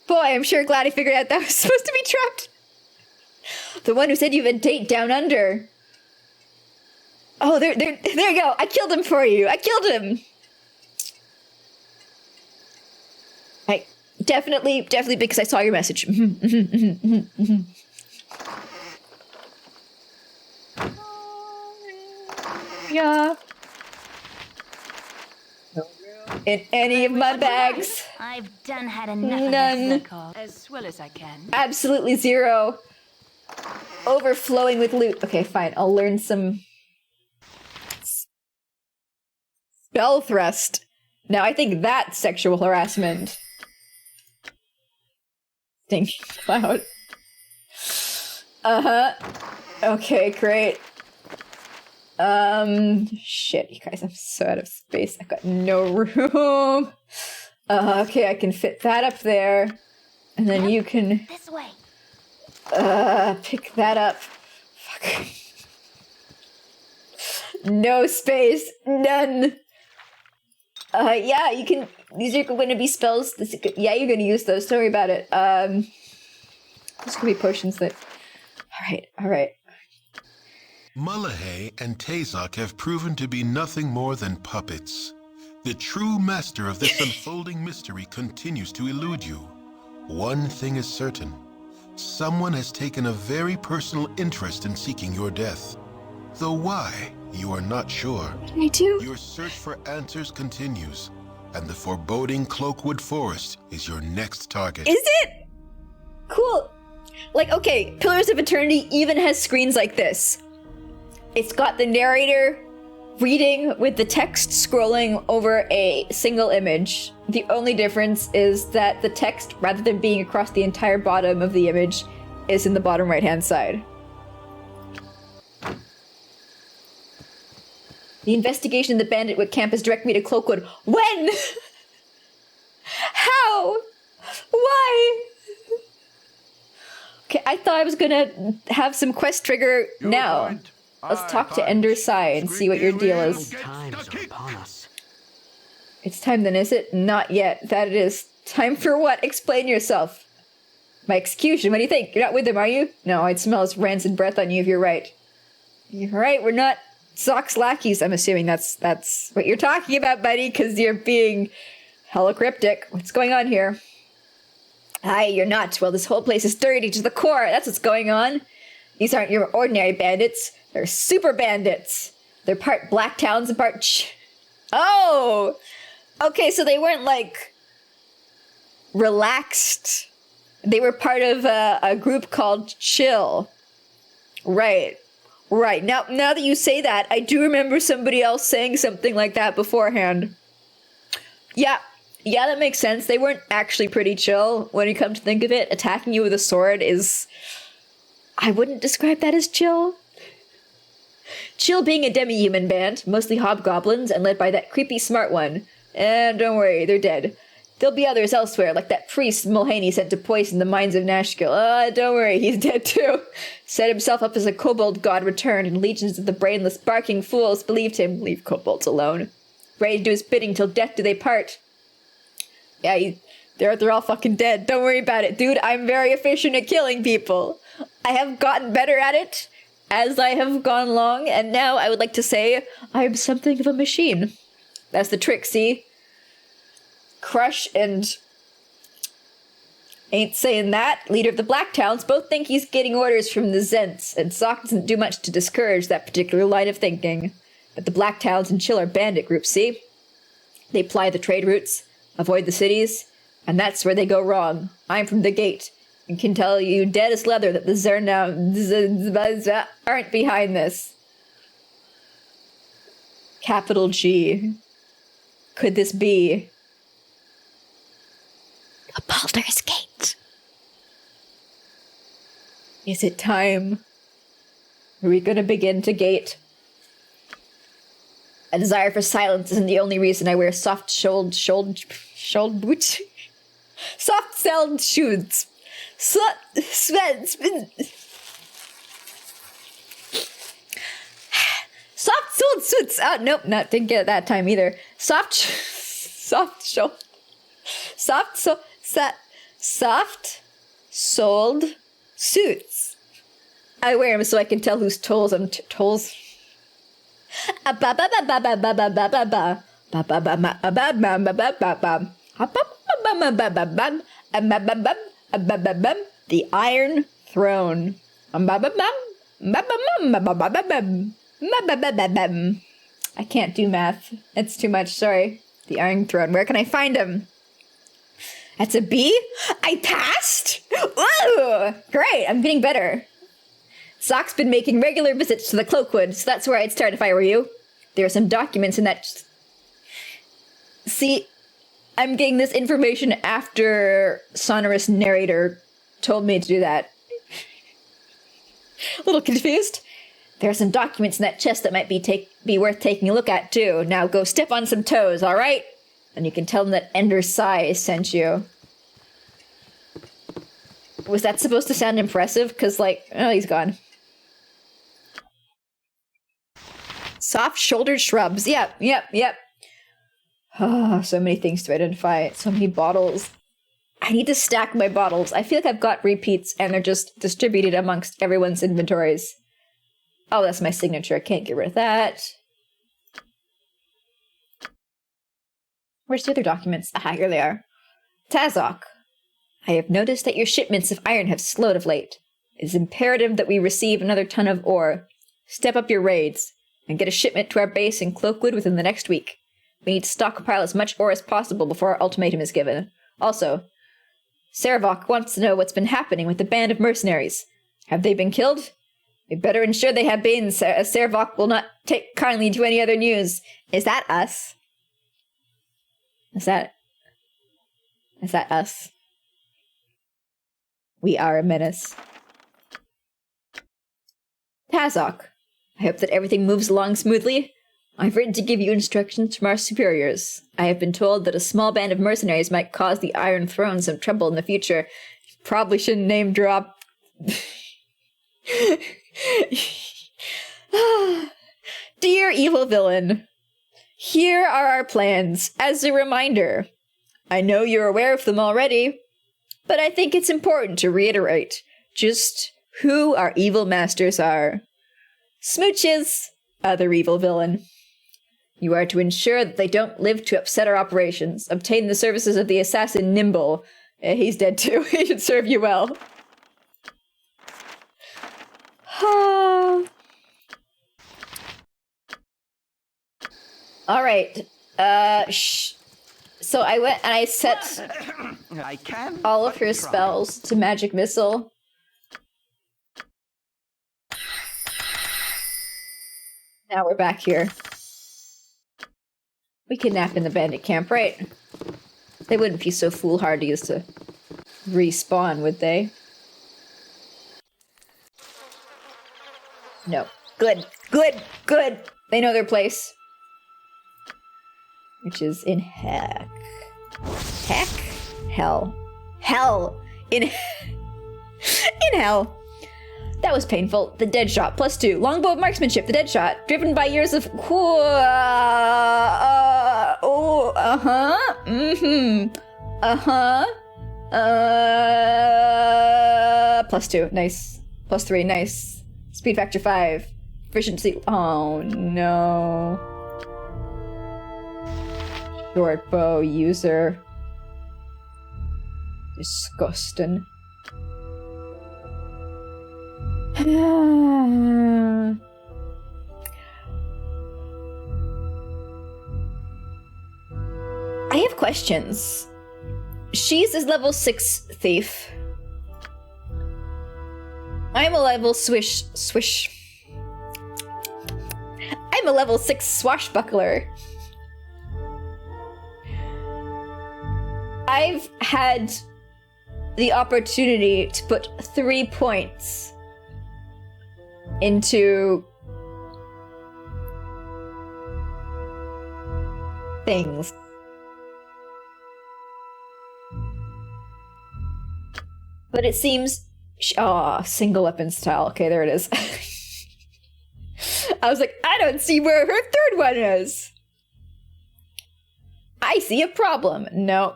Boy, I'm sure glad I figured out that was supposed to be trapped. The one who said you have a date down under. Oh, there you go. I killed him for you. I killed him. I definitely because I saw your message. Yeah. No room. in any of my bags. I've done had enough None. of this. As well as I can. Absolutely zero. Overflowing with loot. Okay, fine. I'll learn some spell thrust. Now I think that's sexual harassment. Stinky cloud. Okay, great. Shit, you guys, I'm so out of space. I've got no room. Okay, I can fit that up there. And then you can, This way. pick that up. Fuck. No space. None. Yeah, you can, these are going to be spells. Yeah, you're going to use those. Don't worry about it. These could be potions that, alright. Mullahay and Tazok have proven to be nothing more than puppets. The true master of this unfolding mystery continues to elude you. One thing is certain. Someone has taken a very personal interest in seeking your death. Though why, you are not sure. What did I do? Your search for answers continues, and the foreboding Cloakwood Forest is your next target. Is it? Cool. Like, okay, Pillars of Eternity even has screens like this. It's got the narrator reading with the text scrolling over a single image. The only difference is that the text, rather than being across the entire bottom of the image, is in the bottom right-hand side. The investigation of the Banditwood camp has directed me to Cloakwood. When? How? Why? Okay, I thought I was gonna have some quest trigger now. Let's talk to Ender Sai and see what your deal is. Times are upon us. It's time then, is it? Not yet. That it is. Time for what? Explain yourself. My execution, what do you think? You're not with him, are you? No, I'd smell his rancid breath on you if you're right. You're right, we're not Zox lackeys. I'm assuming that's what you're talking about, buddy, because you're being hella cryptic. What's going on here? Aye, you're not. Well, this whole place is dirty to the core. That's what's going on. These aren't your ordinary bandits. They're super bandits. They're part Blacktowns and part Oh! Okay, so they weren't, like, relaxed. They were part of a group called Chill. Right. Now that you say that, I do remember somebody else saying something like that beforehand. Yeah, that makes sense. They weren't actually pretty chill when you come to think of it. Attacking you with a sword is... I wouldn't describe that as chill. Chill being a demi-human band, mostly hobgoblins, and led by that creepy smart one. And don't worry, they're dead. There'll be others elsewhere, like that priest Mulhaney sent to poison the minds of Nashkill. Don't worry, he's dead too. Set himself up as a kobold god returned, and legions of the brainless, barking fools believed him. Leave kobolds alone. Ready to do his bidding till death do they part. Yeah, they're all fucking dead. Don't worry about it, dude. I'm very efficient at killing people. I have gotten better at it as I have gone along, and now I would like to say I'm something of a machine. That's the trick, see? Crush and... Ain't saying that. Leader of the Blacktowns both think he's getting orders from the Zents, and Sock doesn't do much to discourage that particular line of thinking. But the Blacktowns and Chill are bandit groups, see? They ply the trade routes, avoid the cities, and that's where they go wrong. I'm from the gate, and can tell you dead as leather that the Zernow aren't behind this. Capital G. Could this be... a Baldur's Gate? Is it time? Are we gonna begin to gate? A desire for silence isn't the only reason I wear soft-soled boots. Soft-soled shoes. Soft-soled suits. Oh, nope, didn't get it that time either. Soft-soled suits. I wear them so I can tell whose toes I'm toes. The Iron Throne. I can't do math. It's too much, sorry. The Iron Throne. Where can I find him? That's a B? I passed? Ooh, great, I'm getting better. Sock's been making regular visits to the Cloakwood, so that's where I'd start if I were you. There are some documents in that... See, I'm getting this information after Sonorous Narrator told me to do that. A little confused. There are some documents in that chest that might be worth taking a look at, too. Now go step on some toes, alright? And you can tell them that Ender Sai sent you. Was that supposed to sound impressive? Because, like, oh, he's gone. Soft-shouldered shrubs. Yep. Oh, so many things to identify. So many bottles. I need to stack my bottles. I feel like I've got repeats and they're just distributed amongst everyone's inventories. Oh, that's my signature. I can't get rid of that. Where's the other documents? Ah, here they are. Tazok, I have noticed that your shipments of iron have slowed of late. It is imperative that we receive another ton of ore. Step up your raids and get a shipment to our base in Cloakwood within the next week. We need to stockpile as much ore as possible before our ultimatum is given. Also, Servok wants to know what's been happening with the band of mercenaries. Have they been killed? We better ensure they have been, as Servok will not take kindly to any other news. Is that us? Is that us? We are a menace. Tazok, I hope that everything moves along smoothly. I've written to give you instructions from our superiors. I have been told that a small band of mercenaries might cause the Iron Throne some trouble in the future. Probably shouldn't name drop. Dear evil villain, here are our plans. As a reminder, I know you're aware of them already, but I think it's important to reiterate just who our evil masters are. Smooches, other evil villain. You are to ensure that they don't live to upset our operations. Obtain the services of the assassin Nimble. He's dead too. He should serve you well. Alright. So I went and I set all of her spells to Magic Missile. Now we're back here. We kidnapped in the bandit camp, right? They wouldn't be so foolhardy as to respawn, would they? No. Good. They know their place. Which is in heck. Heck? Hell. Hell! In hell. That was painful. The dead shot, +2. Longbow marksmanship, the dead shot. Driven by years of... +2, nice. +3, nice. Speed factor 5. Efficiency... Oh, no. Short bow user. Disgusting. I have questions. She's a level 6 thief. I'm a level swish. I'm a level 6 swashbuckler. I've had the opportunity to put 3 points into things. But it seems... single weapon style. Okay, there it is. I was like, I don't see where her third one is. I see a problem. No.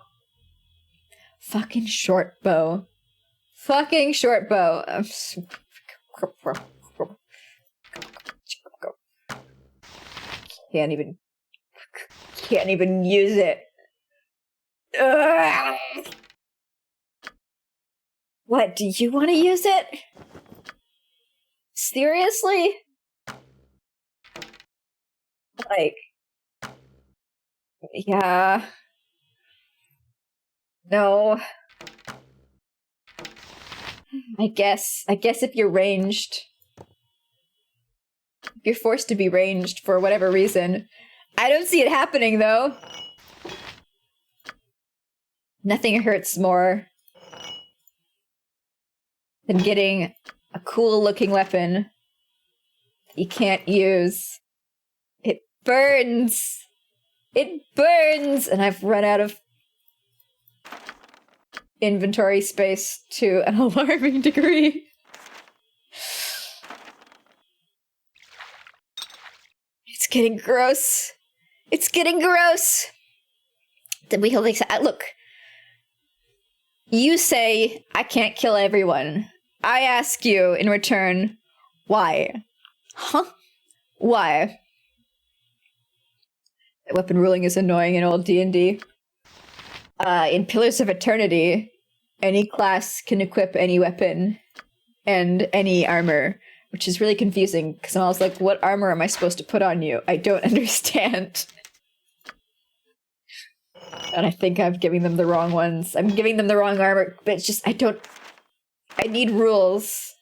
Fucking short bow. Can't even use it. Ugh. What, do you want to use it? Seriously? Like, Yeah. No. I guess if you're ranged, if you're forced to be ranged for whatever reason. I don't see it happening, though. Nothing hurts more than getting a cool-looking weapon that you can't use. It burns! It burns! And I've run out of inventory space to an alarming degree. It's getting gross. It's getting gross! Did we like look. You say I can't kill everyone. I ask you in return, why? Huh? Why? Weapon ruling is annoying in old D&D. In Pillars of Eternity, any class can equip any weapon and any armor, which is really confusing because I was like, what armor am I supposed to put on you? I don't understand. And I think I'm giving them the wrong ones. I'm giving them the wrong armor, but it's just, I need rules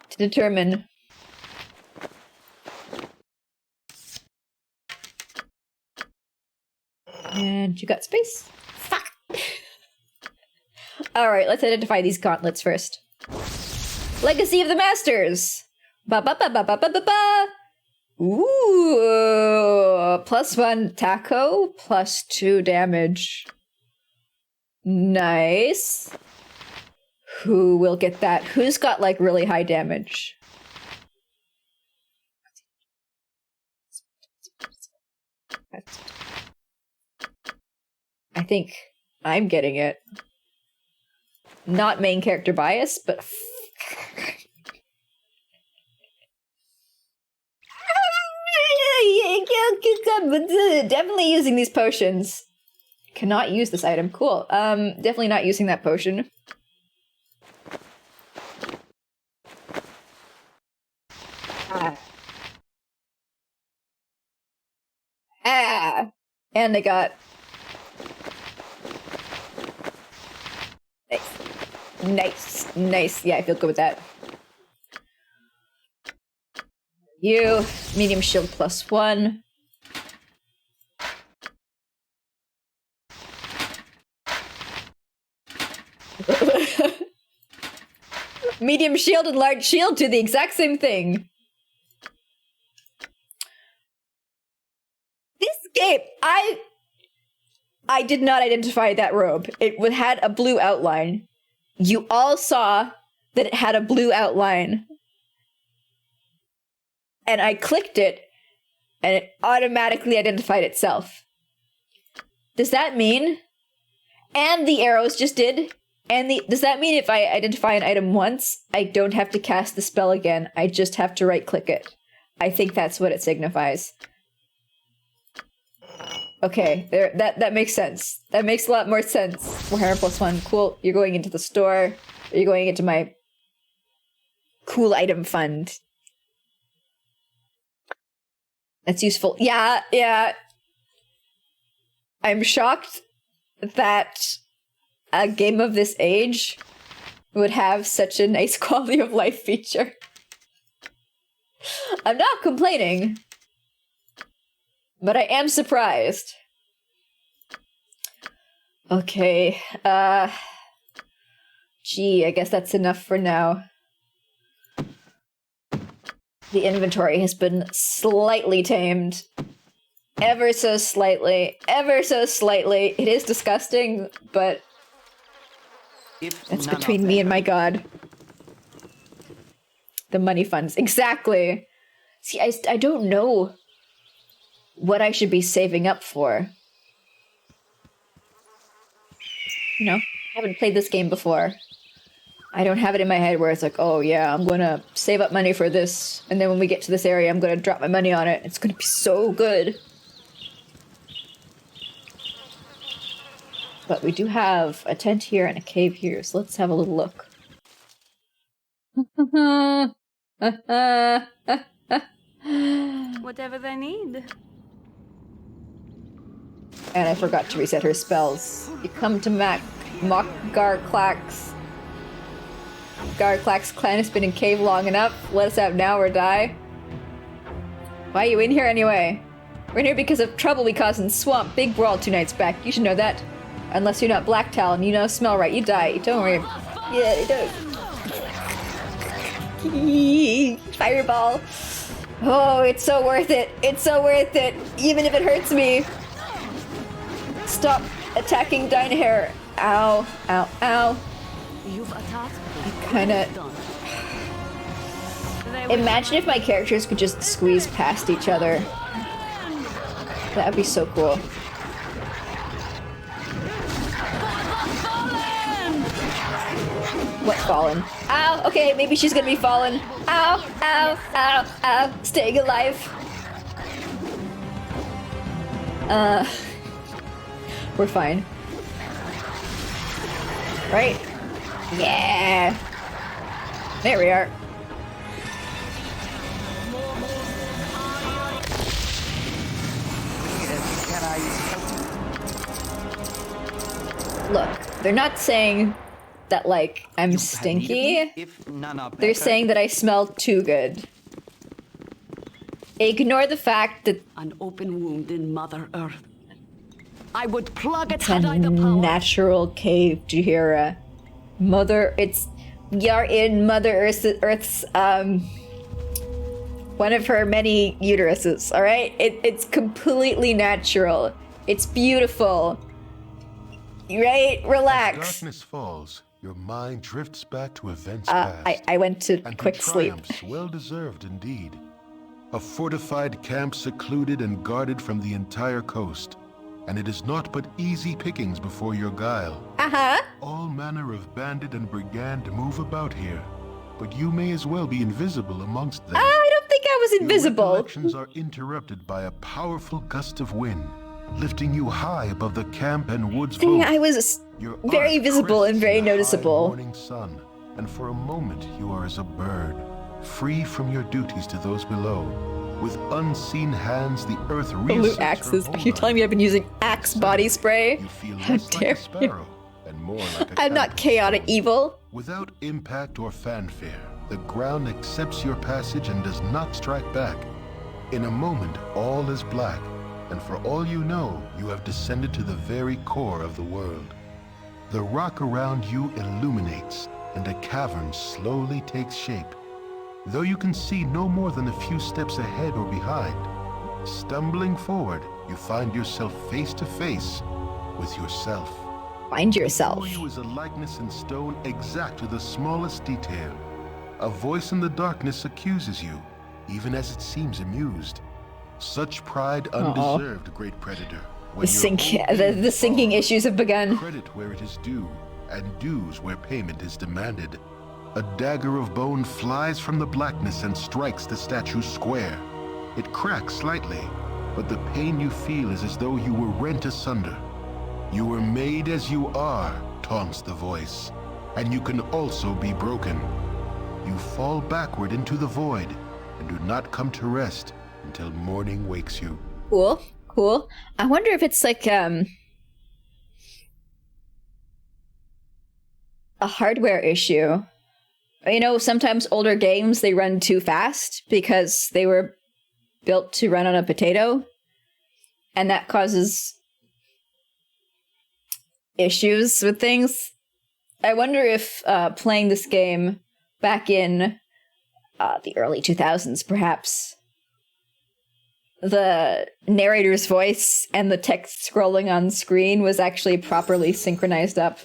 to determine. And you got space? Fuck! Alright, let's identify these gauntlets first. Legacy of the Masters! Ba-ba-ba-ba-ba-ba-ba-ba! Ooh, +1 taco, +2 damage. Nice. Who will get that? Who's got, like, really high damage? I think I'm getting it. Not main character bias, but... Definitely using these potions. Cannot use this item. Cool. Definitely not using that potion. And I got... Nice. Nice. Yeah, I feel good with that. You, medium shield +1. Medium shield and large shield do the exact same thing. This game, I did not identify that robe. It had a blue outline. You all saw that it had a blue outline. And I clicked it, and it automatically identified itself. Does that mean... And the arrows just did... Does that mean if I identify an item once, I don't have to cast the spell again? I just have to right-click it. I think that's what it signifies. Okay, there. That makes sense. That makes a lot more sense. Warhammer +1, cool. You're going into the store. You're going into my cool item fund. That's useful. Yeah. I'm shocked that a game of this age would have such a nice quality of life feature. I'm not complaining, but I am surprised. Okay, gee, I guess that's enough for now. The inventory has been slightly tamed. Ever so slightly. Ever so slightly. It is disgusting, but that's between me and my god. The money funds. Exactly. See, I don't know what I should be saving up for. You know, I haven't played this game before. I don't have it in my head where it's like, oh yeah, I'm gonna save up money for this, and then when we get to this area, I'm gonna drop my money on it. It's gonna be so good. But we do have a tent here and a cave here, so let's have a little look. Whatever they need. And I forgot to reset her spells. You come to Garclax. Garclax clan has been in cave long enough. Let us out now or die. Why are you in here anyway? We're in here because of trouble we caused in Swamp. Big brawl 2 nights back. You should know that. Unless you're not Black Talon, you know smell right. You die. Don't worry. Yeah, you don't. Fireball. Oh, it's so worth it. It's so worth it. Even if it hurts me. Stop attacking Dynahair. Ow. Ow. Ow. You've attacked. Kinda... Imagine if my characters could just squeeze past each other. That would be so cool. What fallen? Ow! Okay, maybe she's gonna be fallen. Ow! Ow! Ow! Ow! Staying alive. We're fine. Right? Yeah! There we are. Can I help you? Look, they're not saying that, like, I'm You have stinky. needed me, if none are They're better. saying that I smell too good. Ignore the fact that An open wound in Mother Earth. I would plug it it's had a I the power. natural cave, Jahira. You're in Mother Earth's, one of her many uteruses, alright? It's completely natural. It's beautiful. Right? As Relax. darkness falls, your mind drifts back to events past. I went to and quick to sleep. triumphs well-deserved indeed. A fortified camp secluded and guarded from the entire coast. And it is not but easy pickings before your guile. Uh-huh. All manner of bandit and brigand move about here, but you may as well be invisible amongst them. I don't think I was Your invisible. recollections are interrupted by a powerful gust of wind, lifting you high above the camp and woods. I was Your very arc visible crests and very in the high noticeable. morning sun, and for a moment you are as a bird, free from your duties to those below. With unseen hands, the earth Blue reasserts her axes. Are you homeland. telling me I've been using Axe body spray? You feel How less like dare a sparrow and more like a I'm not cannibal. chaotic evil. Without impact or fanfare, the ground accepts your passage and does not strike back. In a moment, all is black, and for all you know, you have descended to the very core of the world. The rock around you illuminates, and a cavern slowly takes shape. Though you can see no more than a few steps ahead or behind, stumbling forward, you find yourself face to face with yourself. Find yourself. Before you is a likeness in stone exact to the smallest detail. A voice in the darkness accuses you, even as it seems amused. Such pride undeserved, great predator. When The sinking issues have begun. Credit where it is due, and dues where payment is demanded. A dagger of bone flies from the blackness and strikes the statue square. It cracks slightly, but the pain you feel is as though you were rent asunder. You were made as you are, taunts the voice, and you can also be broken. You fall backward into the void and do not come to rest until morning wakes you. Cool. Cool. I wonder if it's like, a hardware issue. You know, sometimes older games, they run too fast because they were built to run on a potato. And that causes issues with things. I wonder if playing this game back in the early 2000s, perhaps, the narrator's voice and the text scrolling on screen was actually properly synchronized up.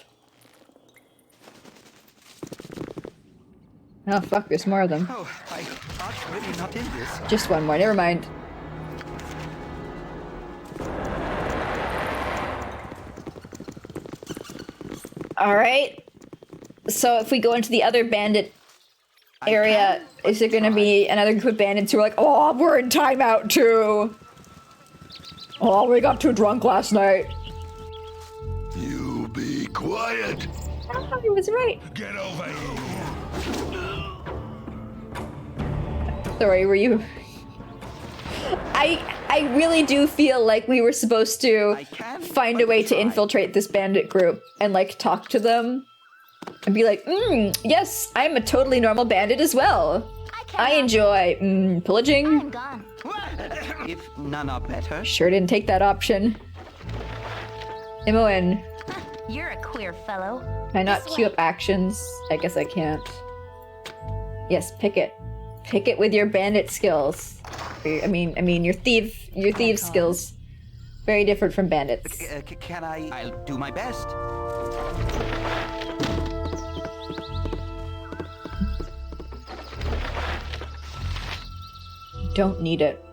Oh fuck, there's more of them. Oh, I thought really not in this. Just one more, never mind. Alright. So if we go into the other bandit area, is there gonna be another group of bandits who are like, oh, we're in timeout too? Oh, we got too drunk last night. You be quiet. Oh, he was right. Get over here. Sorry, were you... I really do feel like we were supposed to find a way to infiltrate this bandit group and like talk to them and be like, yes, I'm a totally normal bandit as well. I enjoy pillaging. I'm gone. If none are better. Sure didn't take that option. MON. You're a queer fellow. Can I not This queue way. up actions? I guess I can't. Yes, pick it. Pick it with your bandit skills. I mean your thief skills. Very different from bandits. Can I? I'll do my best. Don't need it.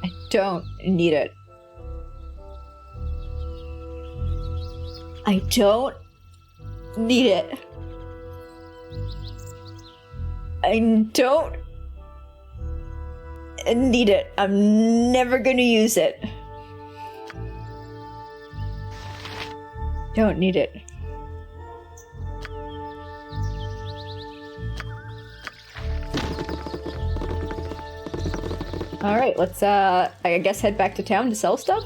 I don't need it. I don't need it. I don't need it. I'm never gonna use it. Don't need it. Alright, let's I guess head back to town to sell stuff?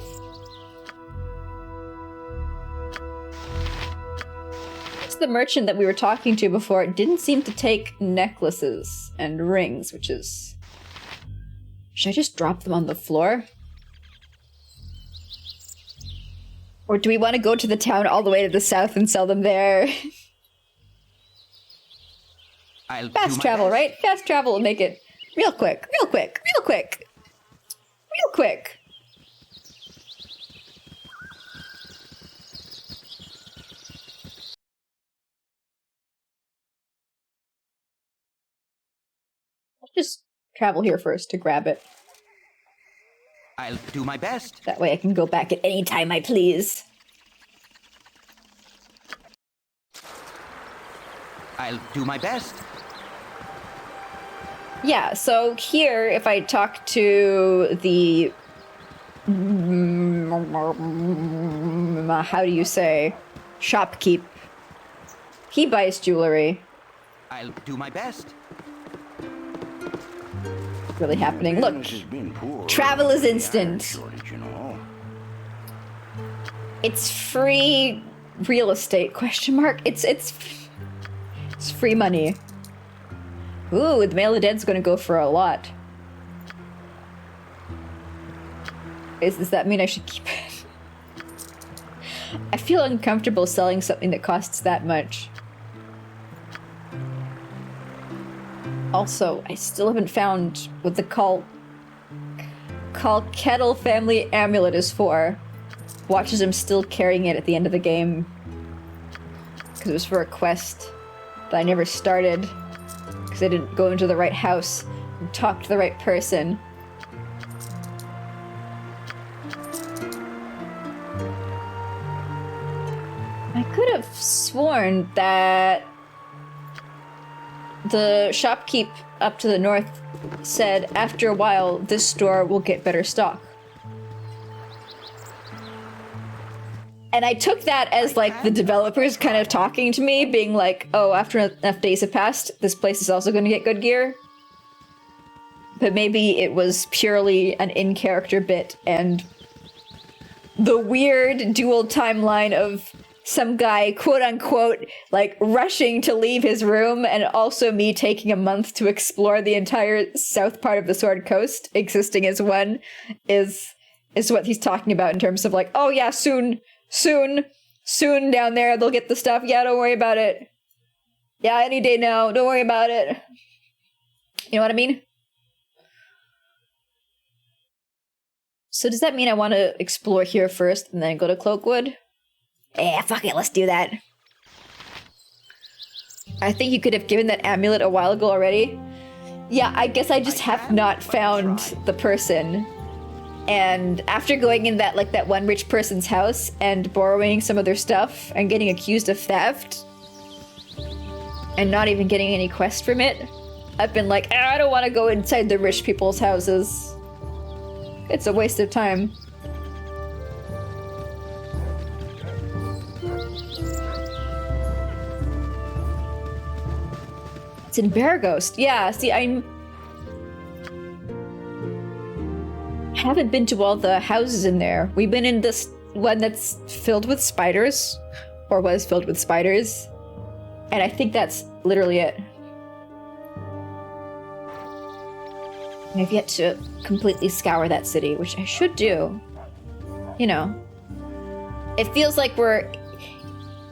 The merchant that we were talking to before didn't seem to take necklaces and rings, which is... Should I just drop them on the floor? Or do we want to go to the town all the way to the south and sell them there? I'll Fast travel, right? Fast travel will make it real quick, real quick, real quick. Real quick. Just travel here first to grab it. I'll do my best. That way I can go back at any time I please. I'll do my best. Yeah, so here, if I talk to the... how do you say? Shopkeep. He buys jewelry. I'll do my best. Really happening. Look, travel is instant. It's free real estate, question mark? It's free money. Ooh, the Mail of the Dead's gonna go for a lot. Does that mean I should keep it? I feel uncomfortable selling something that costs that much. Also, I still haven't found what the Call Kettle family amulet is for. Watches him still carrying it at the end of the game. Because it was for a quest that I never started. Because I didn't go into the right house and talk to the right person. I could have sworn that the shopkeep up to the north said after a while this store will get better stock. And I took that as like the developers kind of talking to me, being like, oh, after enough days have passed, this place is also going to get good gear. But maybe it was purely an in-character bit and the weird dual timeline of some guy, quote-unquote, like, rushing to leave his room, and also me taking a month to explore the entire south part of the Sword Coast, existing as one, is what he's talking about in terms of like, oh yeah, soon down there, they'll get the stuff, yeah, don't worry about it. Yeah, any day now, don't worry about it. You know what I mean? So does that mean I want to explore here first, and then go to Cloakwood? Yeah, fuck it, let's do that. I think you could have given that amulet a while ago already. Yeah, I guess I just have not found the person. And after going in that one rich person's house and borrowing some of their stuff and getting accused of theft and not even getting any quest from it, I've been like, I don't want to go inside the rich people's houses. It's a waste of time. It's in Bearghost. Yeah, see, I haven't been to all the houses in there. We've been in this one that's filled with spiders, or was filled with spiders, and I think that's literally it. I've yet to completely scour that city, which I should do. You know, it feels like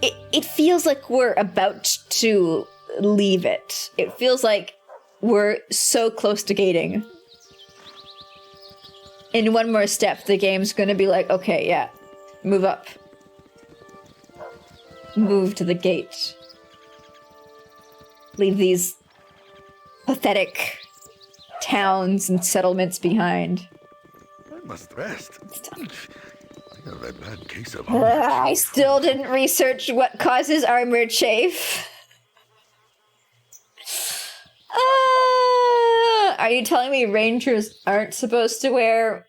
it feels like we're about to leave it. It feels like we're so close to gating. In one more step, the game's gonna be like, okay, yeah, move up. Move to the gate. Leave these pathetic towns and settlements behind. I must rest. I have a bad case of I still didn't research what causes armor chafe. Are you telling me rangers aren't supposed to wear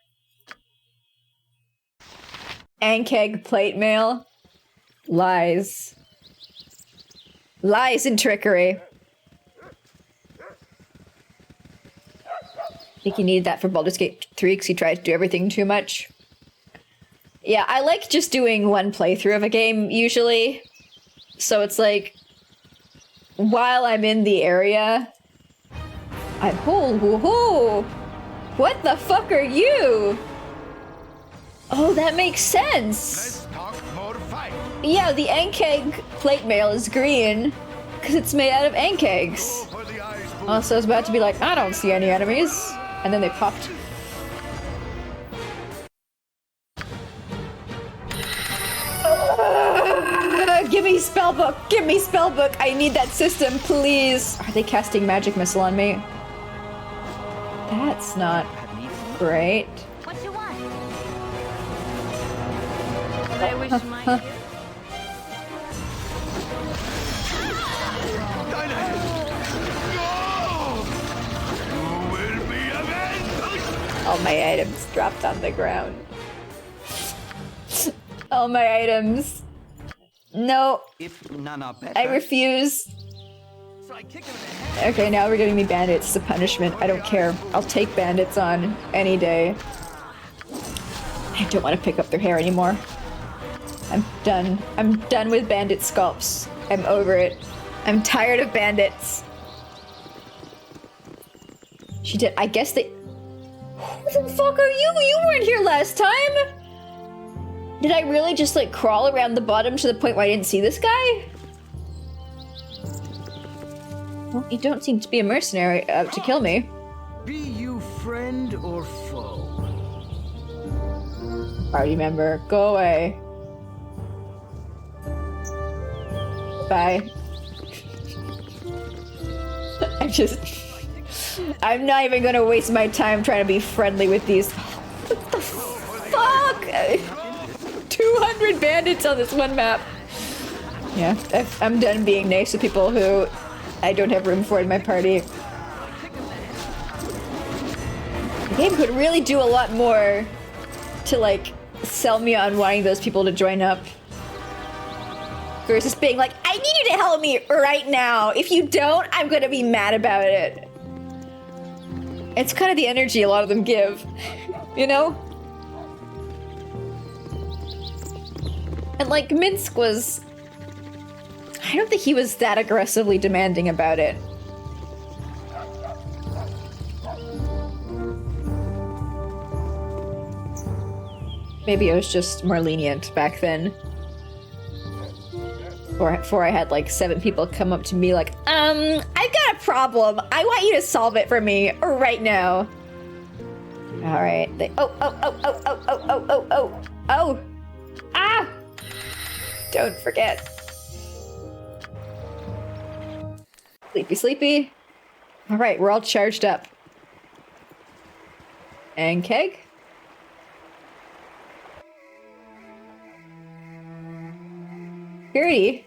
Ankeg plate mail? Lies. Lies and trickery. I think you need that for Baldur's Gate 3 because you tried to do everything too much. Yeah, I like just doing one playthrough of a game, usually. So it's like, while I'm in the area, what the fuck are you? Oh, that makes sense. Let's talk more fight. Yeah, the Ankeg plate mail is green because it's made out of Ankegs. Also, I was about to be like, I don't see any enemies. And then they popped. Give me spellbook! Give me spellbook! I need that system, please! Are they casting magic missile on me? That's not great. What you want? Could I wish my ear? You will be avenged. All my items dropped on the ground. All my items. No, If none are better. I refuse. So I kick him in the head. Okay, now we're giving me bandits as a punishment. I don't care. I'll take bandits on any day. I don't want to pick up their hair anymore. I'm done. I'm done with bandit sculpts. I'm over it. I'm tired of bandits. She did. I guess they. Who the fuck are you? You weren't here last time! Did I really just like crawl around the bottom to the point where I didn't see this guy? Well, you don't seem to be a mercenary out to kill me. Be you friend or foe? Party member, go away. Bye. I'm not even gonna waste my time trying to be friendly with these. What the fuck? 200 bandits on this one map. Yeah, I'm done being nice to people who I don't have room for in my party. The game could really do a lot more to like sell me on wanting those people to join up. Versus being like, I need you to help me right now. If you don't, I'm gonna be mad about it. It's kind of the energy a lot of them give, you know? And like, Minsk was... I don't think he was that aggressively demanding about it. Maybe I was just more lenient back then. Or before I had like 7 people come up to me like, I've got a problem. I want you to solve it for me right now. Alright. Oh! Ah! Don't forget. Sleepy, sleepy. Alright, we're all charged up. And keg? Gertie?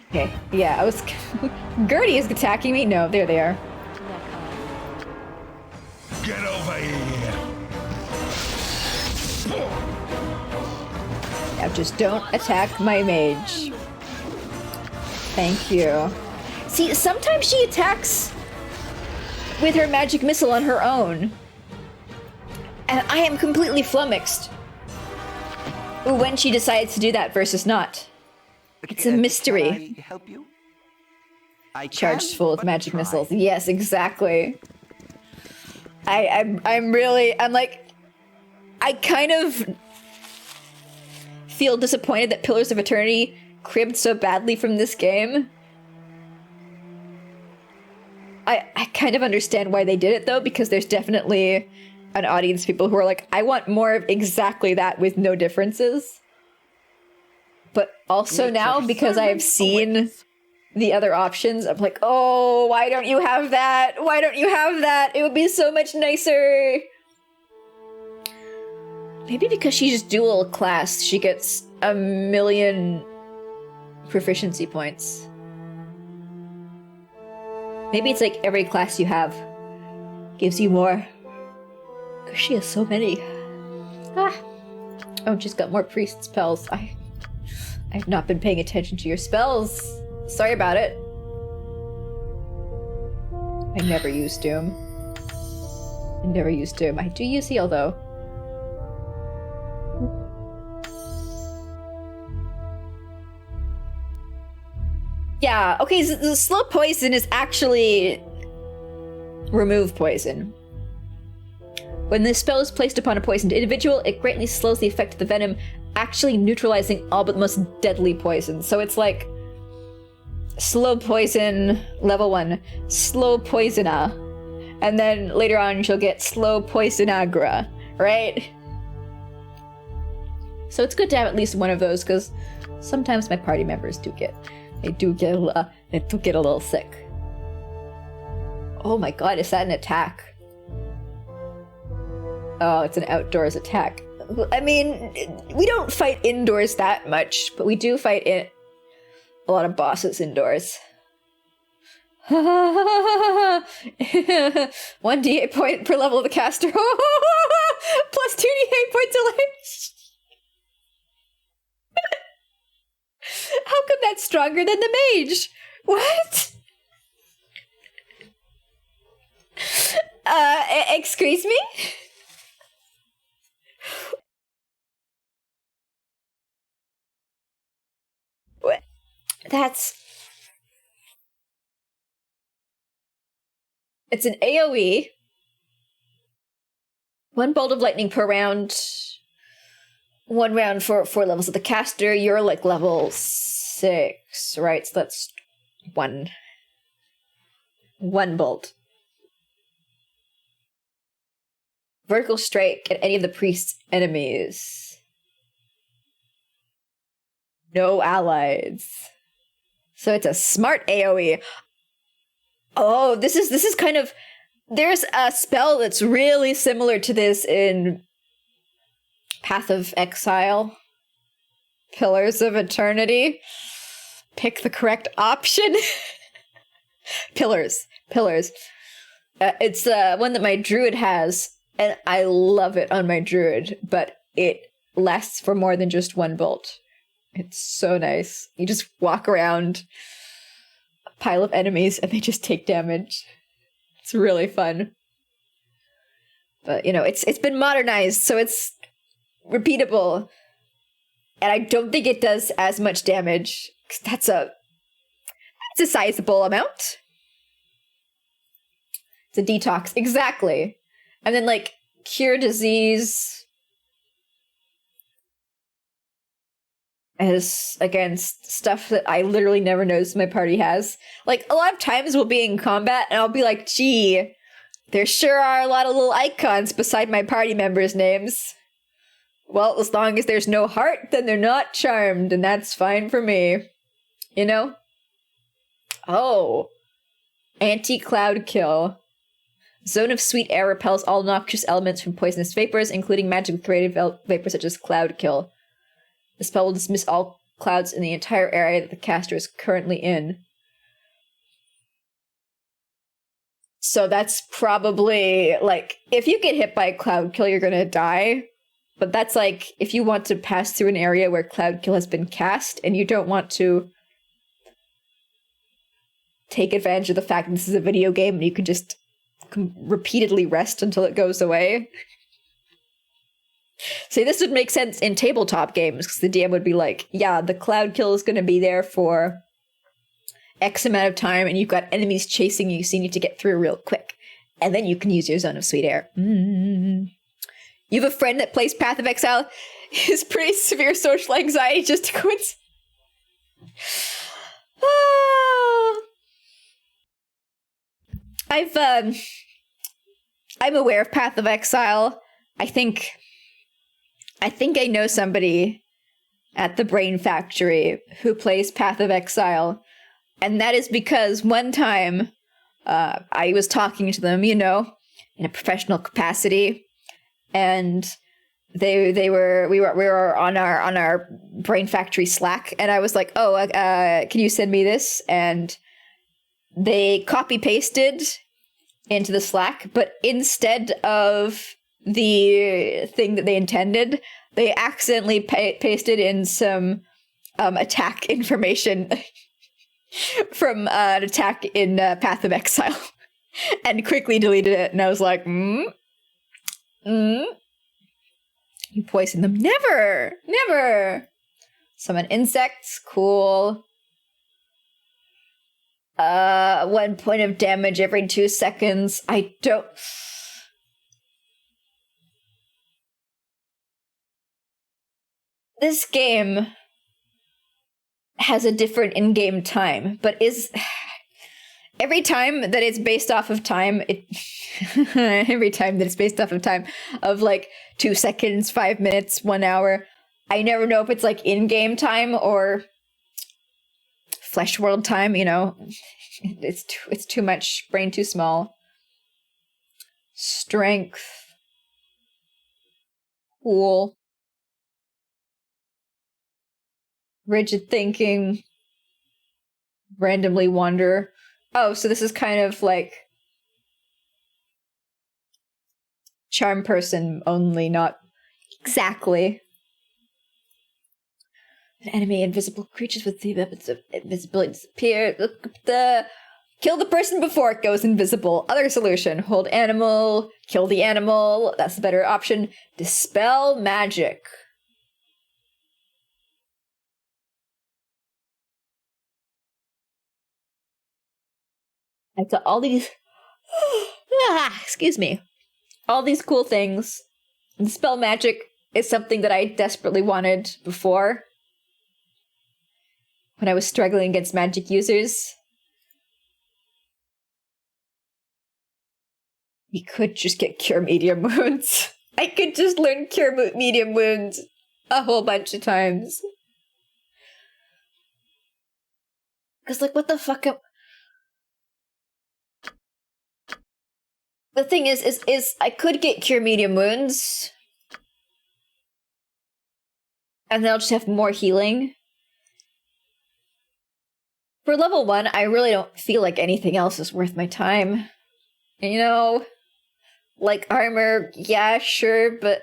Okay, yeah, I was... Gertie is attacking me? No, there they are. Get over here! Now just don't attack my mage. Thank you. See, sometimes she attacks with her magic missile on her own. And I am completely flummoxed when she decides to do that versus not. It's a mystery. Can I help you? I Charged can, full of but magic try. missiles. Yes, exactly. I'm like, I kind of feel disappointed that Pillars of Eternity cribbed so badly from this game. I kind of understand why they did it though, because there's definitely an audience of people who are like, I want more of exactly that with no differences. But also now, because I've seen the other options, I'm like, oh, why don't you have that? Why don't you have that? It would be so much nicer. Maybe because she's dual class, she gets 1,000,000 proficiency points. Maybe it's like every class you have gives you more. Because she has so many. Ah. Oh, she's got more priest spells. I've not been paying attention to your spells. Sorry about it. I never use Doom. I never use Doom. I do use heal though. Yeah, okay, so the slow poison is actually remove poison. When this spell is placed upon a poisoned individual, it greatly slows the effect of the venom, actually neutralizing all but the most deadly poison. So it's like slow poison level 1, slow poisona, and then later on she'll get slow poisonagra, right? So it's good to have at least one of those, because sometimes my party members do get a little sick. Oh my god, is that an attack? Oh, it's an outdoors attack. I mean, we don't fight indoors that much, but we do fight a lot of bosses indoors. 1d8 point per level of the caster. Plus 2d8 points of life. How come that's stronger than the mage? What? Excuse me? What? It's an AoE. 1 bolt of lightning per round. 1 round for 4 levels of the caster. You're like level 6, right? So that's 1 bolt. Vertical strike at any of the priest's enemies. No allies. So it's a smart AoE. Oh, this is kind of... There's a spell that's really similar to this in Path of Exile. Pillars of Eternity. Pick the correct option. Pillars. It's the one that my druid has, and I love it on my druid, but it lasts for more than just 1 bolt. It's so nice. You just walk around a pile of enemies and they just take damage. It's really fun. But, you know, it's been modernized, so it's repeatable. And I don't think it does as much damage, 'cause that's a sizable amount. It's a detox, exactly. And then, like, cure disease is against stuff that I literally never noticed my party has. Like, a lot of times we'll be in combat and I'll be like, gee, there sure are a lot of little icons beside my party members' names. Well, as long as there's no heart, then they're not charmed, and that's fine for me. You know? Oh. Anti-cloud kill. Zone of sweet air repels all noxious elements from poisonous vapors, including magically created vapors such as cloud kill. The spell will dismiss all clouds in the entire area that the caster is currently in. So that's probably, like, if you get hit by a cloud kill, you're gonna die. But that's like, if you want to pass through an area where cloud kill has been cast, and you don't want to take advantage of the fact that this is a video game and you can just repeatedly rest until it goes away. See, this would make sense in tabletop games, because the DM would be like, yeah, the cloud kill is going to be there for X amount of time, and you've got enemies chasing you, so you need to get through real quick. And then you can use your Zone of Sweet Air. You have a friend that plays Path of Exile? His pretty severe social anxiety just to coincidence. I'm aware of Path of Exile. I think I know somebody at the Brain Factory who plays Path of Exile, and that is because one time I was talking to them, in a professional capacity, and we were on our Brain Factory Slack, and I was like, "Oh, can you send me this?" And they copy pasted into the Slack, but instead of the thing that they intended, they accidentally pasted in some attack information from an attack in Path of Exile, and quickly deleted it. And I was like, You poison them. Never. Summon insects. Cool. 1 point of damage every 2 seconds. I don't... This game has a different in-game time, but is... Every time that it's based off of time, every time that it's based off of time of like 2 seconds, 5 minutes, 1 hour, I never know if it's like in-game time or flesh world time, It's too much, brain too small. Strength. Cool. Rigid thinking. Randomly wander. Oh, so this is kind of like charm person only, not exactly. An enemy, invisible creatures with the weapons of invisibility disappear. Kill the person before it goes invisible. Other solution. Hold animal. Kill the animal. That's the better option. Dispel magic. I've got all these... excuse me. All these cool things. Dispel magic is something that I desperately wanted before, when I was struggling against magic users. We could just get Cure Medium Wounds. I could just learn Cure Medium Wounds a whole bunch of times. Because, like, what the fuck am... The thing is I could get Cure Medium Wounds, and then I'll just have more healing. For level 1, I really don't feel like anything else is worth my time. Like armor, yeah, sure, but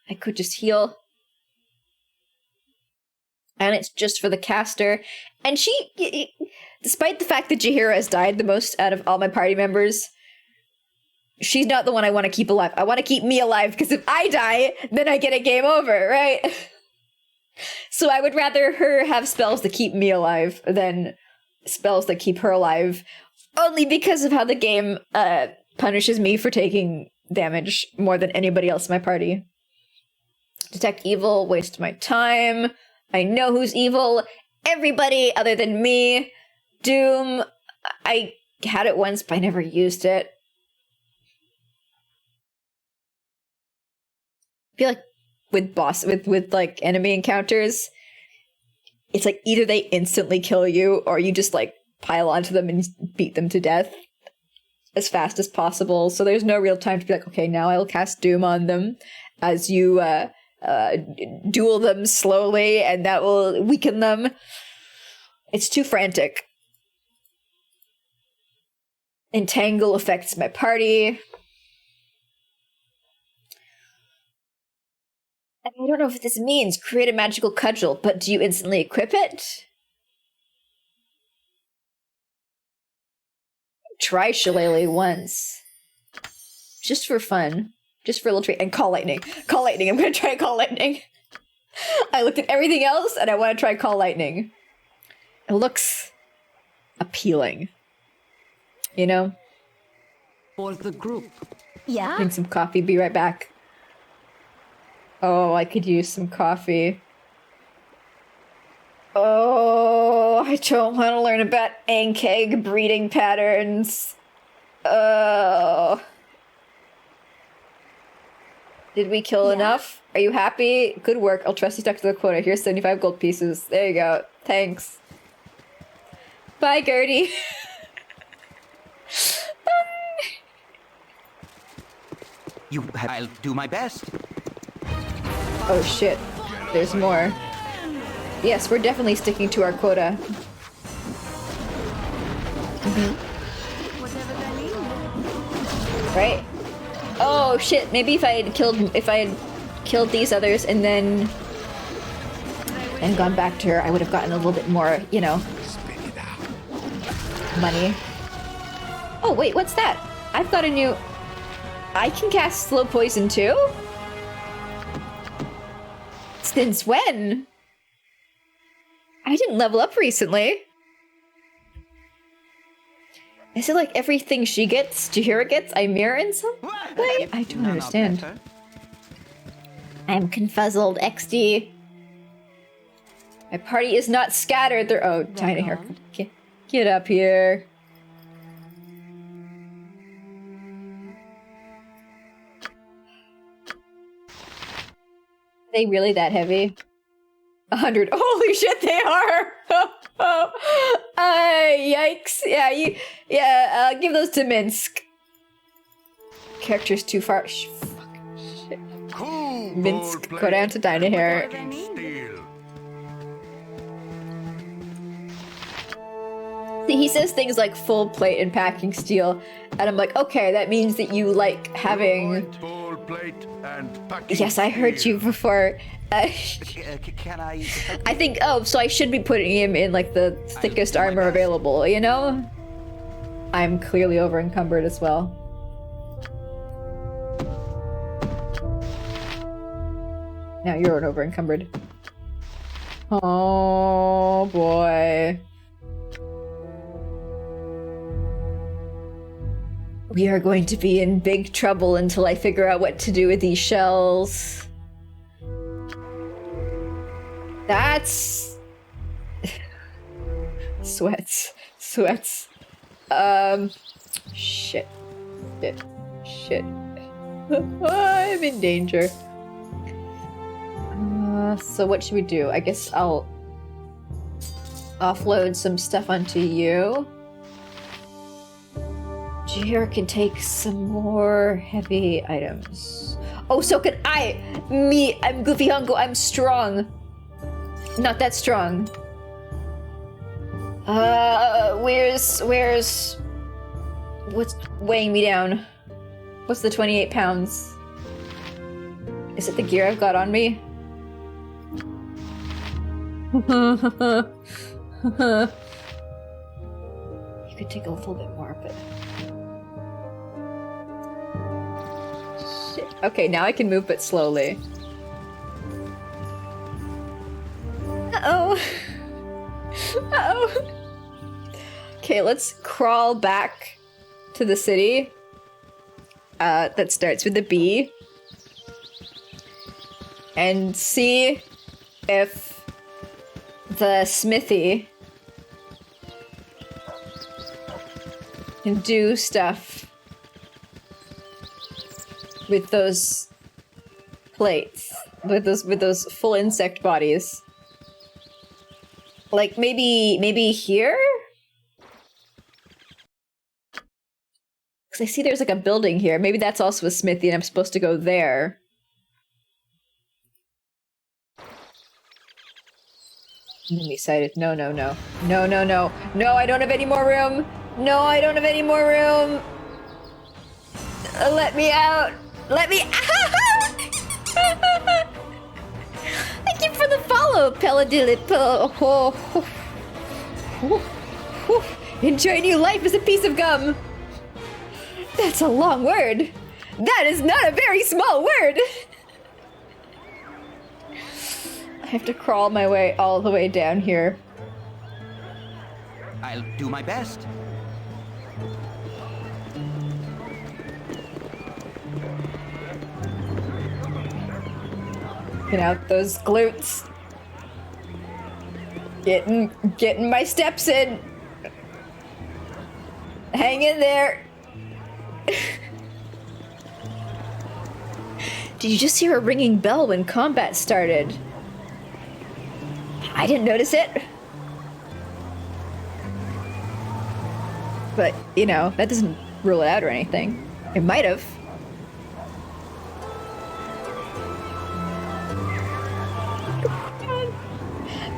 I could just heal. And it's just for the caster. And she, despite the fact that Jaheira has died the most out of all my party members, she's not the one I want to keep alive. I want to keep me alive, because if I die, then I get a game over, right? So I would rather her have spells that keep me alive than spells that keep her alive, only because of how the game punishes me for taking damage more than anybody else in my party. Detect evil, waste my time. I know who's evil. Everybody other than me. Doom. I had it once, but I never used it. I feel like with like enemy encounters, it's like either they instantly kill you or you just like pile onto them and beat them to death as fast as possible. So there's no real time to be like, okay, now I'll cast Doom on them as you duel them slowly, and that will weaken them. It's too frantic. Entangle affects my party. I don't know what this means. Create a magical cudgel, but do you instantly equip it? Try Shillelagh once. Just for fun. Just for a little treat. And call lightning. Call lightning. I'm gonna try call lightning. I looked at everything else and I want to try call lightning. It looks appealing. You know? For the group. Yeah? Drink some coffee, be right back. Oh, I could use some coffee. Oh, I don't want to learn about ankeg breeding patterns. Oh. Did we kill enough? Are you happy? Good work. I'll trust you stuck to the quota. Here's 75 gold pieces. There you go. Thanks. Bye, Gertie. I'll do my best. Oh shit. There's more. Yes, we're definitely sticking to our quota. Whatever they need. Right? Oh shit, maybe if I had killed these others and then gone back to her, I would have gotten a little bit more, you know, money. Oh wait, what's that? I thought I knew I can cast slow poison too? Since when? I didn't level up recently. Is it like everything she gets, Jahira gets, I mirror in some way? I don't understand. I'm confuzzled, XD. My party is not scattered. They're tiny hair. Get up here. Are they really that heavy? 100. Holy shit, they are! Yikes. Yeah, give those to Minsk. Character's too far. Fucking shit. Cool, Minsk, go down to Dynahair. See, he says things like full plate and packing steel, and I'm like, okay, that means that you like having... Yes, I heard you before. Can I? I think, so I should be putting him in like the thickest armor available, you know? I'm clearly over encumbered as well. Now you're over encumbered. Oh boy. We are going to be in big trouble until I figure out what to do with these shells. That's... Sweats. Shit. I'm in danger. So what should we do? I guess I'll offload some stuff onto you. Jahira can take some more heavy items. Oh, so can I! I'm Goofy Hunko, I'm strong. Not that strong. Where's... What's weighing me down? What's the 28 pounds? Is it the gear I've got on me? You could take a little bit more, but... Shit. Okay, now I can move, but slowly. Uh-oh. Uh-oh. Okay, let's crawl back to the city. That starts with a B. And see if the smithy can do stuff with those plates, with those full insect bodies. Like maybe here? Because I see there's like a building here. Maybe that's also a smithy and I'm supposed to go there. Enemy sighted. No. No, I don't have any more room. No, I don't have any more room. Let me out. Let me out. Thank you for the follow, Peladilip. Enjoy new life as a piece of gum. That's a long word. That is not a very small word! I have to crawl my way all the way down here. I'll do my best. Get out those glutes. Getting my steps in. Hang in there. Did you just hear a ringing bell when combat started? I didn't notice it. But, you know, that doesn't rule it out or anything. It might have.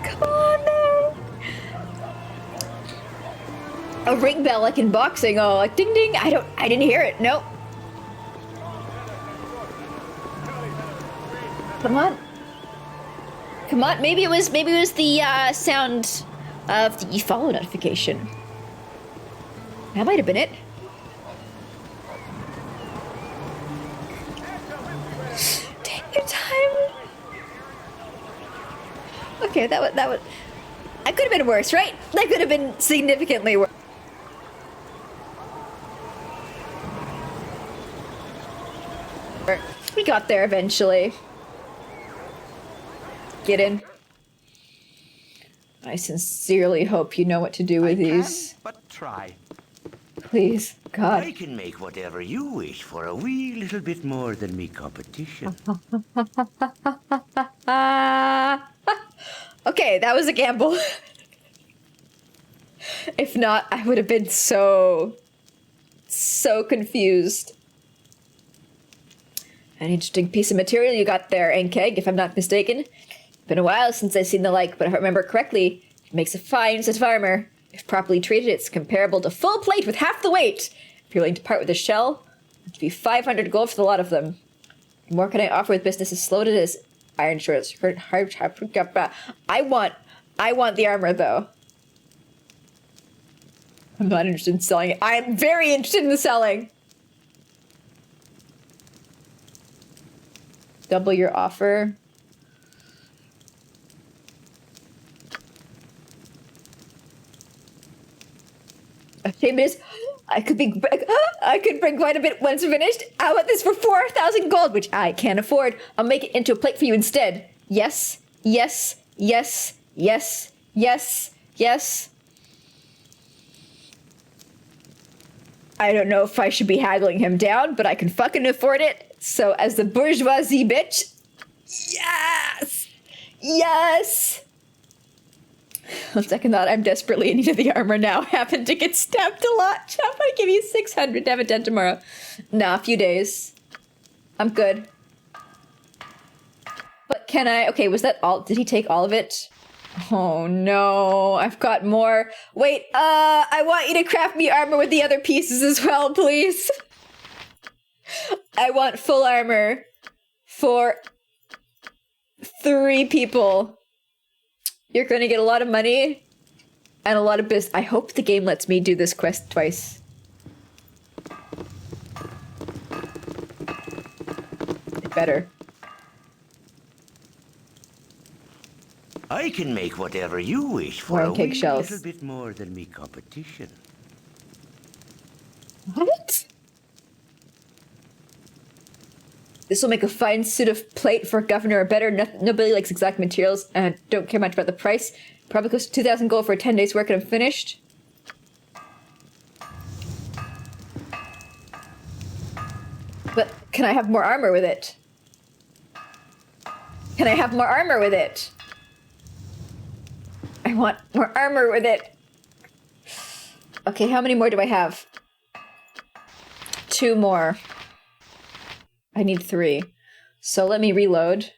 Come on, now. A ring bell like in boxing. Oh, like ding ding. I didn't hear it. Nope. Come on. Come on. Maybe it was the sound of the follow notification. That might have been it. Take your time. Okay, that would. I could have been worse, right? That could have been significantly worse. We got there eventually. Get in. I sincerely hope you know what to do with these. But try. Please, God. I can make whatever you wish for a wee little bit more than me competition. Okay, that was a gamble. If not, I would have been so confused. An interesting piece of material you got there, Enkeg, if I'm not mistaken. Been a while since I've seen the like, but if I remember correctly, it makes a fine set of armor. If properly treated, it's comparable to full plate with half the weight. If you're willing to part with the shell, it'd be 500 gold for the lot of them. What more can I offer with business as slow as iron shorts? I want the armor though. I'm not interested in selling it. I'm very interested in the selling. Double your offer. Shame is, I could bring quite a bit once finished. How about this for 4,000 gold, which I can't afford? I'll make it into a plate for you instead. Yes, yes, yes, yes, yes, yes. I don't know if I should be haggling him down, but I can fucking afford it. So as the bourgeoisie bitch, yes, yes. On second thought, I'm desperately in need of the armor now. Happen to get stabbed a lot. I'm gonna give you 600 to have it done tomorrow. Nah, a few days. I'm good. But can I? Okay, was that all? Did he take all of it? Oh no, I've got more. Wait, I want you to craft me armor with the other pieces as well, please. I want full armor for 3 people. You're going to get a lot of money and a lot of business. I hope the game lets me do this quest twice. It better. I can make whatever you wish for a Warm cake wee shells. little bit more than me competition. What? This will make a fine suit of plate for a governor or better. Nobody likes exact materials and don't care much about the price. Probably costs 2,000 gold for 10 days work and I'm finished. But can I have more armor with it? Can I have more armor with it? I want more armor with it. Okay, how many more do I have? 2 more. I need 3. So let me reload.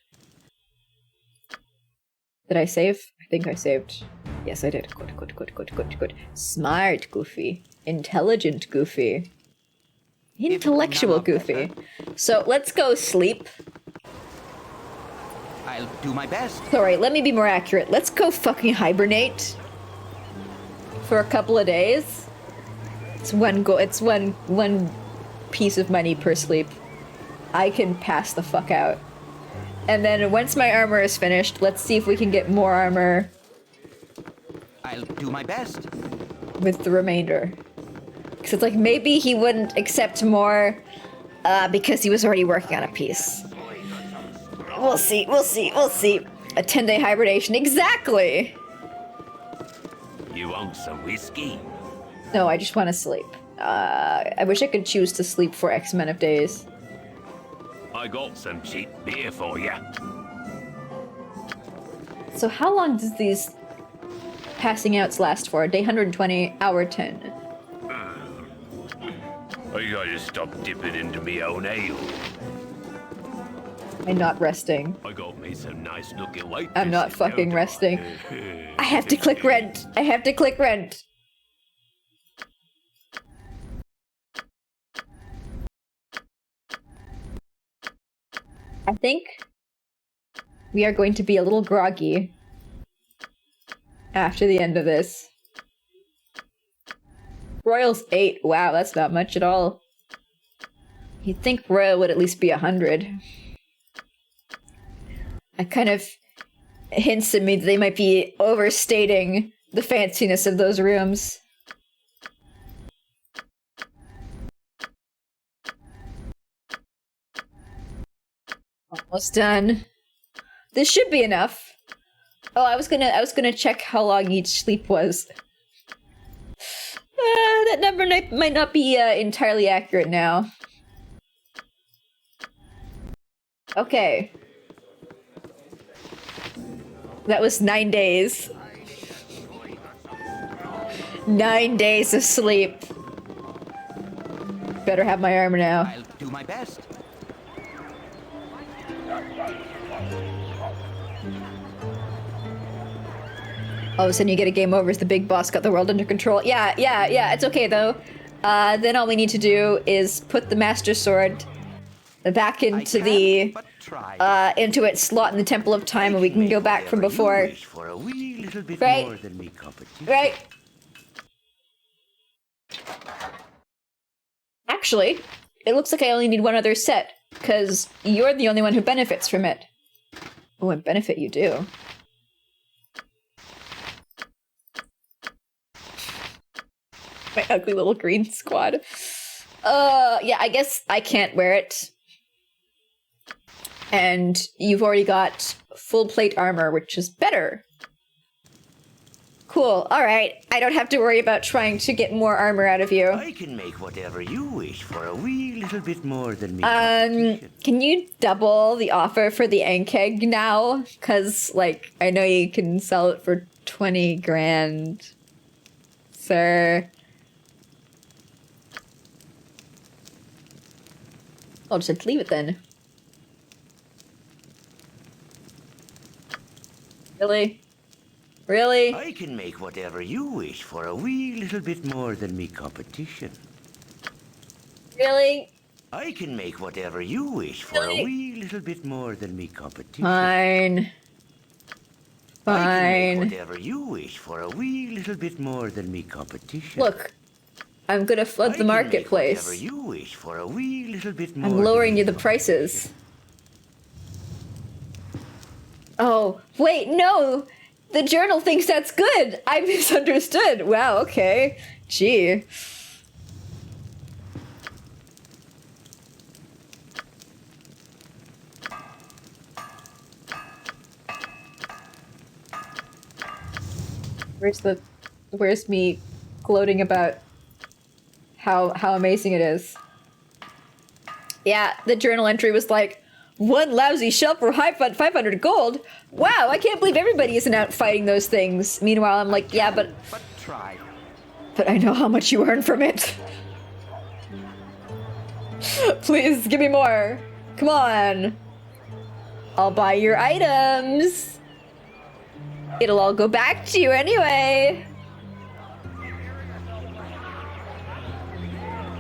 Did I save? I think I saved. Yes, I did. Good. Smart Goofy. Intelligent Goofy. Intellectual Goofy. So let's go sleep. I'll do my best. Sorry, let me be more accurate. Let's go fucking hibernate. For a couple of days. It's one piece of money per sleep. I can pass the fuck out. And then once my armor is finished, let's see if we can get more armor I'll do my best. with the remainder. Because it's like, maybe he wouldn't accept more because he was already working on a piece. We'll see, we'll see, we'll see. A 10-day hibernation, exactly! You want some whiskey? No, I just want to sleep. I wish I could choose to sleep for X amount of days. I got some cheap beer for you. So how long does these passing outs last for? Day 120, hour 10. I gotta stop dipping into me own ale. I'm not resting. I got me some nice looking white. I'm not fucking resting. I have to click rent. I have to click rent. I think we are going to be a little groggy after the end of this. Royal's 8. Wow, that's not much at all. You'd think Royal would at least be 100. I kind of hints at me that they might be overstating the fanciness of those rooms. Almost done. This should be enough. Oh, I was gonna check how long each sleep was. That number might not be entirely accurate now. Okay. That was 9 days. 9 days of sleep. Better have my armor now. I'll do my best. All of a sudden you get a game over as the big boss got the world under control. Yeah, it's okay though. Then all we need to do is put the Master Sword back into into its slot in the Temple of Time, and we can go back from before. Right? Right? Actually, it looks like I only need one other set, because you're the only one who benefits from it. Oh, and benefit you do. My ugly little green squad. Yeah, I guess I can't wear it. And you've already got full plate armor, which is better. Cool, alright. I don't have to worry about trying to get more armor out of you. I can make whatever you wish for a wee little bit more than me. Can you double the offer for the Ankeg now? Cause, like, I know you can sell it for 20 grand. Sir. I'll just have to leave it then. Really? Really? I can make whatever you wish for a wee little bit more than me competition. Really? I can make whatever you wish for a wee little bit more than me competition. Fine. I can Fine. make whatever you wish for a wee little bit more than me competition. Look, I'm gonna flood the marketplace. Whatever you wish for a wee little bit more. I'm lowering you the prices. Oh, wait, no! The journal thinks that's good! I misunderstood! Wow, okay. Gee. Where's me gloating about how amazing it is? Yeah, the journal entry was like, one lousy shell for 500 gold? Wow, I can't believe everybody isn't out fighting those things. Meanwhile, I'm like, yeah, but try. But I know how much you earn from it. Please, give me more. Come on. I'll buy your items. It'll all go back to you anyway.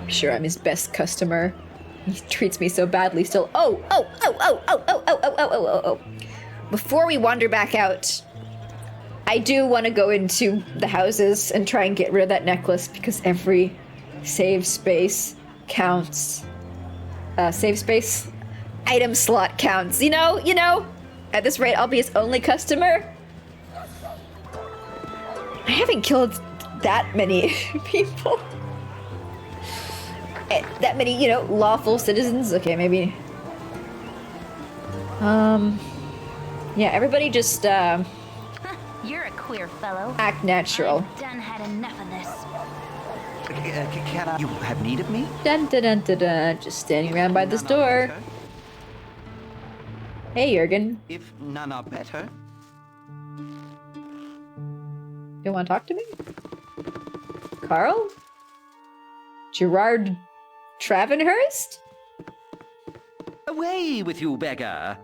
Sure, I'm his best customer. He treats me so badly still. Oh. Before we wander back out, I do want to go into the houses and try and get rid of that necklace because every save space counts. Save space? item slot counts. You know. At this rate, I'll be his only customer. I haven't killed that many people. That many, lawful citizens. Okay, maybe. Yeah, everybody just, You're a queer fellow. act natural. I've done had enough of this. Can I... You have need of me? Dun dun dun dun dun. Just standing around by this None are door. better. Hey, Jurgen. If none are better. You want to talk to me? Carl? Gerard Travenhurst? Away with you, beggar!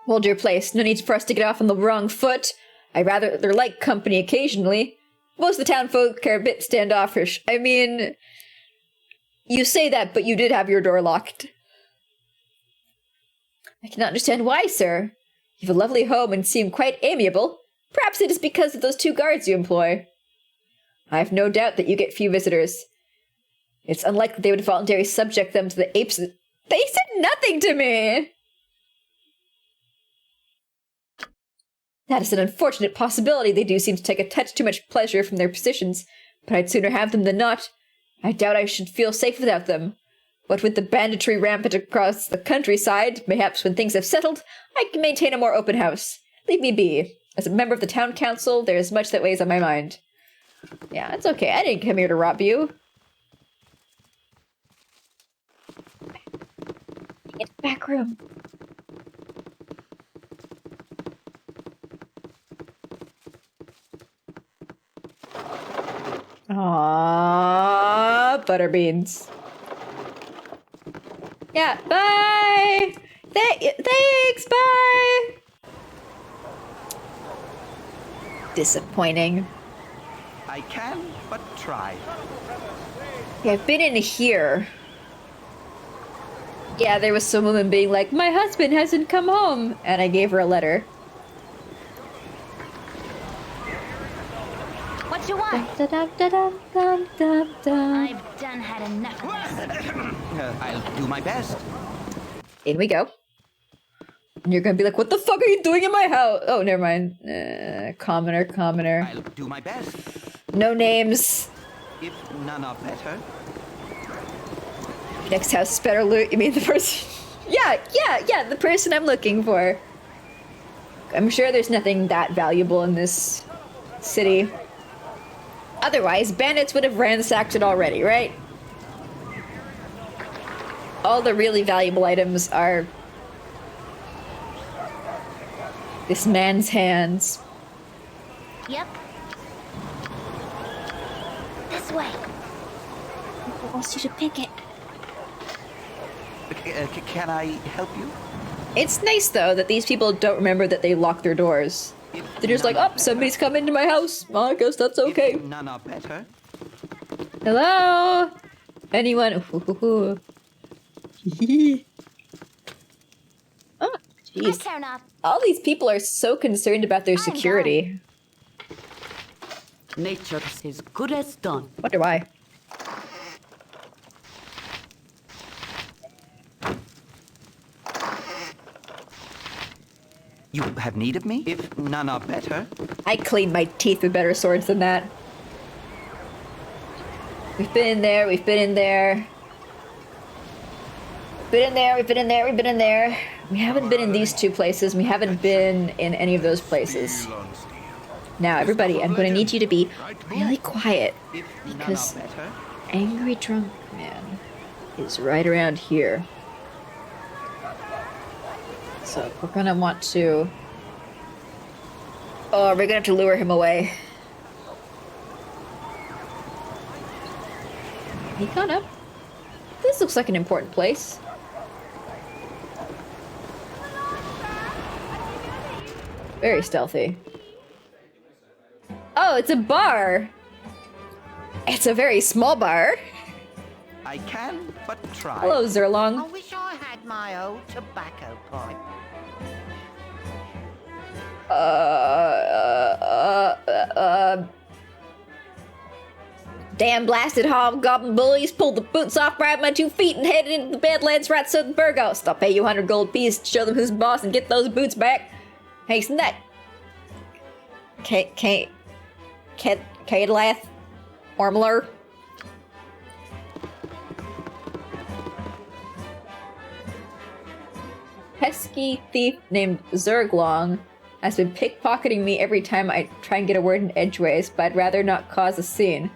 Hold your place. No need for us to get off on the wrong foot. I rather like company occasionally. Most of the town folk are a bit standoffish. I mean, you say that, but you did have your door locked. I cannot understand why, sir. You have a lovely home and seem quite amiable. Perhaps it is because of those 2 guards you employ. I have no doubt that you get few visitors. It's unlikely they would voluntarily subject them to the apes. They said nothing to me! That is an unfortunate possibility. They do seem to take a touch too much pleasure from their positions, but I'd sooner have them than not. I doubt I should feel safe without them. What with the banditry rampant across the countryside, mayhaps when things have settled, I can maintain a more open house. Leave me be. As a member of the town council, there is much that weighs on my mind. Yeah, it's okay. I didn't come here to rob you. Get back room. Aww, butterbeans. Yeah, bye! Thanks, bye! Disappointing. I can but try. Yeah, I've been in here. Yeah, there was some woman being like, my husband hasn't come home! And I gave her a letter. What you want? Da-da-da-dum-dum-dum-dum. I've done had enough of this. I'll do my best. In we go. And you're gonna be like, what the fuck are you doing in my house? Oh, never mind. Commoner. I'll do my best. No names. If none are better. Next house is better loot. You mean the person? yeah, the person I'm looking for. I'm sure there's nothing that valuable in this city. Otherwise, bandits would have ransacked it already, right? All the really valuable items are this man's hands. Yep. This way. Who wants you to pick it? Can I help you? It's nice, though, that these people don't remember that they lock their doors. They're just like, oh, somebody's come into my house. Well, I guess that's okay. If none are better. Hello? Anyone? Oh, jeez. Turn off. All these people are so concerned about their security. Nature is good as done. Wonder why. You have need of me? If none are better. I clean my teeth with better swords than that. We've been in there, we've been in there. We've been in there. We haven't been in these 2 places. We haven't been in any of those places. Now, everybody, I'm going to need you to be really quiet. Because Angry Drunk Man is right around here. So, we're going to want to... Oh, we're going to have to lure him away. He caught up. This looks like an important place. Very stealthy. Oh, it's a bar! It's a very small bar. I can but try. Hello, Zerlong. I wish I had my old tobacco pipe. Damn blasted hobgoblin bullies pulled the boots off right my 2 feet and headed into the Badlands right so the Burgos. I'll pay you 100 gold piece to show them who's boss and get those boots back. Hasten that. Cadelath? Ormler? Pesky thief named Zerglong has been pickpocketing me every time I try and get a word in edgeways, but I'd rather not cause a scene.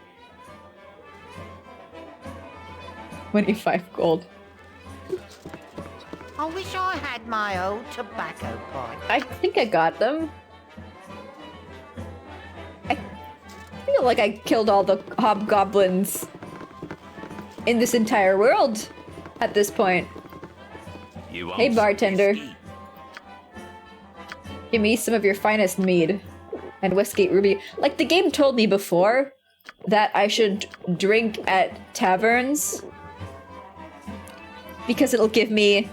25 gold. I wish I had my old tobacco pipe. I think I got them. I feel like I killed all the hobgoblins in this entire world at this point. Hey, bartender. Give me some of your finest mead. And whiskey ruby. Like, the game told me before that I should drink at taverns because it'll give me,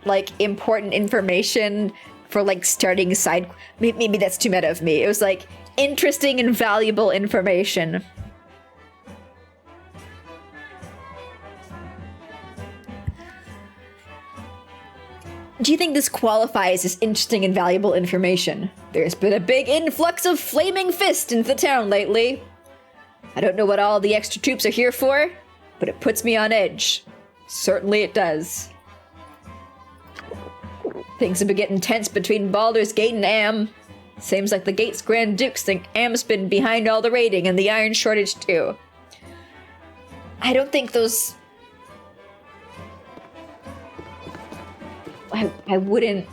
like, important information for, like, starting side... Maybe that's too meta of me. It was, like, interesting and valuable information. Do you think this qualifies as interesting and valuable information? There's been a big influx of flaming fists into the town lately. I don't know what all the extra troops are here for, but it puts me on edge. Certainly it does. Things have been getting tense between Baldur's Gate and Am. Seems like the Gate's Grand Dukes think Am's been behind all the raiding and the iron shortage too. I don't think those... I wouldn't...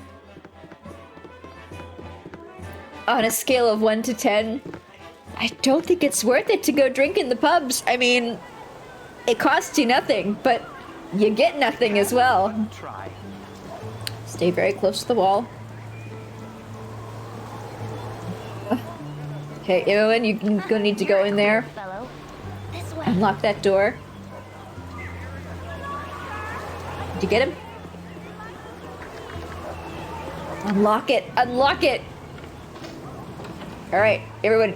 On a scale of 1 to 10, I don't think it's worth it to go drink in the pubs. I mean, it costs you nothing, but you get nothing as well. Stay very close to the wall. Okay, Imoen, you're gonna need to go in there. Unlock that door. Did you get him? Unlock it! Unlock it! Alright, everyone,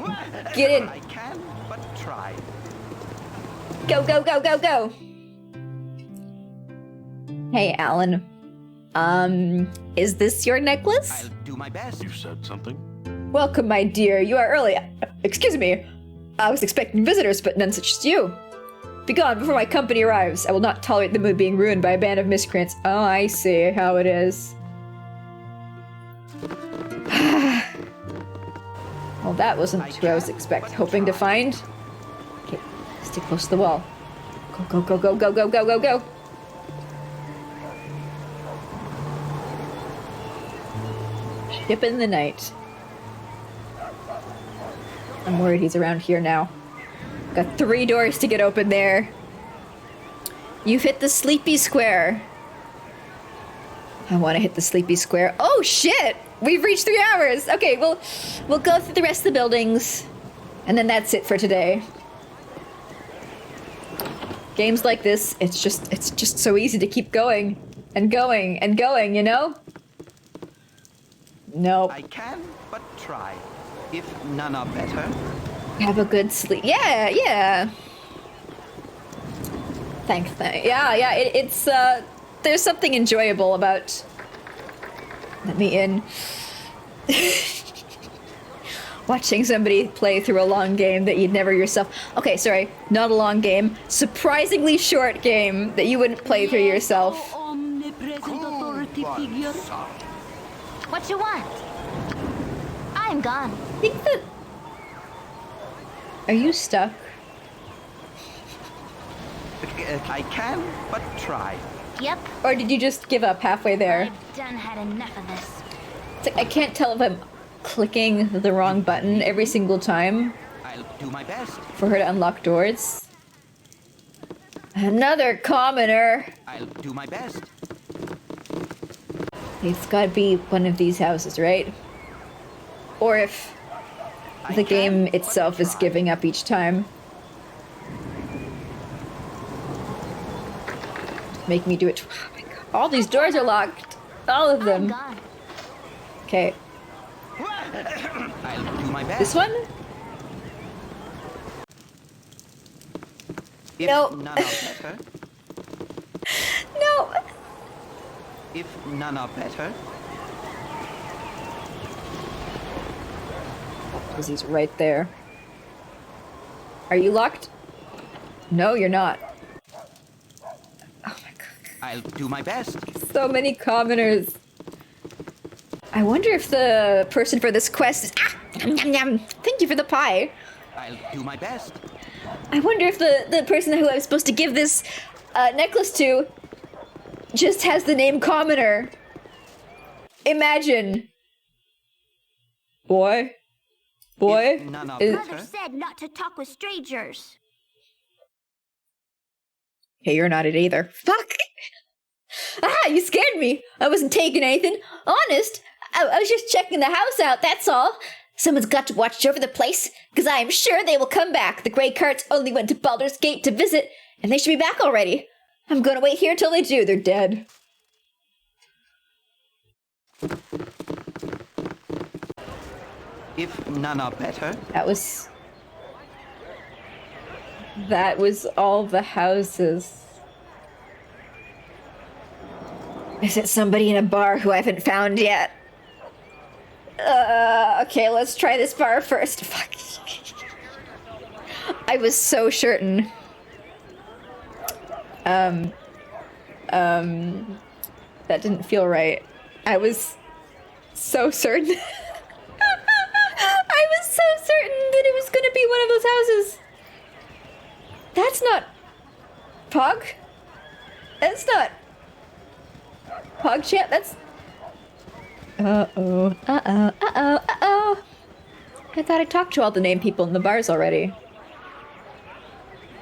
get in! I can but try. Go, go, go, go, go! Hey, Alan. Is this your necklace? I'll do my best. You said something? Welcome, my dear. You are early. Excuse me. I was expecting visitors, but none such as you. Begone before my company arrives. I will not tolerate the mood being ruined by a band of miscreants. Oh, I see how it is. Well, that wasn't who I was hoping to find. Okay, stay close to the wall. Go, go, go, go, go, go, go, go, go. Ship in the night. I'm worried he's around here now. Got 3 doors to get open there. You've hit the sleepy square. I want to hit the sleepy square. Oh shit! We've reached 3 hours! Okay, we'll go through the rest of the buildings. And then that's it for today. Games like this, it's just so easy to keep going. And going, and going, you know? Nope. I can but try. If none are better. Have a good sleep. Yeah, yeah. Thanks. Yeah, it's, there's something enjoyable about... Let me in. Watching somebody play through a long game that you'd never yourself... Okay, sorry. Not a long game. Surprisingly short game that you wouldn't play through yourself. What you want? I'm gone. I think that... Are you stuck? I can but try. Yep. Or did you just give up halfway there? I've done had enough of this. It's like, I can't tell if I'm clicking the wrong button every single time. I'll do my best. For her to unlock doors. Another commoner! I'll do my best. It's gotta be one of these houses, right? Or if the game itself is giving up each time. Make me do it. Oh my god. All these doors are locked. All of them. Okay. I'll do my best. This one? If No. none are better. No. If none are better. Because he's right there. Are you locked? No, you're not. Oh my god. I'll do my best. So many commoners. I wonder if the person for this quest is. Ah! Yum, yum, yum. Thank you for the pie. I'll do my best. I wonder if the person who I'm supposed to give this necklace to just has the name Commoner. Imagine. Boy. Boy. None are Is- Mother said not to talk with strangers. Hey, you're not it either. Fuck! Ah, you scared me! I wasn't taking anything. Honest, I was just checking the house out, that's all. Someone's got to watch over the place, because I am sure they will come back. The Grey Carts only went to Baldur's Gate to visit, and they should be back already. I'm gonna wait here till they do. They're dead. If none are better. That was all the houses. Is it somebody in a bar who I haven't found yet? Okay, let's try this bar first. Fuck. I was so certain. That didn't feel right. I was so certain. I was so certain that it was gonna be one of those houses. That's not Pog. That's not PogChamp. That's. Uh-oh. Uh-oh. Uh-oh. Uh-oh. I thought I talked to all the named people in the bars already.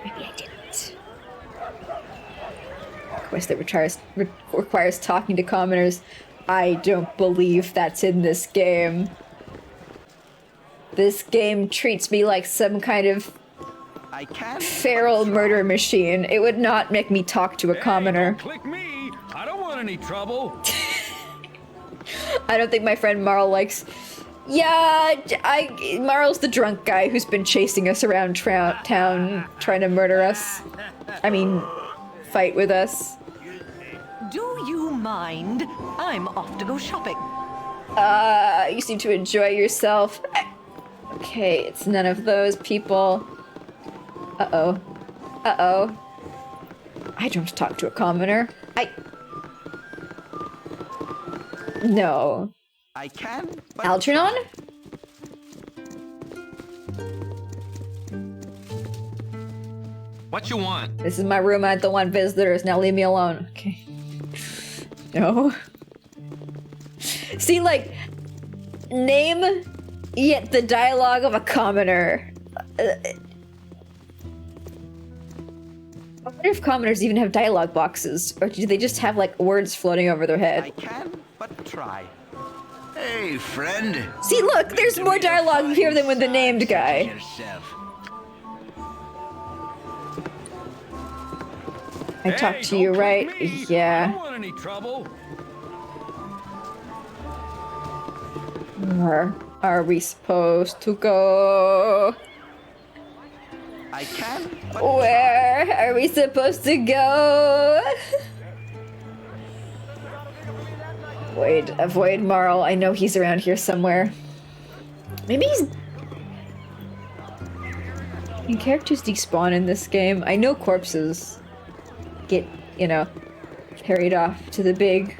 Maybe I didn't. Quest that requires talking to commoners. I don't believe that's in this game. This game treats me like some kind of I can. feral murder machine. It would not make me talk to a commoner. Click me. I don't want any trouble. I don't think my friend Marl likes. Yeah, Marl's the drunk guy who's been chasing us around town, trying to murder us. I mean, fight with us. Do you mind? I'm off to go shopping. You seem to enjoy yourself. Okay, it's none of those people. Uh-oh. Uh-oh. I don't talk to a commoner. No. I can. But Algernon? What you want? This is my room. I don't want visitors. Now leave me alone. Okay. No. See, like, name, yet the dialogue of a commoner. I wonder if commoners even have dialogue boxes, or do they just have, like, words floating over their I head? can, but try. Hey, friend. See, look, there's more dialogue here than with the named guy. Yourself. I talked to you, right? I Yeah. don't want any trouble. Where are we supposed to go? I can, but Where are we supposed to go? Avoid Marl. I know he's around here somewhere. Maybe he's... Can characters despawn in this game? I know corpses get, you know, carried off to the big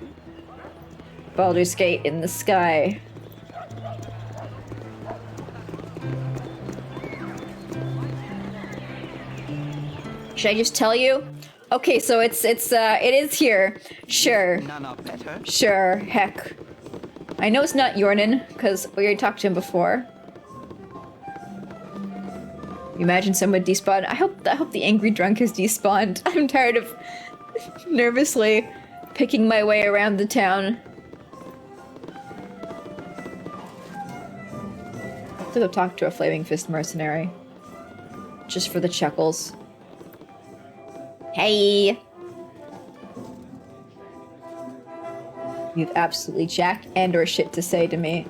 Baldur's Gate in the sky. Should I just tell you? Okay, so it is here. Sure. none are better. Sure, heck. I know it's not Yornan, because we already talked to him before. You imagine someone despawned. I hope the angry drunk has despawned. I'm tired of nervously picking my way around the town. I have to go talk to a Flaming Fist mercenary. Just for the chuckles. Hey! You've absolutely jack and or shit to say to me.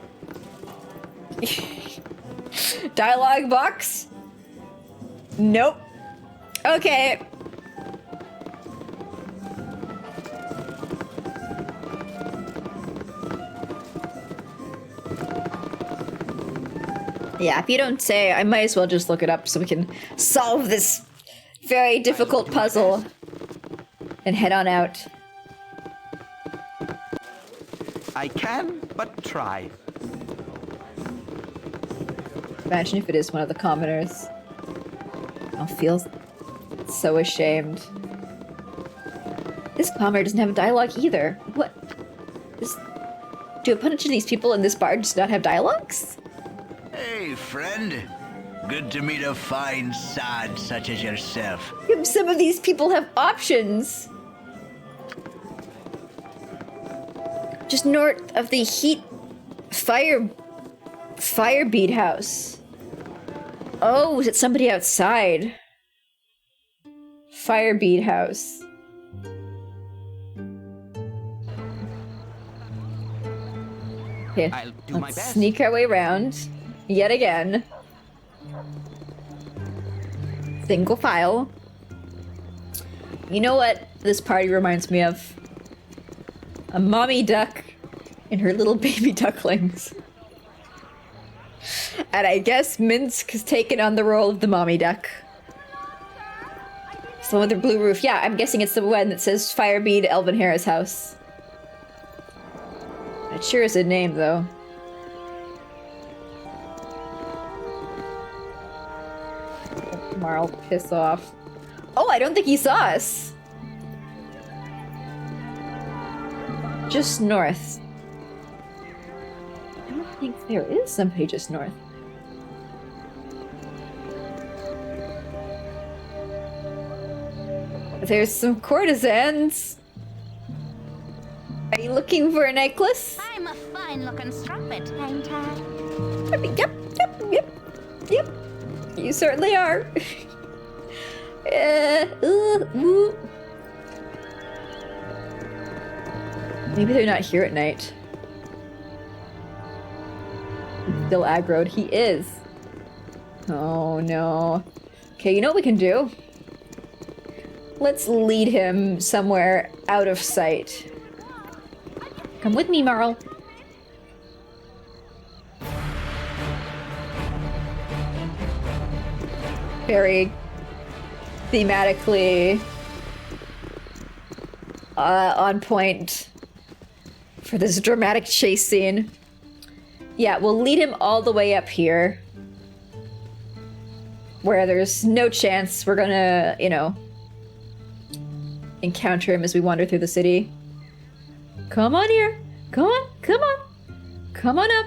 Dialogue box? Nope. Okay. Yeah, if you don't say, I might as well just look it up so we can solve this very difficult puzzle and head on out. I can but try. Imagine if it is one of the commoners. I'll feel so ashamed. This commoner doesn't have dialogue either. What? Do a bunch of these people in this bar just not have dialogues? Hey, friend. Good to meet a fine sod such as yourself. Some of these people have options. Just north of the Firebeat house. Oh, is it somebody outside? Firebeat house. Okay, I'll do my let's best. sneak our way around. Yet again. Single file. You know what this party reminds me of? A mommy duck and her little baby ducklings. And I guess Minsk has taken on the role of the mommy duck. So with the blue roof. Yeah, I'm guessing it's the one that says Firebead Elvin Harris house. It sure is a name, though. Marl, piss off. Oh, I don't think he saw us. Just north. I don't think there is somebody just north. There's some courtesans. Are you looking for a necklace? I'm a fine-looking strumpet, ain't I? Yep. You certainly are. Maybe they're not here at night. Still aggroed. He is. Oh no. Okay, you know what we can do? Let's lead him somewhere out of sight. Come with me, Marl. Very thematically on point for this dramatic chase scene. Yeah, we'll lead him all the way up here, where there's no chance we're gonna, you know, encounter him as we wander through the city. Come on here. Come on. Come on. Come on up.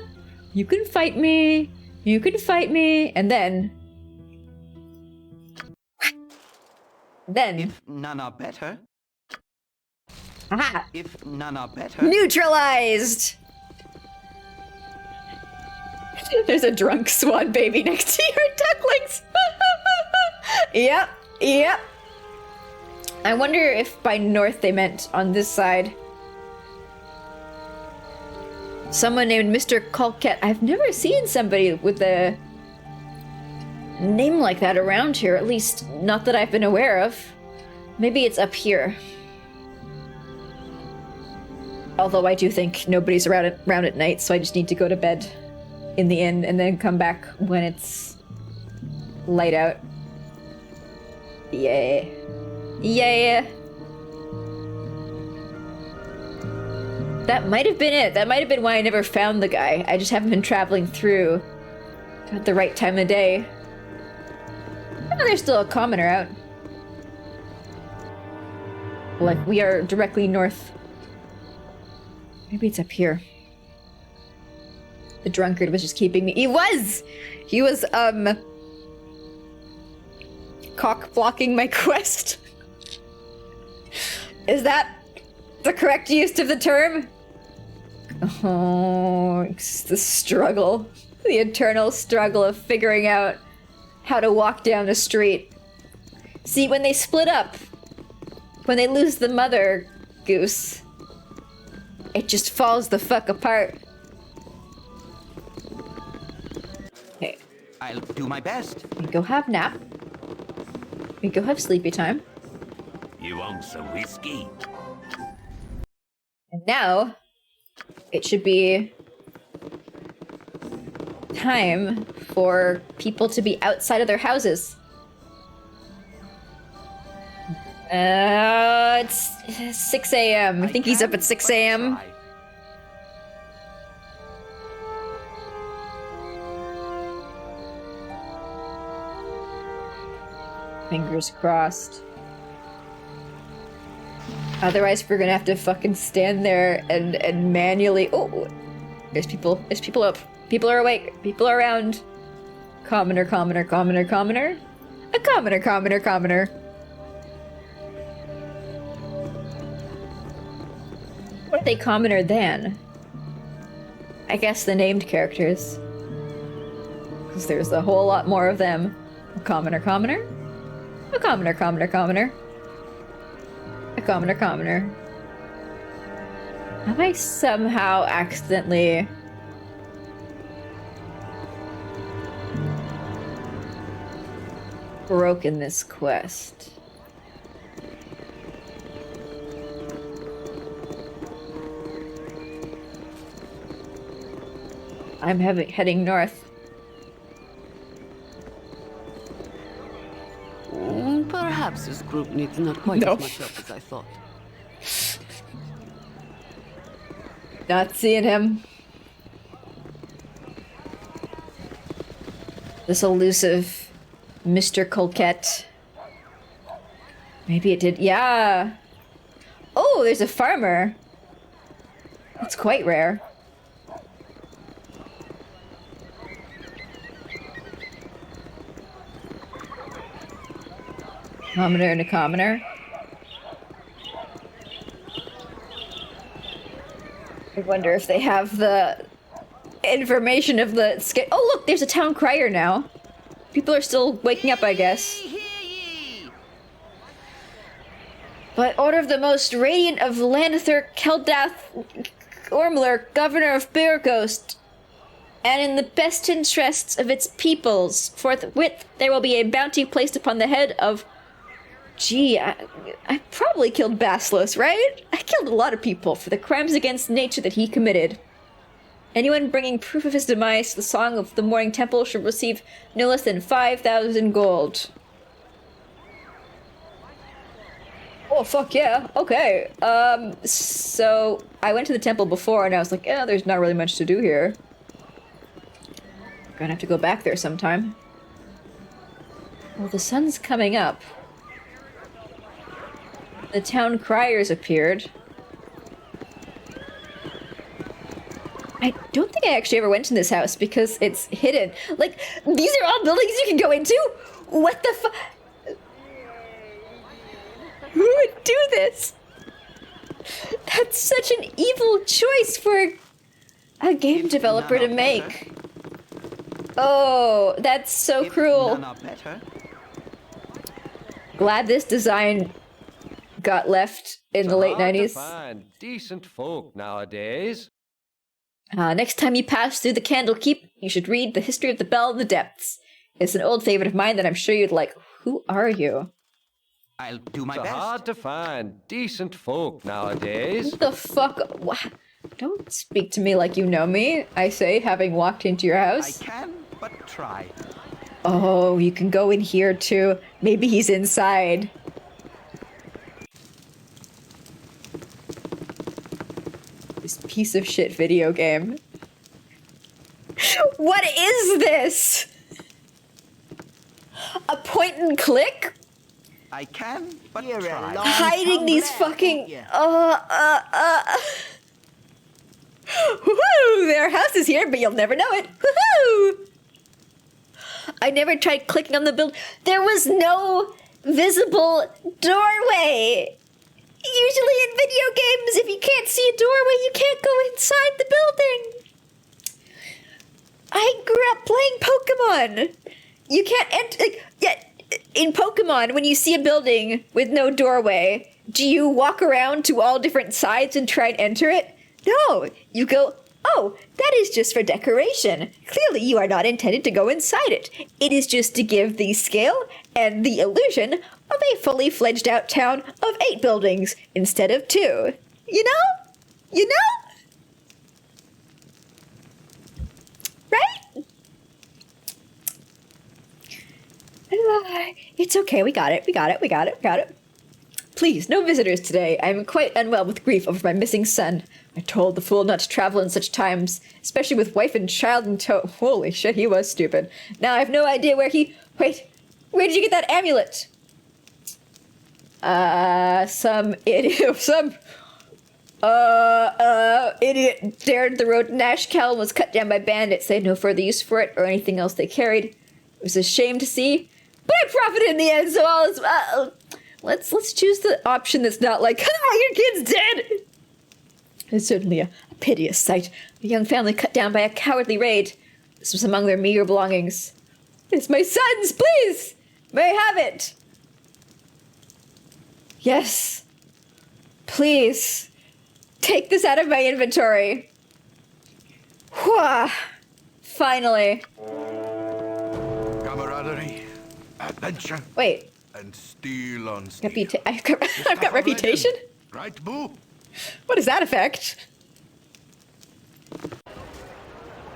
You can fight me. You can fight me. And then... If none are better. Aha! If none are better. Neutralized! There's a drunk swan baby next to your ducklings. Yep. I wonder if by north they meant on this side. Someone named Mr. Colquette. I've never seen somebody with a name like that around here, at least not that I've been aware of. Maybe it's up here. Although I do think nobody's around at night, so I just need to go to bed in the inn and then come back when it's light out. Yeah. That might have been it. That might have been why I never found the guy. I just haven't been traveling through at the right time of day. Oh, there's still a commoner out. Like, we are directly north. Maybe it's up here. The drunkard was just keeping me. He was, cock blocking my quest. Is that the correct use of the term? Oh, it's the struggle. The eternal struggle of figuring out how to walk down the street. See, when they split up, when they lose the mother goose, it just falls the fuck apart. Okay. I'll do my best. Go have nap. We go have sleepy time. You want some whiskey? And now, it should be time for people to be outside of their houses. It's 6 a.m. I think he's up at 6 a.m. Fingers crossed. Otherwise, we're gonna have to fucking stand there and manually. Oh, there's people. There's people up. People are awake. People are around. Commoner, commoner, commoner, commoner. A commoner, commoner, commoner. What are they commoner than? I guess the named characters. Because there's a whole lot more of them. A commoner, commoner. A commoner, commoner, commoner. A commoner, commoner. Have I somehow accidentally... broken this quest? I'm heading north. Perhaps this group needs not quite as much help as I thought. Not seeing him. This elusive Mr. Colquette. Maybe it did. Yeah. Oh, there's a farmer. That's quite rare. Commoner and a commoner. I wonder if they have the information of the oh look, there's a town crier now. People are still waking up, I guess. By order of the most radiant of Lanither Keldath Ormler, governor of Bearghost, and in the best interests of its peoples, forthwith there will be a bounty placed upon the head of... Gee, I probably killed Basilisk, right? I killed a lot of people for the crimes against nature that he committed. Anyone bringing proof of his demise to the Song of the Morning Temple should receive no less than 5,000 gold. Oh, fuck yeah. Okay. So I went to the temple before and I was like, yeah, there's not really much to do here. Gonna have to go back there sometime. Well, the sun's coming up. The town criers appeared. I don't think I actually ever went to this house because it's hidden. Like, these are all buildings you can go into? What the fu- Who would do this? That's such an evil choice for a game developer to make. Oh, that's so cruel. Glad this design got left in the late 90s. Find decent folk nowadays. Next time you pass through the Candlekeep, you should read The History of the Bell of the Depths. It's an old favorite of mine that I'm sure you'd like. Who are you? I'll do my It's best. hard to find decent folk nowadays. What the fuck? Don't speak to me like you know me, I say, having walked into your house. I can, but try. Oh, you can go in here too. Maybe he's inside. This piece of shit video game. What is this? A point and click? I can, but You're a try. long Hiding tongue these lad, fucking... ain't ya? Woohoo! There are houses here, but you'll never know it. Woohoo! I never tried clicking on the build. There was no visible doorway. Usually in video games, if you can't see a doorway, you can't go inside the building. I grew up playing Pokemon. You can't enter... in Pokemon, when you see a building with no doorway, do you walk around to all different sides and try and enter it? No, you go, oh, that is just for decoration. Clearly you are not intended to go inside it. It is just to give the scale and the illusion of a fully fledged out town of 8 buildings instead of 2. You know? You know? Right? It's okay, we got it, we got it, we got it, we got it. Please, no visitors today. I am quite unwell with grief over my missing son. I told the fool not to travel in such times, especially with wife and child in tow. Holy shit, he was stupid. Now I have no idea where he... Wait, where did you get that amulet? Some idiot... Idiot dared the road to Nashkel and was cut down by bandits. They had no further use for it or anything else they carried. It was a shame to see, but I profited in the end, so all is well. Let's choose the option that's not like, your kid's dead! It's certainly a piteous sight. A young family cut down by a cowardly raid. This was among their meager belongings. It's my son's, please! May I have it? Yes. Please. Take this out of my inventory. Whew. Finally. Camaraderie, adventure. Wait. And steel on steel. I've got reputation? Right, boo? What is that effect?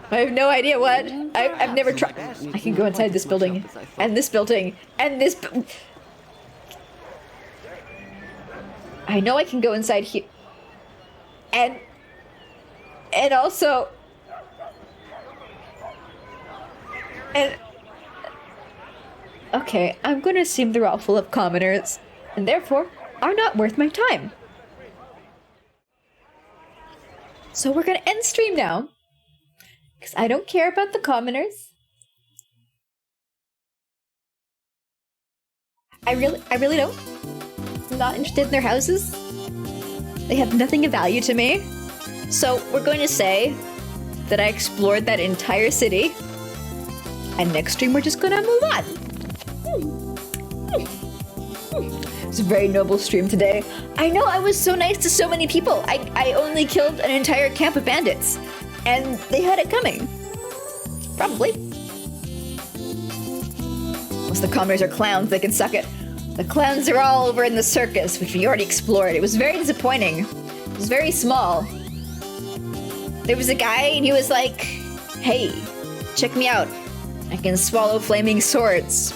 I have no idea what. I've never tried. I can go inside this building, and this building, and this. I know I can go inside here, and also, and. Okay, I'm gonna assume they're all full of commoners, and therefore are not worth my time. So we're gonna end stream now, because I don't care about the commoners. I really don't. I'm not interested in their houses. They have nothing of value to me. So we're going to say that I explored that entire city, and next stream we're just gonna move on. It's a very noble stream today. I know, I was so nice to so many people. I only killed an entire camp of bandits, and they had it coming. Probably. Unless the commoners are clowns, they can suck it. The clowns are all over in the circus, which we already explored. It was very disappointing. It was very small. There was a guy, and he was like, hey, check me out. I can swallow flaming swords.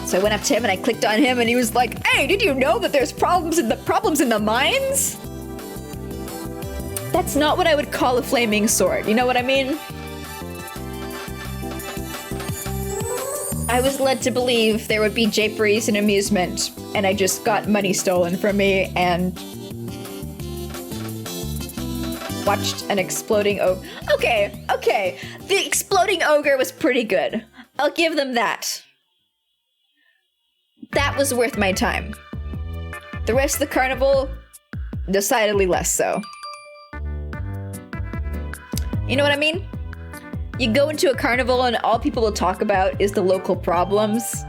So I went up to him and I clicked on him and he was like, hey, did you know that there's problems in the mines? That's not what I would call a flaming sword, you know what I mean? I was led to believe there would be japeries and amusement, and I just got money stolen from me and watched an exploding ogre. Okay, the exploding ogre was pretty good. I'll give them that. That was worth my time. The rest of the carnival, decidedly less so. You know what I mean? You go into a carnival and all people will talk about is the local problems.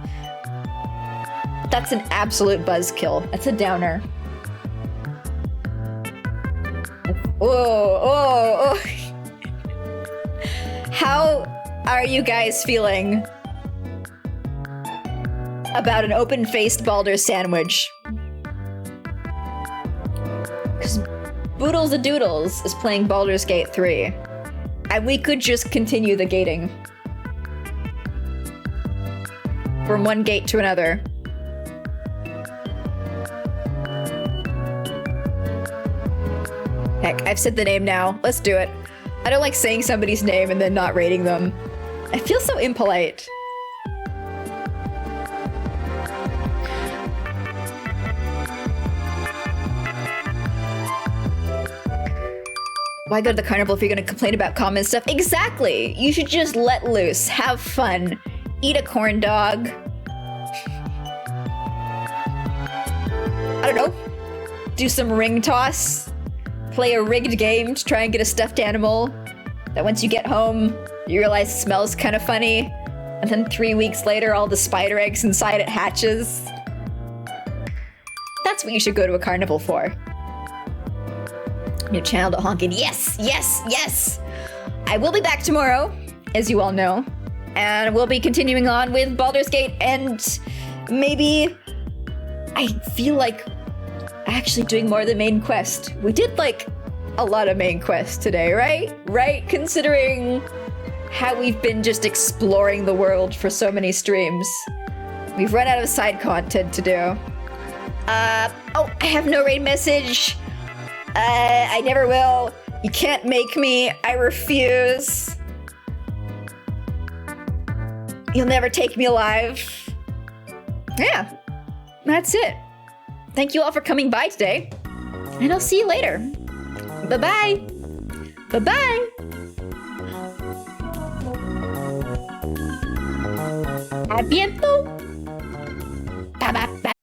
That's an absolute buzzkill. That's a downer. Oh. How are you guys feeling about an open-faced Baldur sandwich? Because Boodles the Doodles is playing Baldur's Gate 3. And we could just continue the gating. From one gate to another. Heck, I've said the name now. Let's do it. I don't like saying somebody's name and then not rating them. I feel so impolite. Why go to the carnival if you're gonna complain about common stuff? Exactly! You should just let loose, have fun, eat a corn dog. I don't know. Do some ring toss. Play a rigged game to try and get a stuffed animal that once you get home, you realize smells kind of funny. And then 3 weeks later, all the spider eggs inside it hatches. That's what you should go to a carnival for. New channel to honking. Yes, yes, yes! I will be back tomorrow, as you all know. And we'll be continuing on with Baldur's Gate, and maybe I feel like actually doing more of the main quest. We did like a lot of main quests today, right? Right? Considering how we've been just exploring the world for so many streams. We've run out of side content to do. Oh, I have no raid message. I never will. You can't make me. I refuse. You'll never take me alive. Yeah, that's it. Thank you all for coming by today, and I'll see you later. Bye-bye. Bye-bye. A bientôt. Ba-ba-ba.